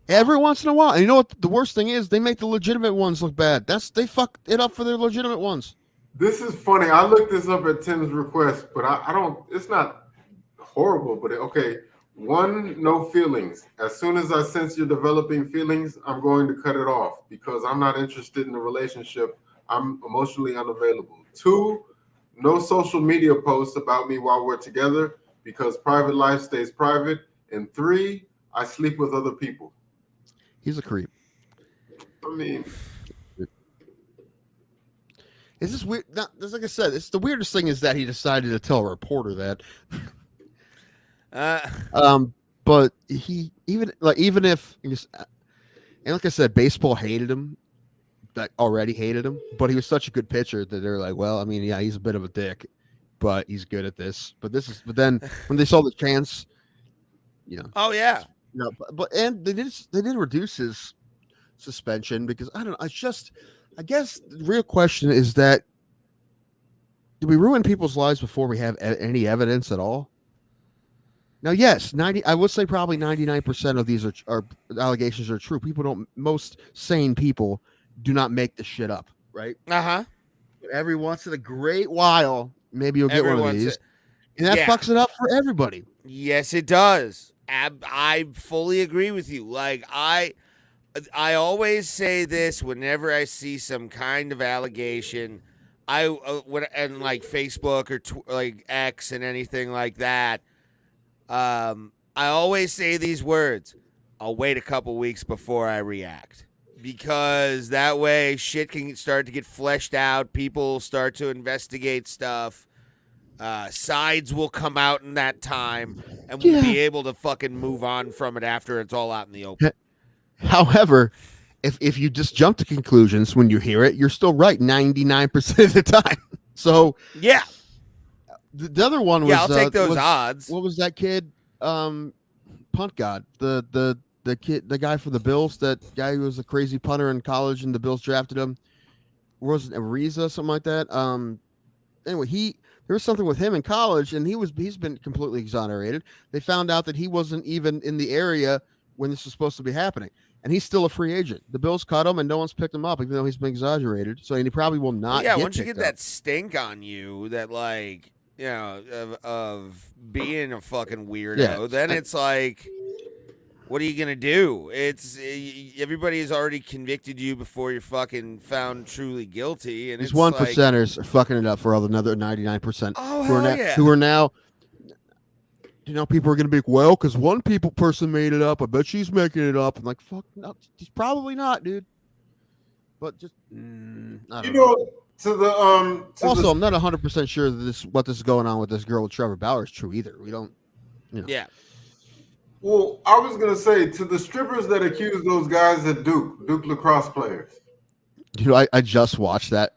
Every once in a while. And you know what the worst thing is? They make the legitimate ones look bad. They fuck it up for their legitimate ones. This is funny. I looked this up at Tim's request, but I don't. It's not horrible, but okay. One, no feelings. As soon as I sense you're developing feelings, I'm going to cut it off because I'm not interested in the relationship. I'm emotionally unavailable. 2, no social media posts about me while we're together because private life stays private. And 3, I sleep with other people. He's a creep. I mean, is this weird? Like I said, it's the weirdest thing is that he decided to tell a reporter that. But he even if and like I said, baseball hated him, that already hated him, but he was such a good pitcher that they're like, well, I mean, yeah, he's a bit of a dick, but he's good at this. But then when they saw the chance, oh yeah, and they did reduce his suspension because I don't know. I guess the real question is that do we ruin people's lives before we have any evidence at all? Now, yes, I would say probably 99% of these are allegations are true. Most sane people do not make this shit up, right? Uh-huh. But every once in a great while, maybe you'll get one of these. And that fucks it up for everybody. Yes, it does. I fully agree with you. Like, I always say this whenever I see some kind of allegation, and like Facebook or like X and anything like that, I always say these words. I'll wait a couple weeks before I react because that way shit can start to get fleshed out. People start to investigate stuff. Sides will come out in that time and we'll be able to fucking move on from it after it's all out in the open. However, if you just jump to conclusions when you hear it, you're still right 99% of the time. So yeah. The other one was I'll take those odds. What was that kid? Punt God, the kid, the guy for the Bills, that guy who was a crazy punter in college, and the Bills drafted him. Was it Ariza, something like that? Anyway, there was something with him in college, and he's been completely exonerated. They found out that he wasn't even in the area when this was supposed to be happening, and he's still a free agent. The Bills cut him, and no one's picked him up, even though he's been exonerated. So, and he probably will not. Yeah, once you get that stink on you, that of being a fucking weirdo, then it's like, what are you gonna do? It's everybody has already convicted you before you're fucking found truly guilty, and these it's 1%ers are fucking it up for all another 99%. Oh, who are now. People are gonna be like, well, because one person made it up. I bet she's making it up. I'm like, fuck, no, she's probably not, dude. But just, I don't know. Also, I'm not 100% sure that what this is going on with this girl with Trevor Bauer is true either. We don't, Yeah. Well, I was gonna say to the strippers that accuse those guys at Duke lacrosse players. Dude, I just watched that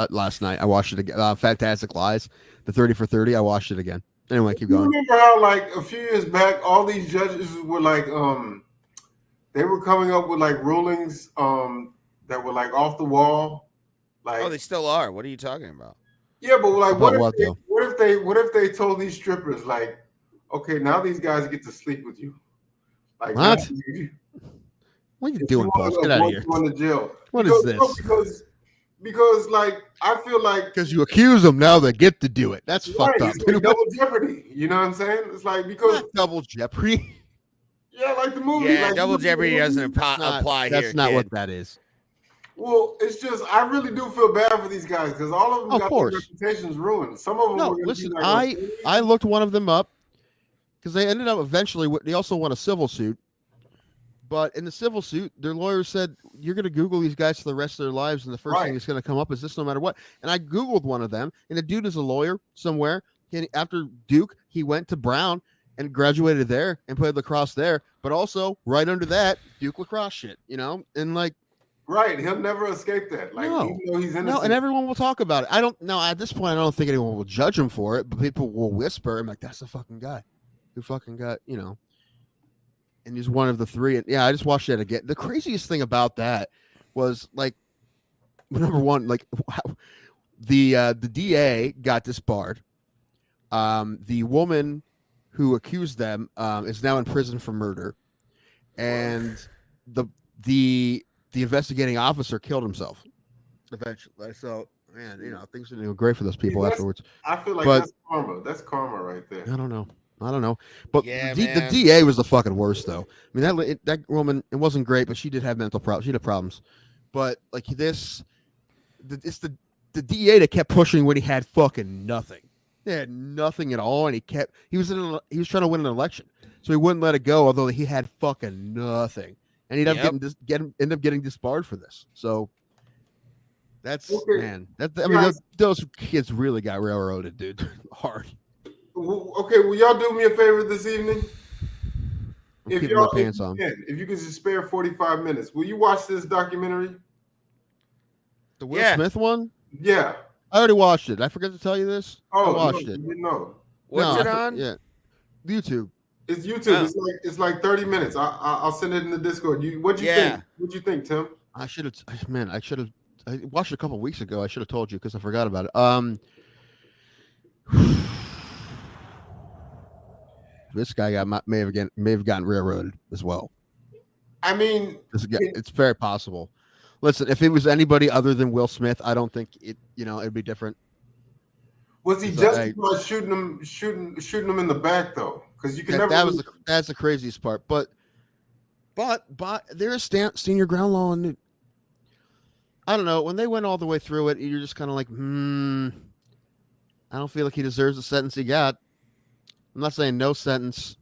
last night. I watched it again. Fantastic Lies, the 30 for 30. I watched it again. Anyway, keep You going. remember how like a few years back, all these judges were like, they were coming up with like rulings, that were like off the wall, like. Oh, they still are. What are you talking about? Yeah, but like, About what though? if they told these strippers like, okay, now these guys get to sleep with you, like What? now What are you if doing, you want Post? to Get out of avoid here. going to jail. What because, is this? No, because like I feel like Because you accuse them, now they get to do it. That's right, fucked up. it's like double jeopardy. You know what I'm saying? It's like because Not double jeopardy. yeah, like the movie. Yeah, like, double jeopardy doesn't That's not- apply here. That's not kid. what that is. Well, it's just I really do feel bad for these guys because all of them Of got course. their reputations ruined. Some of them No, were gonna listen, be like, I looked one of them up because they ended up eventually. They also won a civil suit, but in the civil suit, their lawyers said you're going to Google these guys for the rest of their lives, and the first thing Right. that's going to come up is this, no matter what. And I Googled one of them, and the dude is a lawyer somewhere. And after Duke, he went to Brown and graduated there and played lacrosse there. But also, right under that, Duke lacrosse shit, and like. right, he'll never escape that. Like No. even though he's innocent. No, and everyone will talk about it. I don't know. At this point, I don't think anyone will judge him for it, but people will whisper, I'm like, that's the fucking guy who fucking got, and he's one of the three. And yeah, I just watched that again. The craziest thing about that was like, number one, like the DA got disbarred. The woman who accused them is now in prison for murder. And the investigating officer killed himself eventually. So, man, things didn't go great for those people afterwards. I feel like But- that's karma. That's karma right there. I don't know. But Yeah, the man. DA was the fucking worst, though. I mean, that woman, it wasn't great, but she did have mental problems. She had problems. But like it's the DA that kept pushing when he had fucking nothing. He had nothing at all, and he was trying to win an election, so he wouldn't let it go, although he had fucking nothing, and he'd end up getting disbarred for this. So that's Okay. man. I mean, those kids really got railroaded, dude, hard. Okay, will y'all do me a favor this evening? I'm keeping my pants on. If you could just spare 45 minutes, will you watch this documentary? The Will Smith one? Yeah. I already watched it. I forgot to tell you this. I watched it. You didn't know. What's it on? Yeah, YouTube. It's YouTube. Oh. It's like 30 minutes. I'll send it in the Discord. What'd you think? What'd you think, Tim? I watched it a couple weeks ago. I should have told you because I forgot about it. This guy may have gotten railroaded as well. I mean, it's very possible. Listen, if it was anybody other than Will Smith, I don't think it'd be different. Was he justified shooting him in the back though? Because you can never. That's the craziest part. But there's stand your ground law, and I don't know. When they went all the way through it, you're just kind of like, I don't feel like he deserves the sentence he got. I'm not saying no sentence,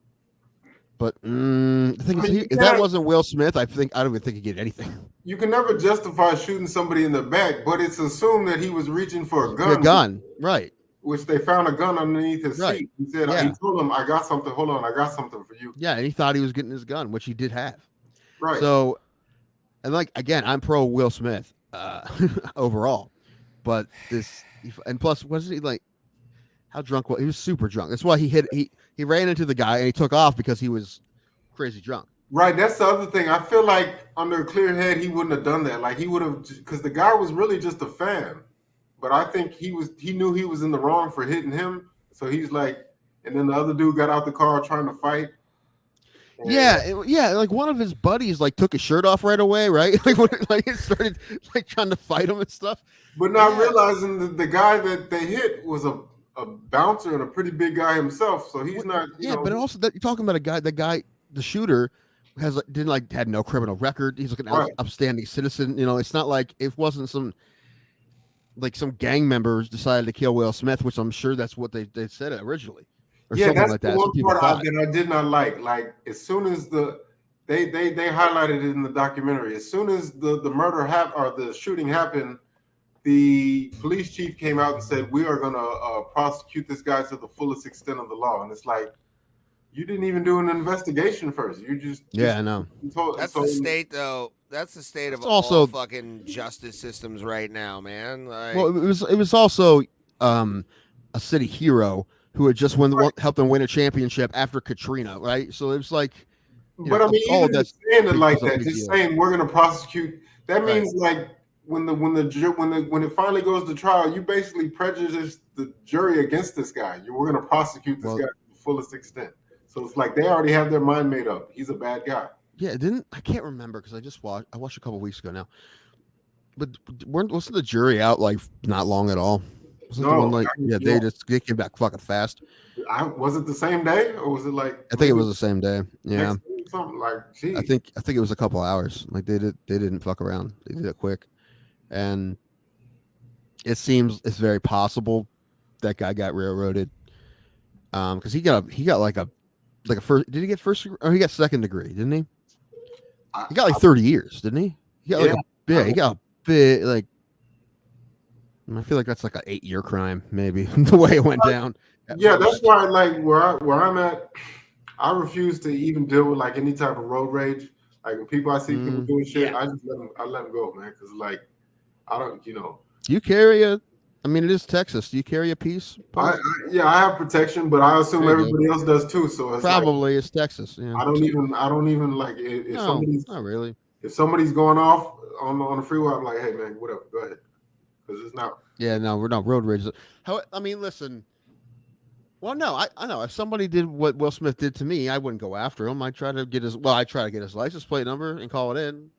but the thing is, if that wasn't Will Smith, I don't even think he'd get anything. You can never justify shooting somebody in the back, but it's assumed that he was reaching for a gun. A gun, right? Which they found a gun underneath his seat. He said, he told him, "I got something. Hold on, I got something for you." Yeah, and he thought he was getting his gun, which he did have. Right. So, and like again, I'm pro Will Smith overall, but and plus, wasn't he like? How drunk was he? Was super drunk. That's why he ran into the guy and he took off because he was crazy drunk. Right. That's the other thing. I feel like under a clear head, he wouldn't have done that. Like he would have, because the guy was really just a fan. But I think he knew he was in the wrong for hitting him. So he's like, and then the other dude got out the car trying to fight. Yeah. Like one of his buddies like took his shirt off right away, right? like he started like trying to fight him and stuff. But not realizing that the guy that they hit was a bouncer and a pretty big guy himself, so he's not. But also that you're talking about the shooter had no criminal record. He's like an upstanding citizen. It's not like it wasn't some gang members decided to kill Will Smith, which I'm sure that's what they said originally. Or something that's like the that. one part that I did not like. Like as soon as they highlighted it in the documentary, as soon as the murder or the shooting happened, the police chief came out and said, "We are going to prosecute this guy to the fullest extent of the law." And it's like, You didn't even do an investigation first. You just I know. That's the state, though. That's the state of It's also- all fucking justice systems right now, man. Like, Well, it was also a city hero who had just helped them win a championship after Katrina, right? So it was like, But I mean, all even of just saying it like was a that, big just deal. saying we're going to prosecute. That means like when it finally goes to trial, you basically prejudice the jury against this guy. We're going to prosecute this guy to the fullest extent. So it's like they already have their mind made up. He's a bad guy. Yeah, I can't remember because I watched a couple weeks ago now. But wasn't the jury out like not long at all? Wasn't the one like they came back fucking fast. Was it the same day or was it like? I think it was the same day. Yeah, something like. Geez. I think it was a couple hours. Like they didn't fuck around. They did it quick, and it seems it's very possible that guy got railroaded. Because he got like a first. Did he get first? Or he got second degree? Didn't he? He got like 30 years, didn't he? He got he got a bit like. I feel like that's like an 8-year crime, maybe the way it went down. Yeah, that's why, like where I'm at, I refuse to even deal with like any type of road rage. Like when people I see people doing shit, I just let them go, man. Because like I don't, Do you carry a? I mean, it is Texas. Do you carry a piece? I have protection, but I assume everybody else does too. So it's probably it's Texas. Yeah. I don't even like if somebody's not really. If somebody's going off on the freeway, I'm like, hey man, whatever, go ahead. Because it's not. Yeah, no, we're not road rage. I mean, listen. Well, no, I know if somebody did what Will Smith did to me, I wouldn't go after him. I try to get his license plate number and call it in.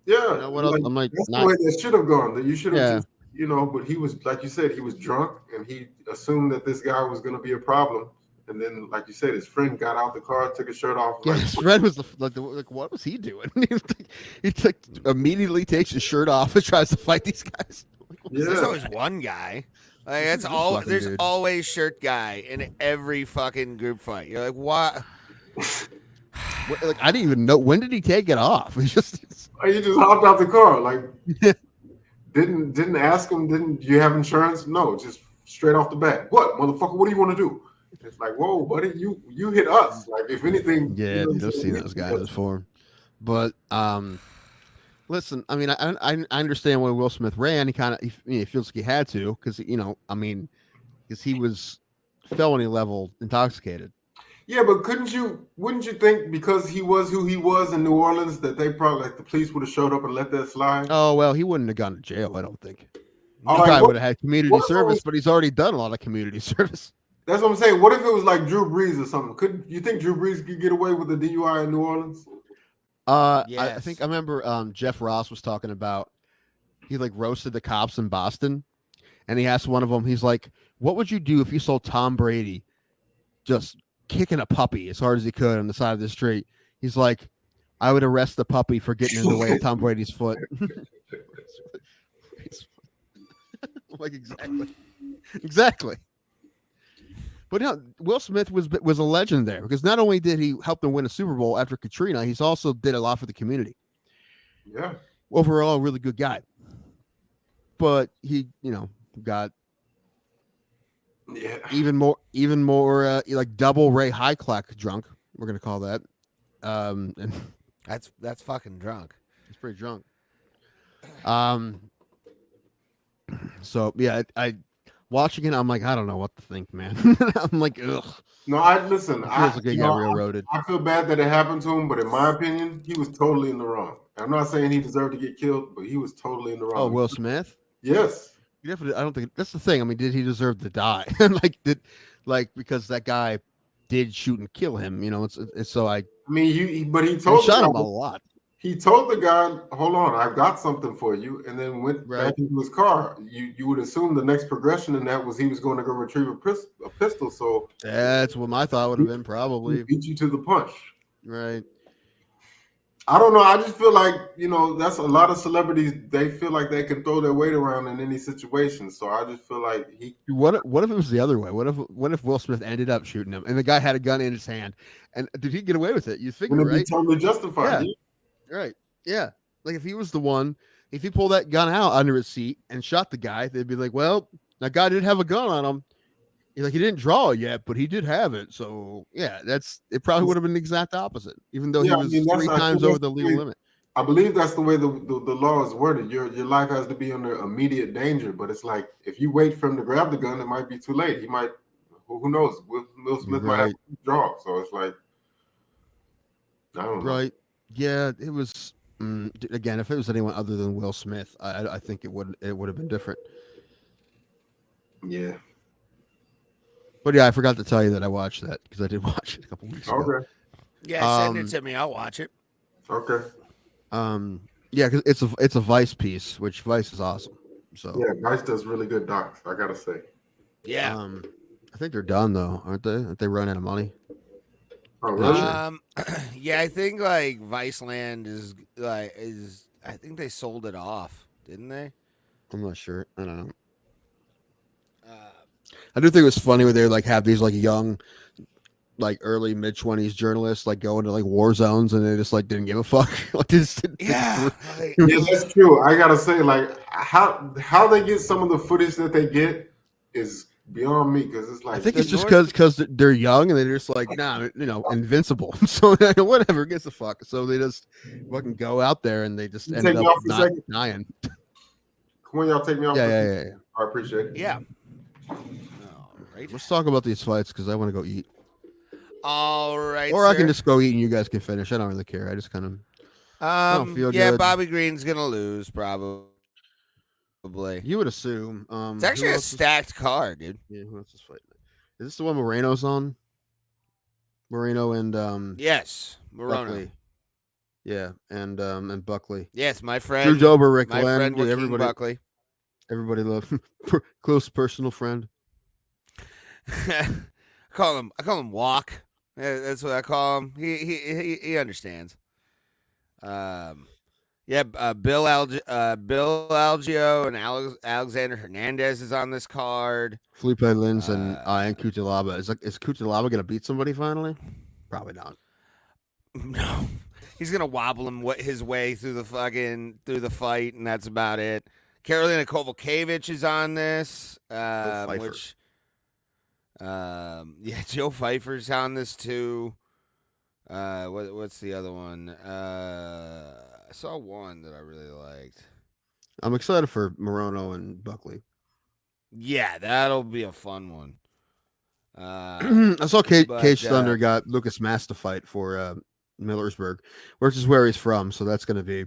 Yeah, you know, what else? I'm like, that's the way that should have gone. That you should have just, but he was, like you said, he was drunk and he assumed that this guy was going to be a problem. And then, like you said, his friend got out the car, took his shirt off. Yeah, his friend was like, what was he doing? he immediately takes his shirt off and tries to fight these guys. There's always one guy. Like it's there's always shirt guy in every fucking group fight. You're like, what? Like I didn't even know, when did he take it off? He just hopped out the car. Like didn't ask him. Didn't you have insurance? No, just straight off the bat. What, motherfucker? What do you want to do? It's like, whoa, buddy, you hit us. Like if anything, yeah, you've seen those guys before. But listen, I mean, I understand why Will Smith ran. He feels like he had to because because he was felony level intoxicated. Yeah, but wouldn't you think because he was who he was in New Orleans that they probably the police would have showed up and let that slide? Oh well, he wouldn't have gone to jail. I don't think. He probably would have had community service, but he's already done a lot of community service. That's what I'm saying. What if it was like Drew Brees or something? Could you think Drew Brees could get away with a DUI in New Orleans? Yes. I think I remember Jeff Ross was talking about he like roasted the cops in Boston, and he asked one of them, he's like, "What would you do if you saw Tom Brady just kicking a puppy as hard as he could on the side of the street?" He's like, "I would arrest the puppy for getting in the way of Tom Brady's foot." Like exactly. But Will Smith was a legend there because not only did he help them win a Super Bowl after Katrina, he's also did a lot for the community. Yeah. Overall, a really good guy. But he, got even more like double Ray Hyclak drunk. We're gonna call that. And that's fucking drunk. He's pretty drunk. So yeah, I watching it, I'm like, I don't know what to think, man. I'm like, ugh. No, I listen. I feel bad that it happened to him, but in my opinion, he was totally in the wrong. I'm not saying he deserved to get killed, but he was totally in the wrong. Oh, Will Smith? Yes. I don't think that's the thing. I mean, did he deserve to die? Because that guy did shoot and kill him. It's so I. I mean, but he told shot him a lot. He told the guy, "Hold on, I've got something for you," and then went back into his car. You would assume the next progression in that was he was going to go retrieve a pistol. So that's what my thought would have been. Probably beat you to the punch. Right. I don't know. I just feel like that's a lot of celebrities. They feel like they can throw their weight around in any situation. So I just feel like What if it was the other way? What if Will Smith ended up shooting him and the guy had a gun in his hand? And did he get away with it? You figure, right? Totally justified. Yeah. Right. Yeah. Like if he was the one, if he pulled that gun out under his seat and shot the guy, they'd be like, well, that guy did have a gun on him. He didn't draw it yet, but he did have it. So yeah, it. Probably would have been the exact opposite, even though he Yeah, I was mean, three I think times over the legal limit. I believe that's the way the law is worded. Your life has to be under immediate danger, but it's like if you wait for him to grab the gun, it might be too late. He might, who knows? Will Smith might have Right. to draw. So it's like, I don't know. Right. Yeah, it was. Again, if it was anyone other than Will Smith, I think it would have been different. Yeah. But yeah, I forgot to tell you that I watched that because I did watch it a couple weeks ago. Okay. Yeah, send it to me. I'll watch it. Okay. Yeah, because it's a Vice piece, which Vice is awesome. So Yeah, Vice does really good docs, I gotta say. Yeah. I think they're done though, aren't they? Aren't they run out of money? Oh, really? Yeah, I think like Viceland is I think they sold it off, didn't they? I'm not sure. I don't know. I do think it was funny when they like have these like young, like early mid-20s journalists like go into like war zones and they just like didn't give a fuck. Like they just didn't Yeah. Yeah, that's true. I gotta say, like how they get some of the footage that they get is beyond me because it's like I think it's just because they're young and they're just like, nah, invincible. So whatever, gets the fuck. So they just fucking go out there and they just You end take me up off for a not second? dying. Come on, y'all take me off. Yeah. I appreciate it. Yeah. All right. Let's talk about these fights because I want to go eat. All right. Or I can just go eat and you guys can finish. I don't really care. I just kind of don't feel Yeah, good. Bobby Green's gonna lose probably. You would assume. It's actually a stacked card, dude. Yeah, who else is fighting? Is this the one Moreno's on? Moreno and Yes, Moreno. Buckley. Yeah, and Buckley. Yes, my friend. Drew Dober, Rick my Glenn, friend dude, Joaquin Buckley. Everybody loves close personal friend. I call him Walk. Yeah, that's what I call him. He understands. Yeah, Bill Algio and Alexander Hernandez is on this card. Felipe Lins and Cutelaba. Is Cutelaba gonna beat somebody finally? Probably not. No, he's gonna wobble his way through the fight, and that's about it. Karolina Kovalkiewicz is on this, which, yeah, Joe Pfeiffer's on this too. What's the other one? I saw one that I really liked. I'm excited for Moreno and Buckley. Yeah, that'll be a fun one. I saw Cage Thunder got Lucas Mass to fight for Millersburg, which is where he's from. So that's going to be.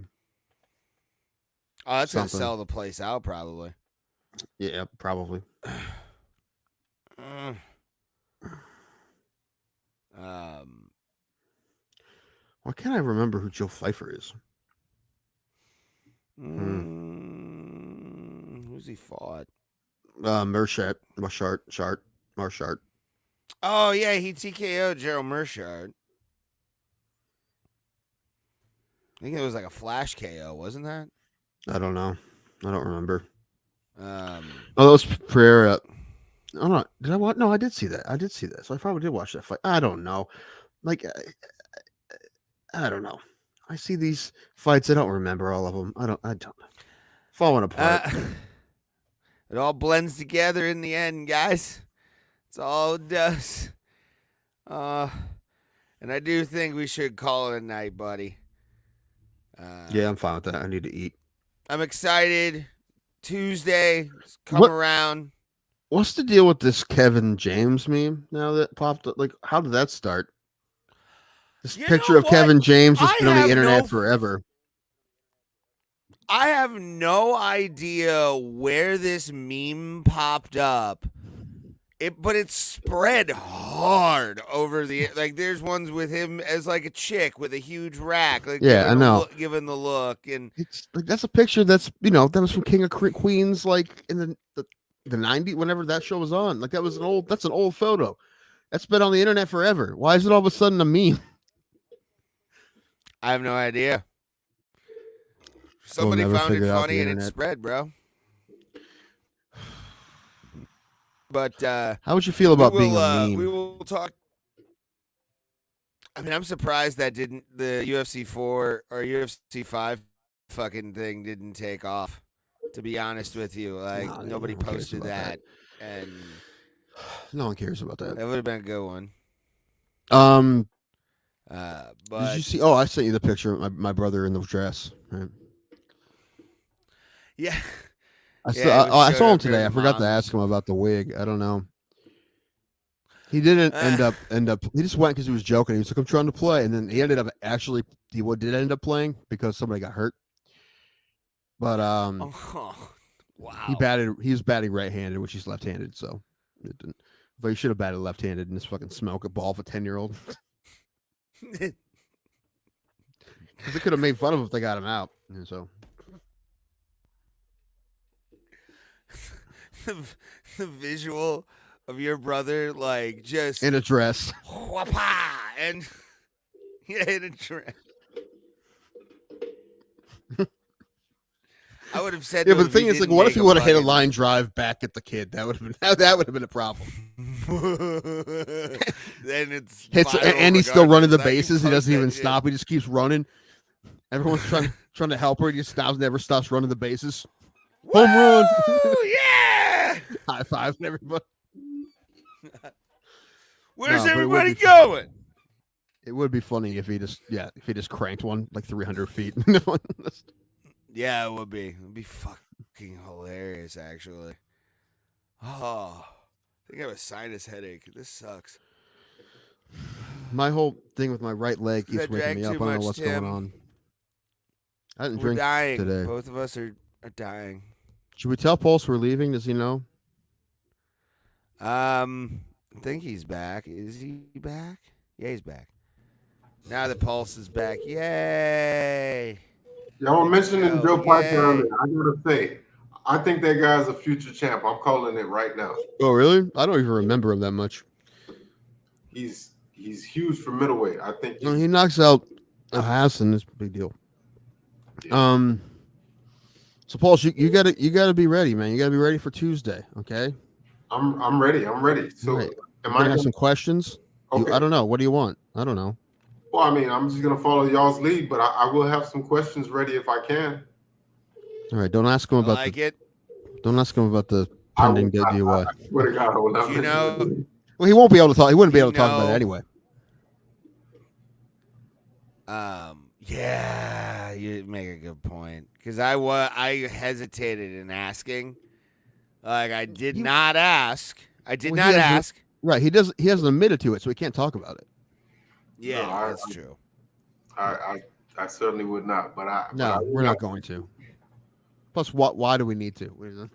Oh, that's going to something. sell the place out probably. Yeah, probably. Why can't I remember who Joe Pfeiffer is? Who's he fought? Marchart. Oh yeah, he TKO'd Gerald Mershard. I think it was like a flash KO, wasn't that? I don't know. I don't remember. Oh, that was Pereira. Oh no, did I watch? No, I did see that. I did see that. So I probably did watch that fight. I don't know. Like, I don't know. I see these fights. I don't remember all of them. I don't know. Falling apart. It all blends together in the end, guys. It's all it does. And I do think we should call it a night, buddy. Yeah, I'm fine with that. I need to eat. I'm excited. Tuesday, come around. What's the deal with this Kevin James meme now that popped up? Like, how did that start? This picture of Kevin James has been on the internet forever. I have no idea where this meme popped up. But it's spread hard over the There's ones with him as like a chick with a huge rack. Like, yeah, I know. Giving the look, and it's like that's a picture that's that was from King of Queens, like in the 90s, whenever that show was on. Like that's an old photo. That's been on the internet forever. Why is it all of a sudden a meme? I have no idea. Somebody found it funny and it spread, bro. But how would you feel about being a meme? We will talk. I mean, I'm surprised that the UFC 4 or UFC 5 fucking thing didn't take off. To be honest with you, nobody posted that. And No one cares about that. That would have been a good one. But Did you see? Oh, I sent you the picture of my brother in the dress. Right. yeah, I Yeah, it was I showed saw him up today. during I forgot to Mom's. ask him about the wig. I don't know. He didn't end up. He just went because he was joking. He was like, "I'm trying to play," and then he ended up actually. Did end up playing because somebody got hurt. But oh, wow. He was batting right-handed, which he's left-handed. So it didn't. But he should have batted left-handed and just fucking smoke a ball for 10-year-old. Because they could have made fun of him if they got him out. And so the visual of your brother, like, just in a dress. whapa, and in a dress. I would have said, Yeah, to but him the thing if is, like, didn't what if make he would have hit a fucking- line drive back at the kid? That would have been Then it's hits, viral and he's still running the regardless. I can bases. He post doesn't that even shit. stop. He just keeps running. Everyone's trying to help her. He just stops, never stops running the bases. Home run! Woo, yeah! High five, everybody. Where's No, but it would everybody be- going? It would be funny if he just cranked one like 300 feet. Yeah, it would be. It'd be fucking hilarious, actually. Oh, I think I have a sinus headache. This sucks. My whole thing with my right leg I keeps waking drank me up. I too don't know much, what's Tim. going on. I didn't We're drink dying. today. Both of us are dying. Should we tell Pulse we're leaving? Does he know? I think he's back. Is he back? Yeah, he's back. Now the Pulse is back. Yay! Y'all were mentioning Yo, Joe Piper yay. earlier. I gotta say, I think that guy's a future champ. I'm calling it right now. Oh, really? I don't even remember him that much. He's huge for middleweight. I think No, he knocks out Hassan. It's a big deal. So Pulse, you gotta be ready, man. You gotta be ready for Tuesday. Okay. I'm ready. I'm ready. So Right. am I I? have some questions. Okay. I don't know. What do you want? I don't know. Well, I mean, I'm just gonna follow y'all's lead, but I will have some questions ready if I can. All right. Don't ask him I about like it. Don't ask him about the I pending will- DUI. I swear to God, I will not. You know- Well, he won't be able to talk. He wouldn't be able to talk about it know- anyway. Yeah, you make a good point. Because I hesitated in asking. Like, I did not ask. I did Well, he not hasn't- ask. Right. He hasn't admitted to it, so he can't talk about it. Yeah, No, that's true. I certainly would not. But No, we're not going to. Plus, why do we need to?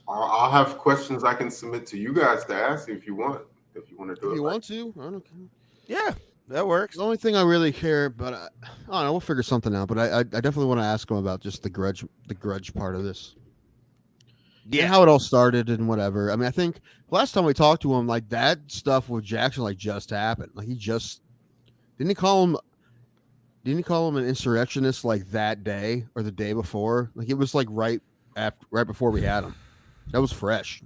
I'll have questions I can submit to you guys to ask if you want. If you want to do If it. you want to, I don't care. Yeah, that works. The only thing I really care, but I don't know, we'll figure something out. But I definitely want to ask him about just the grudge part of this. Yeah, Yeah. how it all started and whatever. I mean, I think last time we talked to him, like that stuff with Jackson, like just happened. Like didn't he call him an insurrectionist like that day or the day before? Like it was like right before we had him. That was fresh.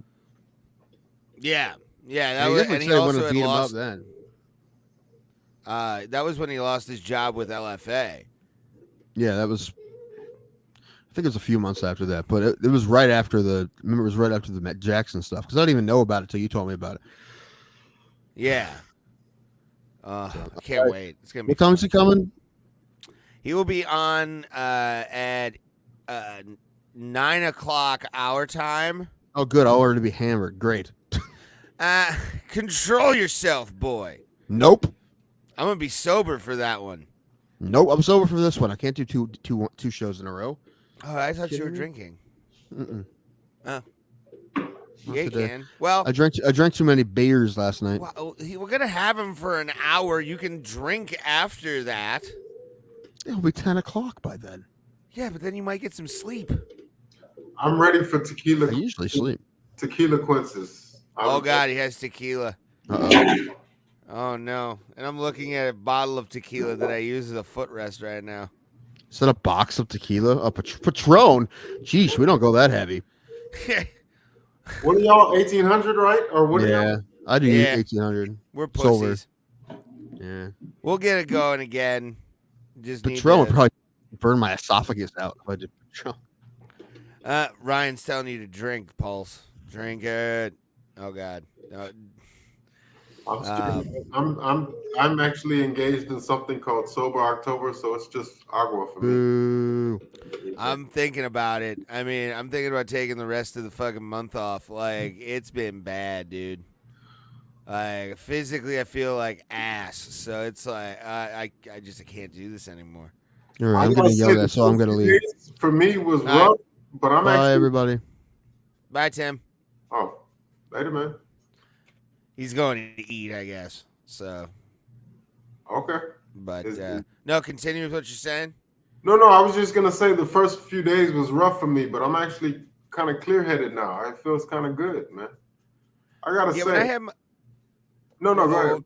Yeah. Yeah, that And he was, definitely and he said he wanted also to had beat him up lost. then. That was when he lost his job with LFA. Yeah, that was. I think it was a few months after that, but it was right after the. Remember, it was right after the Matt Jackson stuff because I didn't even know about it till you told me about it. Yeah. I can't wait. It's gonna be. What time is fun. he coming? He will be on at 9 o'clock our time. Oh, good. I'll order to be hammered. Great. Control yourself, boy. Nope. I'm gonna be sober for that one. Nope. I'm sober for this one. I can't do two shows in a row. Oh, I thought you were Kidding me? drinking. Mm-mm. Oh. Not Yeah, you today. can. Well, I drank too many beers last night. we're gonna have him for an hour. You can drink after that. It'll be 10 o'clock by then. Yeah, but then you might get some sleep. I'm ready for tequila. I usually sleep. Tequila Quinces. Oh God, he has tequila. Uh-oh. Oh no! And I'm looking at a bottle of tequila that I use as a footrest right now. Is that a box of tequila? A Patron? Jeez, we don't go that heavy. What are y'all? 1800, right? Or what? Are Yeah, y'all? I do Yeah. 1800. We're Sober. pussies. Yeah. We'll get it going again. Just need Patron would to- probably burn my esophagus out if I did Patron. Ryan's telling you to drink, Pulse. Drink it. Oh God. No, I'm still, I'm actually engaged in something called Sober October, so it's just agua for me. Boo. I'm thinking about it. I mean, I'm thinking about taking the rest of the fucking month off. Like, it's been bad, dude. Like, physically, I feel like ass. So it's like, I can't do this anymore. All right, I'm I gotta getting say, yelled the at, so I'm first gonna few leave. days for me was All right. rough, but I'm Bye, actually. everybody. Bye, Tim. Oh, later, man. He's going to eat, I guess. So, Okay. but, Is- no, continue with what you're saying. No, I was just gonna say the first few days was rough for me, but I'm actually kind of clear-headed now. It feels kind of good, man. I gotta Yeah, say. when I had my, No, go ahead.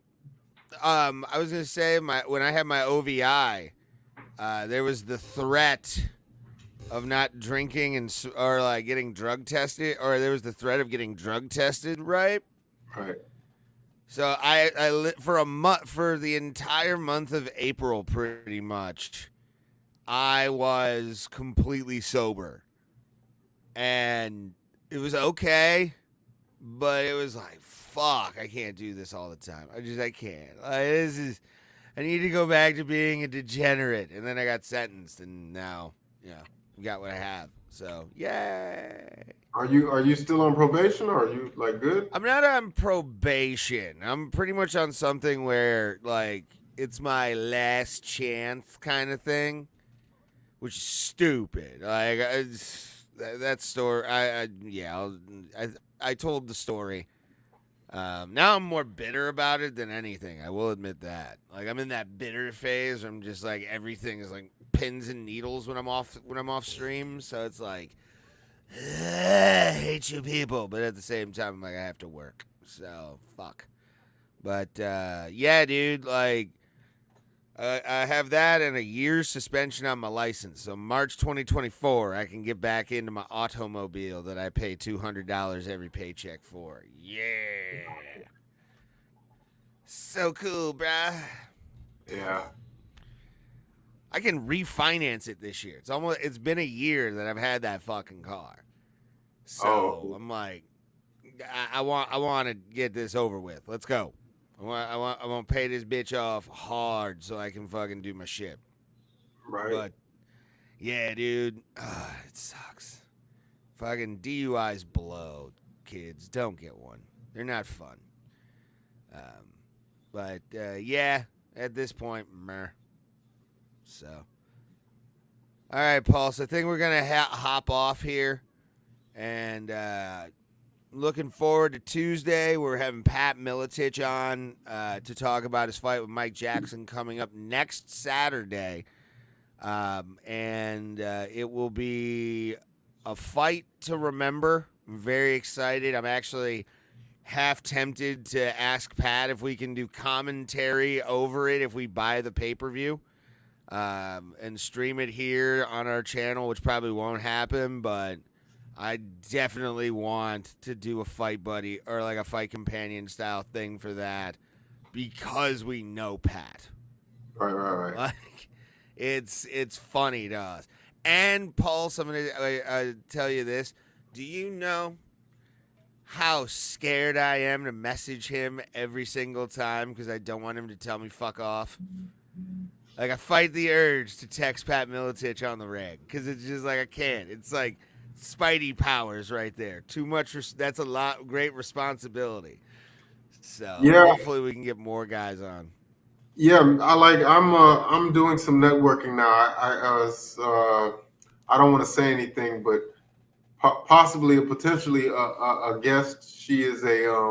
I was gonna say when I had my OVI, there was the threat of not drinking or like getting drug tested, or there was the threat of getting drug tested, right? Right. So I for a month, for the entire month of April, pretty much, I was completely sober, and it was okay, but it was like, fuck, I can't do this all the time. I can't. I need to go back to being a degenerate. And then I got sentenced, and now, got what I have. So, yay. Are you still on probation, or are you like good? I'm not on probation. I'm pretty much on something where, like, it's my last chance kind of thing, which is stupid. Like, that story, I told the story. Now I'm more bitter about it than anything. I will admit that. Like, I'm in that bitter phase where I'm just like, everything is like pins and needles when I'm off stream. So it's like, I hate you people, but at the same time, I'm like, I have to work. So fuck. But yeah, dude, like, I have that and a year's suspension on my license. So March 2024, I can get back into my automobile that I pay $200 every paycheck for. Yeah. So cool, bruh. Yeah. I can refinance it this year. It's been a year that I've had that fucking car. So I'm like, I want to get this over with. Let's go. I want to pay this bitch off hard so I can fucking do my shit. Right. But yeah, dude, it sucks. Fucking DUIs blow. Kids, don't get one. They're not fun. But yeah, at this point, meh. So, all right, Paul. So I think we're gonna hop off here, and looking forward to Tuesday. We're having Pat Miletich on to talk about his fight with Mike Jackson coming up next Saturday. And it will be a fight to remember. I'm very excited. I'm actually half tempted to ask Pat if we can do commentary over it if we buy the pay-per-view and stream it here on our channel, which probably won't happen, but I definitely want to do a fight buddy or like a fight companion style thing for that because we know Pat. Right. Like, it's funny to us. And Pulse, I'm gonna tell you this. Do you know how scared I am to message him every single time because I don't want him to tell me fuck off? Like, I fight the urge to text Pat Miletich on the reg because it's just like I can't. It's like Spidey powers right there. Too much. That's a lot. Great responsibility. So Yeah. hopefully we can get more guys on. Yeah, I'm doing some networking now. I don't want to say anything, but possibly potentially a guest. She is a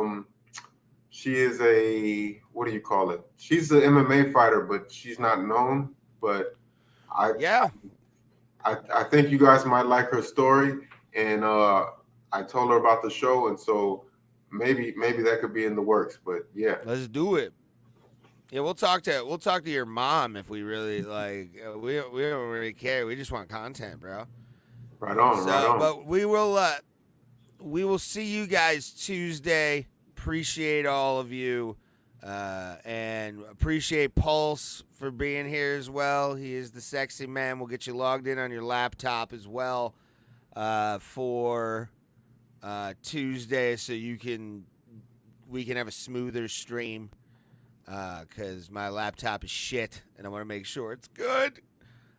what do you call it? She's an MMA fighter, but she's not known. But I think you guys might like her story, and I told her about the show, and so maybe that could be in the works. But yeah, let's do it. Yeah, we'll talk to your mom if we really like. We don't really care. We just want content, bro. Right on. But we will see you guys Tuesday. Appreciate all of you, and appreciate Pulse for being here as well. He is the sexy man. We'll get you logged in on your laptop as well for Tuesday, so you can we can have a smoother stream because my laptop is shit and I want to make sure it's good.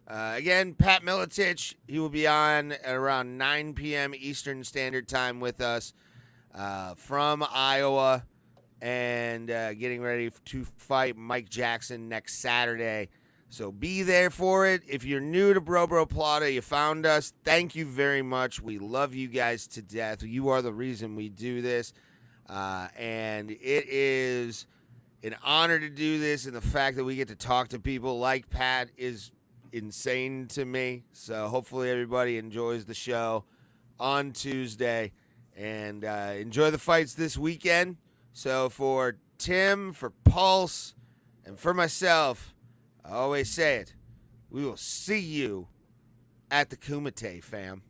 Again, Pat Militich, he will be on at around 9 p.m. Eastern Standard Time with us from Iowa and getting ready to fight Mike Jackson next Saturday. So be there for it. If you're new to Bro Bro Plata, you found us. Thank you very much. We love you guys to death. You are the reason we do this. And it is an honor to do this, and the fact that we get to talk to people like Pat is insane to me. So hopefully everybody enjoys the show on Tuesday and enjoy the fights this weekend. So for Tim, for Pulse, and for myself, I always say it, we will see you at the Kumite, fam.